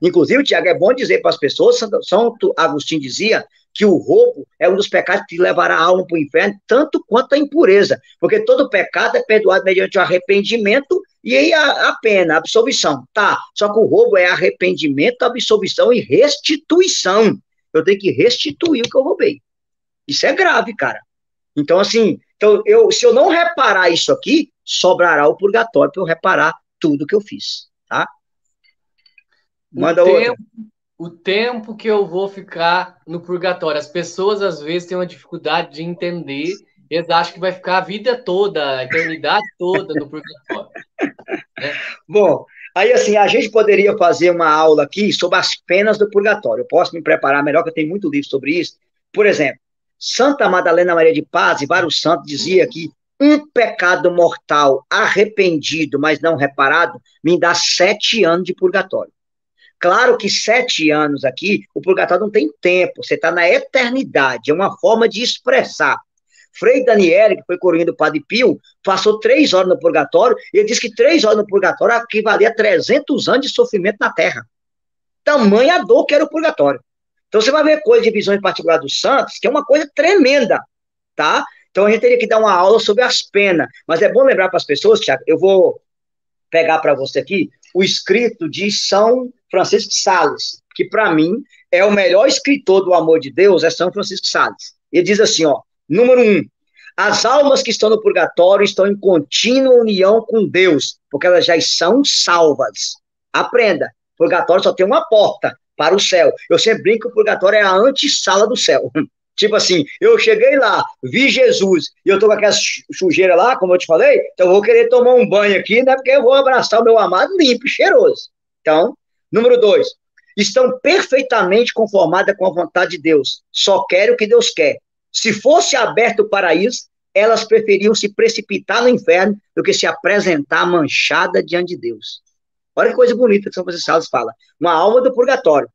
Inclusive, Tiago, é bom dizer para as pessoas, São Agostinho dizia que o roubo é um dos pecados que levará a alma para o inferno, tanto quanto a impureza, porque todo pecado é perdoado mediante o arrependimento e aí a pena, a absolvição, tá? Só que o roubo é arrependimento, absolvição e restituição. Eu tenho que restituir o que eu roubei. Isso é grave, cara. Então, assim, se eu não reparar isso aqui, sobrará o purgatório para eu reparar tudo que eu fiz, tá? O Manda outra. tempo, o tempo que eu vou ficar no purgatório. As pessoas, às vezes, têm uma dificuldade de entender. Eles acham que vai ficar a vida toda, a eternidade toda no purgatório, né? Bom, aí assim, a gente poderia fazer uma aula aqui sobre as penas do purgatório. Eu posso me preparar melhor, que eu tenho muito livro sobre isso. Por exemplo, Santa Madalena Maria de Paz e vários santos dizia que um pecado mortal arrependido, mas não reparado, me dá 7 anos de purgatório. Claro que 7 anos aqui, o purgatório não tem tempo, você está na eternidade, é uma forma de expressar. Frei Daniele, que foi coroinha do Padre Pio, passou 3 horas no purgatório, e ele disse que 3 horas no purgatório equivalia a 300 anos de sofrimento na Terra. Tamanha dor que era o purgatório. Então você vai ver coisa de visão em particular dos santos, que é uma coisa tremenda, tá? Então a gente teria que dar uma aula sobre as penas. Mas é bom lembrar para as pessoas, Tiago, eu vou pegar para você aqui o escrito de São Francisco de Sales, que para mim é o melhor escritor do amor de Deus, é São Francisco de Sales. Ele diz assim, ó, número 1, as almas que estão no purgatório estão em contínua união com Deus, porque elas já são salvas. Aprenda, purgatório só tem uma porta para o céu. Eu sempre brinco que o purgatório é a antessala do céu. Tipo assim, eu cheguei lá, vi Jesus, e eu tô com aquela sujeira lá, como eu te falei, então eu vou querer tomar um banho aqui, né? Porque eu vou abraçar o meu amado limpo e cheiroso. Então, número 2, estão perfeitamente conformadas com a vontade de Deus. Só querem o que Deus quer. Se fosse aberto o paraíso, elas preferiam se precipitar no inferno do que se apresentar manchada diante de Deus. Olha que coisa bonita que São Francisco de Sales fala. Uma alma do purgatório.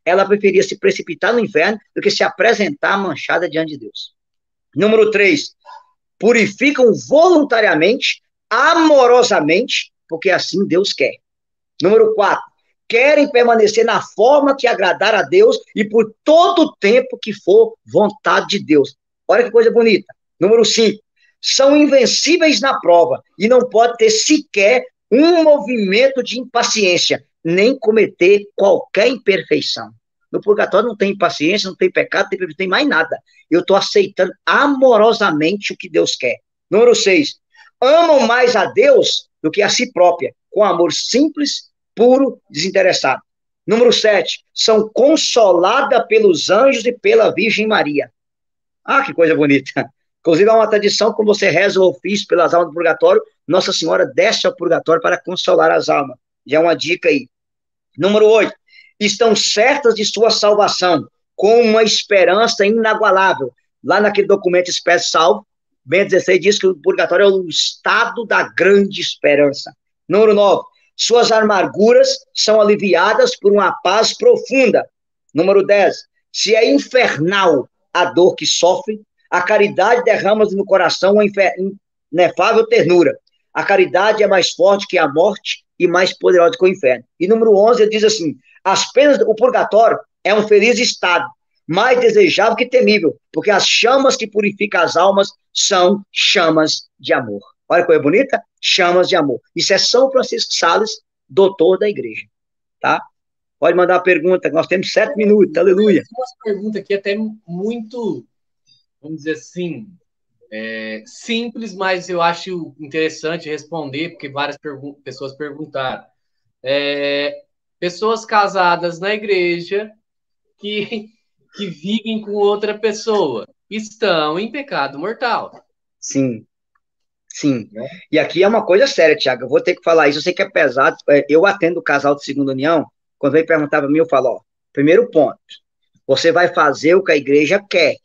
Ela preferia se precipitar no inferno do que se apresentar manchada diante de Deus. Número 3, purificam voluntariamente, amorosamente, porque assim Deus quer. Número 4, querem permanecer na forma que agradar a Deus e por todo o tempo que for vontade de Deus. Olha que coisa bonita. Número 5, são invencíveis na prova e não pode ter sequer um movimento de impaciência, nem cometer qualquer imperfeição. No purgatório não tem impaciência, não tem pecado, não tem mais nada. Eu estou aceitando amorosamente o que Deus quer. Número 6, amam mais a Deus do que a si própria, com amor simples, puro, desinteressado. Número 7, são consoladas pelos anjos e pela Virgem Maria. Ah, que coisa bonita. Inclusive, há uma tradição, quando você reza o ofício pelas almas do purgatório, Nossa Senhora desce ao purgatório para consolar as almas. Já é uma dica aí. Número 8, estão certas de sua salvação, com uma esperança inagualável. Lá naquele documento Espécie Salvo, Bento XVI diz que o purgatório é o estado da grande esperança. Número 9, suas amarguras são aliviadas por uma paz profunda. Número 10, se é infernal a dor que sofre, a caridade derrama no coração uma inefável ternura. A caridade é mais forte que a morte e mais poderosa que o inferno. E número 11, ele diz assim, as penas do purgatório é um feliz estado, mais desejável que temível, porque as chamas que purificam as almas são chamas de amor. Olha que coisa bonita, chamas de amor. Isso é São Francisco de Sales, doutor da igreja, tá? Pode mandar a pergunta, nós temos 7 minutos, aleluia. Uma pergunta aqui até muito, vamos dizer assim, simples, mas eu acho interessante responder, porque várias pessoas perguntaram. Pessoas casadas na igreja que vivem com outra pessoa estão em pecado mortal. Sim, sim. E aqui é uma coisa séria, Tiago, eu vou ter que falar isso, eu sei que é pesado, eu atendo o casal de segunda união, quando vem perguntar para mim, eu falo, ó, primeiro ponto, você vai fazer o que a igreja quer,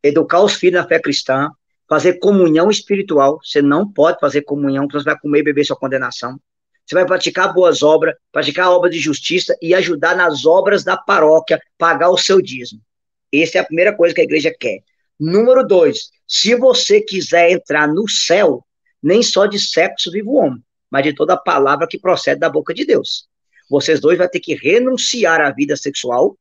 educar os filhos na fé cristã, fazer comunhão espiritual, você não pode fazer comunhão, porque você vai comer e beber sua condenação. Você vai praticar boas obras, praticar obras de justiça e ajudar nas obras da paróquia, pagar o seu dízimo. Essa é a primeira coisa que a igreja quer. Número 2, se você quiser entrar no céu, nem só de sexo vive o homem, mas de toda a palavra que procede da boca de Deus. Vocês dois vão ter que renunciar à vida sexual,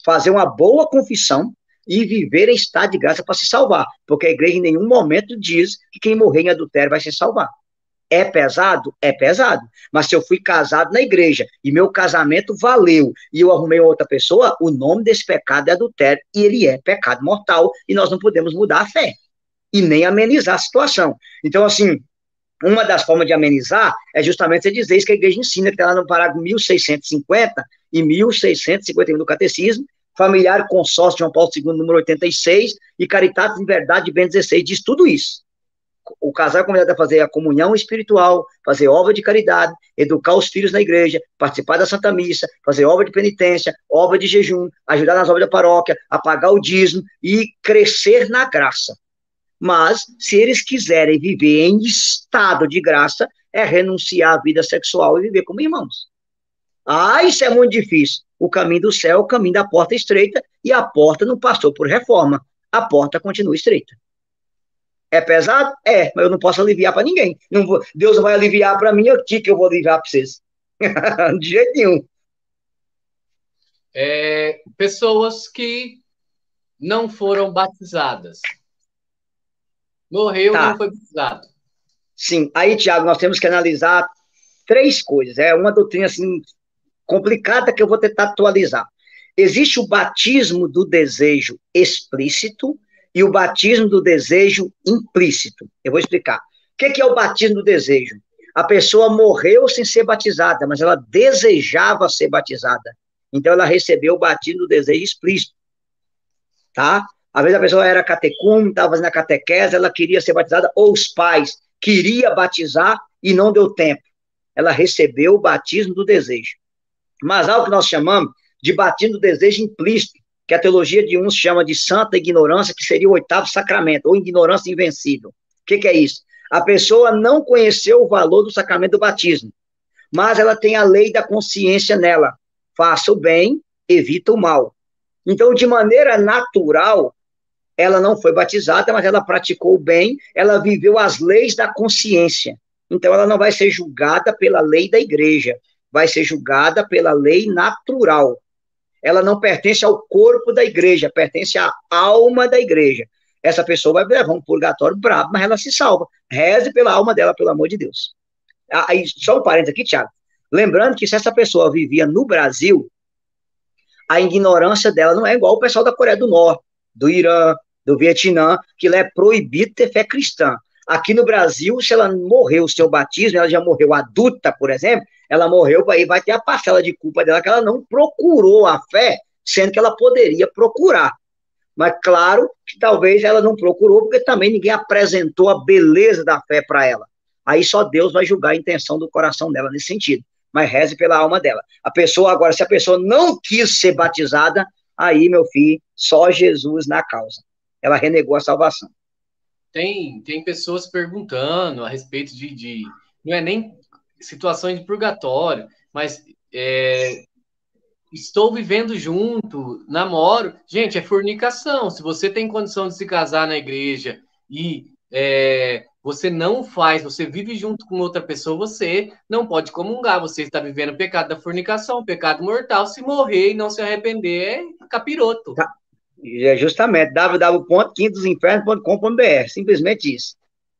fazer uma boa confissão, e viver em estado de graça para se salvar, porque a igreja em nenhum momento diz que quem morrer em adultério vai se salvar. É pesado? É pesado. Mas se eu fui casado na igreja e meu casamento valeu e eu arrumei outra pessoa, o nome desse pecado é adultério e ele é pecado mortal e nós não podemos mudar a fé e nem amenizar a situação. Então, assim, uma das formas de amenizar é justamente você dizer isso que a igreja ensina, que está lá no parágrafo 1650 e 1651 do Catecismo, Familiar Consórcio João Paulo II, número 86, e Caritatis em Verdade de Bento XVI, diz tudo isso. O casal é convidado a fazer a comunhão espiritual, fazer obra de caridade, educar os filhos na igreja, participar da Santa Missa, fazer obra de penitência, obra de jejum, ajudar nas obras da paróquia, a pagar o dízimo e crescer na graça. Mas, se eles quiserem viver em estado de graça, é renunciar à vida sexual e viver como irmãos. Ah, isso é muito difícil. O caminho do céu é o caminho da porta estreita e a porta não passou por reforma. A porta continua estreita. É pesado? É, mas eu não posso aliviar para ninguém. Não vou, Deus vai aliviar para mim, aqui que eu vou aliviar para vocês. De jeito nenhum. Pessoas que não foram batizadas. Morreu, Tá. não foi batizado. Sim. Aí, Tiago, nós temos que analisar 3 coisas. É uma doutrina assim complicada que eu vou tentar atualizar. Existe o batismo do desejo explícito e o batismo do desejo implícito. Eu vou explicar. O que é o batismo do desejo? A pessoa morreu sem ser batizada, mas ela desejava ser batizada. Então ela recebeu o batismo do desejo explícito. Tá? Às vezes a pessoa era catecúmeno, estava fazendo a catequese, ela queria ser batizada, ou os pais queriam batizar e não deu tempo. Ela recebeu o batismo do desejo. Mas há o que nós chamamos de batismo do desejo implícito, que a teologia de uns chama de santa ignorância, que seria o 8º sacramento, ou ignorância invencível. O que é isso? A pessoa não conheceu o valor do sacramento do batismo, mas ela tem a lei da consciência nela. Faça o bem, evita o mal. Então, de maneira natural, ela não foi batizada, mas ela praticou o bem, ela viveu as leis da consciência. Então, ela não vai ser julgada pela lei da igreja, vai ser julgada pela lei natural. Ela não pertence ao corpo da igreja, pertence à alma da igreja. Essa pessoa vai levar um purgatório brabo, mas ela se salva. Reze pela alma dela, pelo amor de Deus. Aí, só um parênteses aqui, Thiago. Lembrando que se essa pessoa vivia no Brasil, a ignorância dela não é igual o pessoal da Coreia do Norte, do Irã, do Vietnã, que lá é proibido ter fé cristã. Aqui no Brasil, se ela morreu sem o batismo, ela já morreu adulta, por exemplo, ela morreu, aí vai ter a parcela de culpa dela que ela não procurou a fé, sendo que ela poderia procurar. Mas claro que talvez ela não procurou, porque também ninguém apresentou a beleza da fé para ela. Aí só Deus vai julgar a intenção do coração dela nesse sentido. Mas reze pela alma dela. A pessoa, agora, se a pessoa não quis ser batizada, aí, meu filho, só Jesus na causa. Ela renegou a salvação. Tem pessoas perguntando a respeito não é nem situações de purgatório, mas estou vivendo junto, namoro. Gente, é fornicação. Se você tem condição de se casar na igreja e você não faz, você vive junto com outra pessoa, você não pode comungar. Você está vivendo o pecado da fornicação, pecado mortal. Se morrer e não se arrepender, é capiroto. Tá. É justamente www.quintodosinfernos.com.br, simplesmente isso.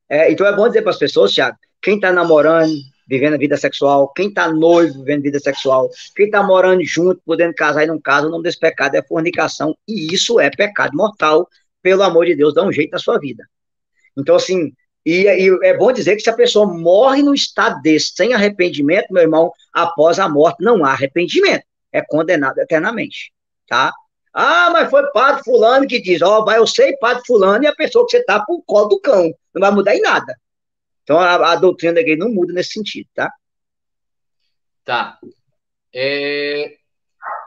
Então é bom dizer para as pessoas, Thiago, quem está namorando, vivendo a vida sexual, quem está noivo, vivendo vida sexual, quem está morando junto, podendo casar e não casa, o nome desse pecado é fornicação, e isso é pecado mortal. Pelo amor de Deus, dá um jeito na sua vida. Então, assim, e é bom dizer que se a pessoa morre num estado desse, sem arrependimento, meu irmão, após a morte não há arrependimento, é condenado eternamente, tá? Ah, mas foi padre fulano que diz, vai eu sei padre fulano, e a pessoa que você tá por colo do cão, não vai mudar em nada. Então, a doutrina da igreja não muda nesse sentido, tá? Tá.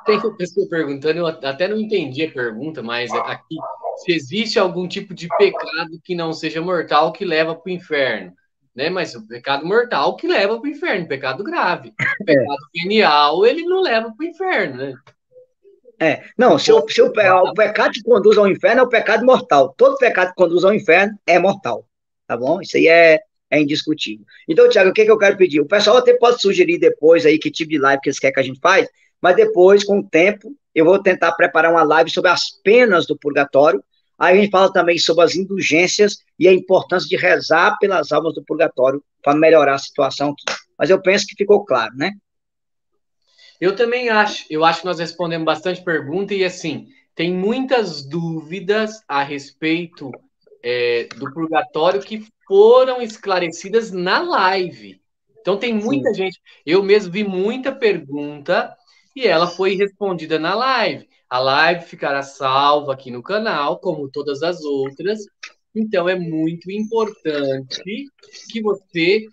Tem pessoa perguntando, eu até não entendi a pergunta, mas aqui, se existe algum tipo de pecado que não seja mortal que leva para o inferno, né? Mas o pecado mortal que leva para o inferno, pecado grave. O pecado venial, ele não leva para o inferno, né? Não, se o pecado que conduz ao inferno é o pecado mortal. Todo pecado que conduz ao inferno é mortal, tá bom? Isso aí é indiscutível. Então, Thiago, o que eu quero pedir? O pessoal até pode sugerir depois aí que tipo de live que eles querem que a gente faz, mas depois, com o tempo, eu vou tentar preparar uma live sobre as penas do purgatório, Aí a gente fala também sobre as indulgências e a importância de rezar pelas almas do purgatório para melhorar a situação aqui. Mas eu penso que ficou claro, né? Eu também acho. Eu acho que nós respondemos bastante pergunta e, assim, tem muitas dúvidas a respeito do purgatório que foram esclarecidas na live. Então, tem muita Sim. gente. Eu mesmo vi muita pergunta e ela foi respondida na live. A live ficará salva aqui no canal, como todas as outras. Então, é muito importante que você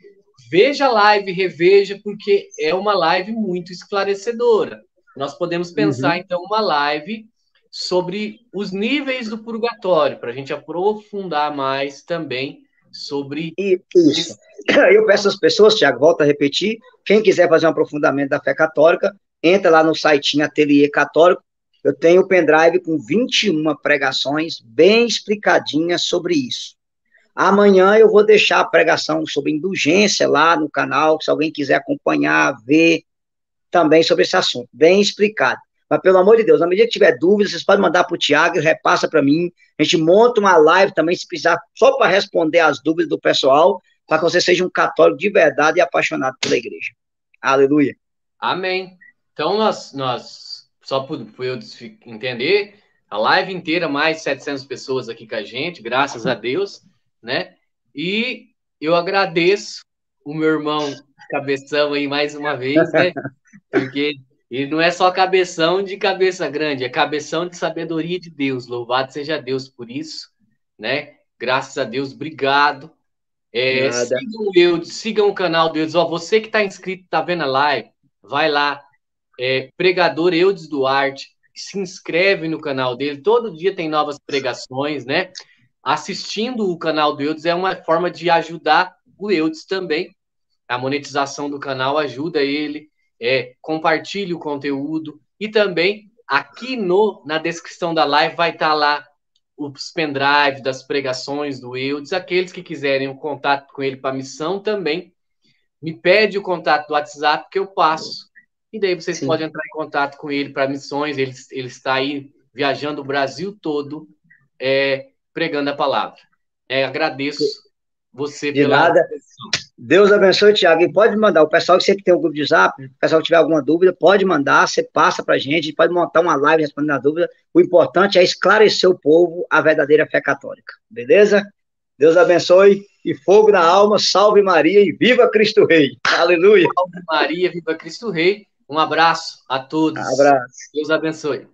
veja a live, reveja, porque é uma live muito esclarecedora. Nós podemos pensar, Uhum. então, uma live sobre os níveis do purgatório, para a gente aprofundar mais também sobre Isso. esse. Eu peço às pessoas, Tiago, volto a repetir, quem quiser fazer um aprofundamento da fé católica, entra lá no sitinho Ateliê Católico. Eu tenho o pendrive com 21 pregações bem explicadinhas sobre isso. Amanhã eu vou deixar a pregação sobre indulgência lá no canal, se alguém quiser acompanhar, ver também sobre esse assunto, bem explicado. Mas, pelo amor de Deus, na medida que tiver dúvidas, vocês podem mandar para o Tiago e repassa para mim. A gente monta uma live também, se precisar, só para responder as dúvidas do pessoal, para que você seja um católico de verdade e apaixonado pela igreja. Aleluia. Amém. Então, só para eu entender, a live inteira, mais 700 pessoas aqui com a gente, graças a Deus, né? E eu agradeço o meu irmão Cabeção aí mais uma vez, né? Porque ele não é só cabeção de cabeça grande, é cabeção de sabedoria de Deus. Louvado seja Deus por isso, né? Graças a Deus, obrigado. Nada. Sigam o Eudes, sigam o canal do Eudes. Ó, você que está inscrito, está vendo a live, vai lá, pregador Eudes Duarte, se inscreve no canal dele. Todo dia tem novas pregações, né? Assistindo o canal do Eudes é uma forma de ajudar o Eudes também. A monetização do canal ajuda ele, compartilhe o conteúdo e também aqui na descrição da live vai estar lá os pendrive das pregações do Eudes. Aqueles que quiserem o contato com ele para a missão também, me pede o contato do WhatsApp que eu passo. E daí vocês Sim. podem entrar em contato com ele para missões. Ele está aí viajando o Brasil todo, pregando a palavra. Agradeço você De pela nada. atenção. Deus abençoe, Tiago. E pode mandar, o pessoal que sempre tem um grupo de zap, o pessoal que tiver alguma dúvida, pode mandar, você passa para a gente pode montar uma live respondendo a dúvida. O importante é esclarecer o povo a verdadeira fé católica. Beleza? Deus abençoe e fogo na alma, salve Maria e viva Cristo Rei. Aleluia. Salve Maria, viva Cristo Rei. Um abraço a todos. Abraço. Deus abençoe.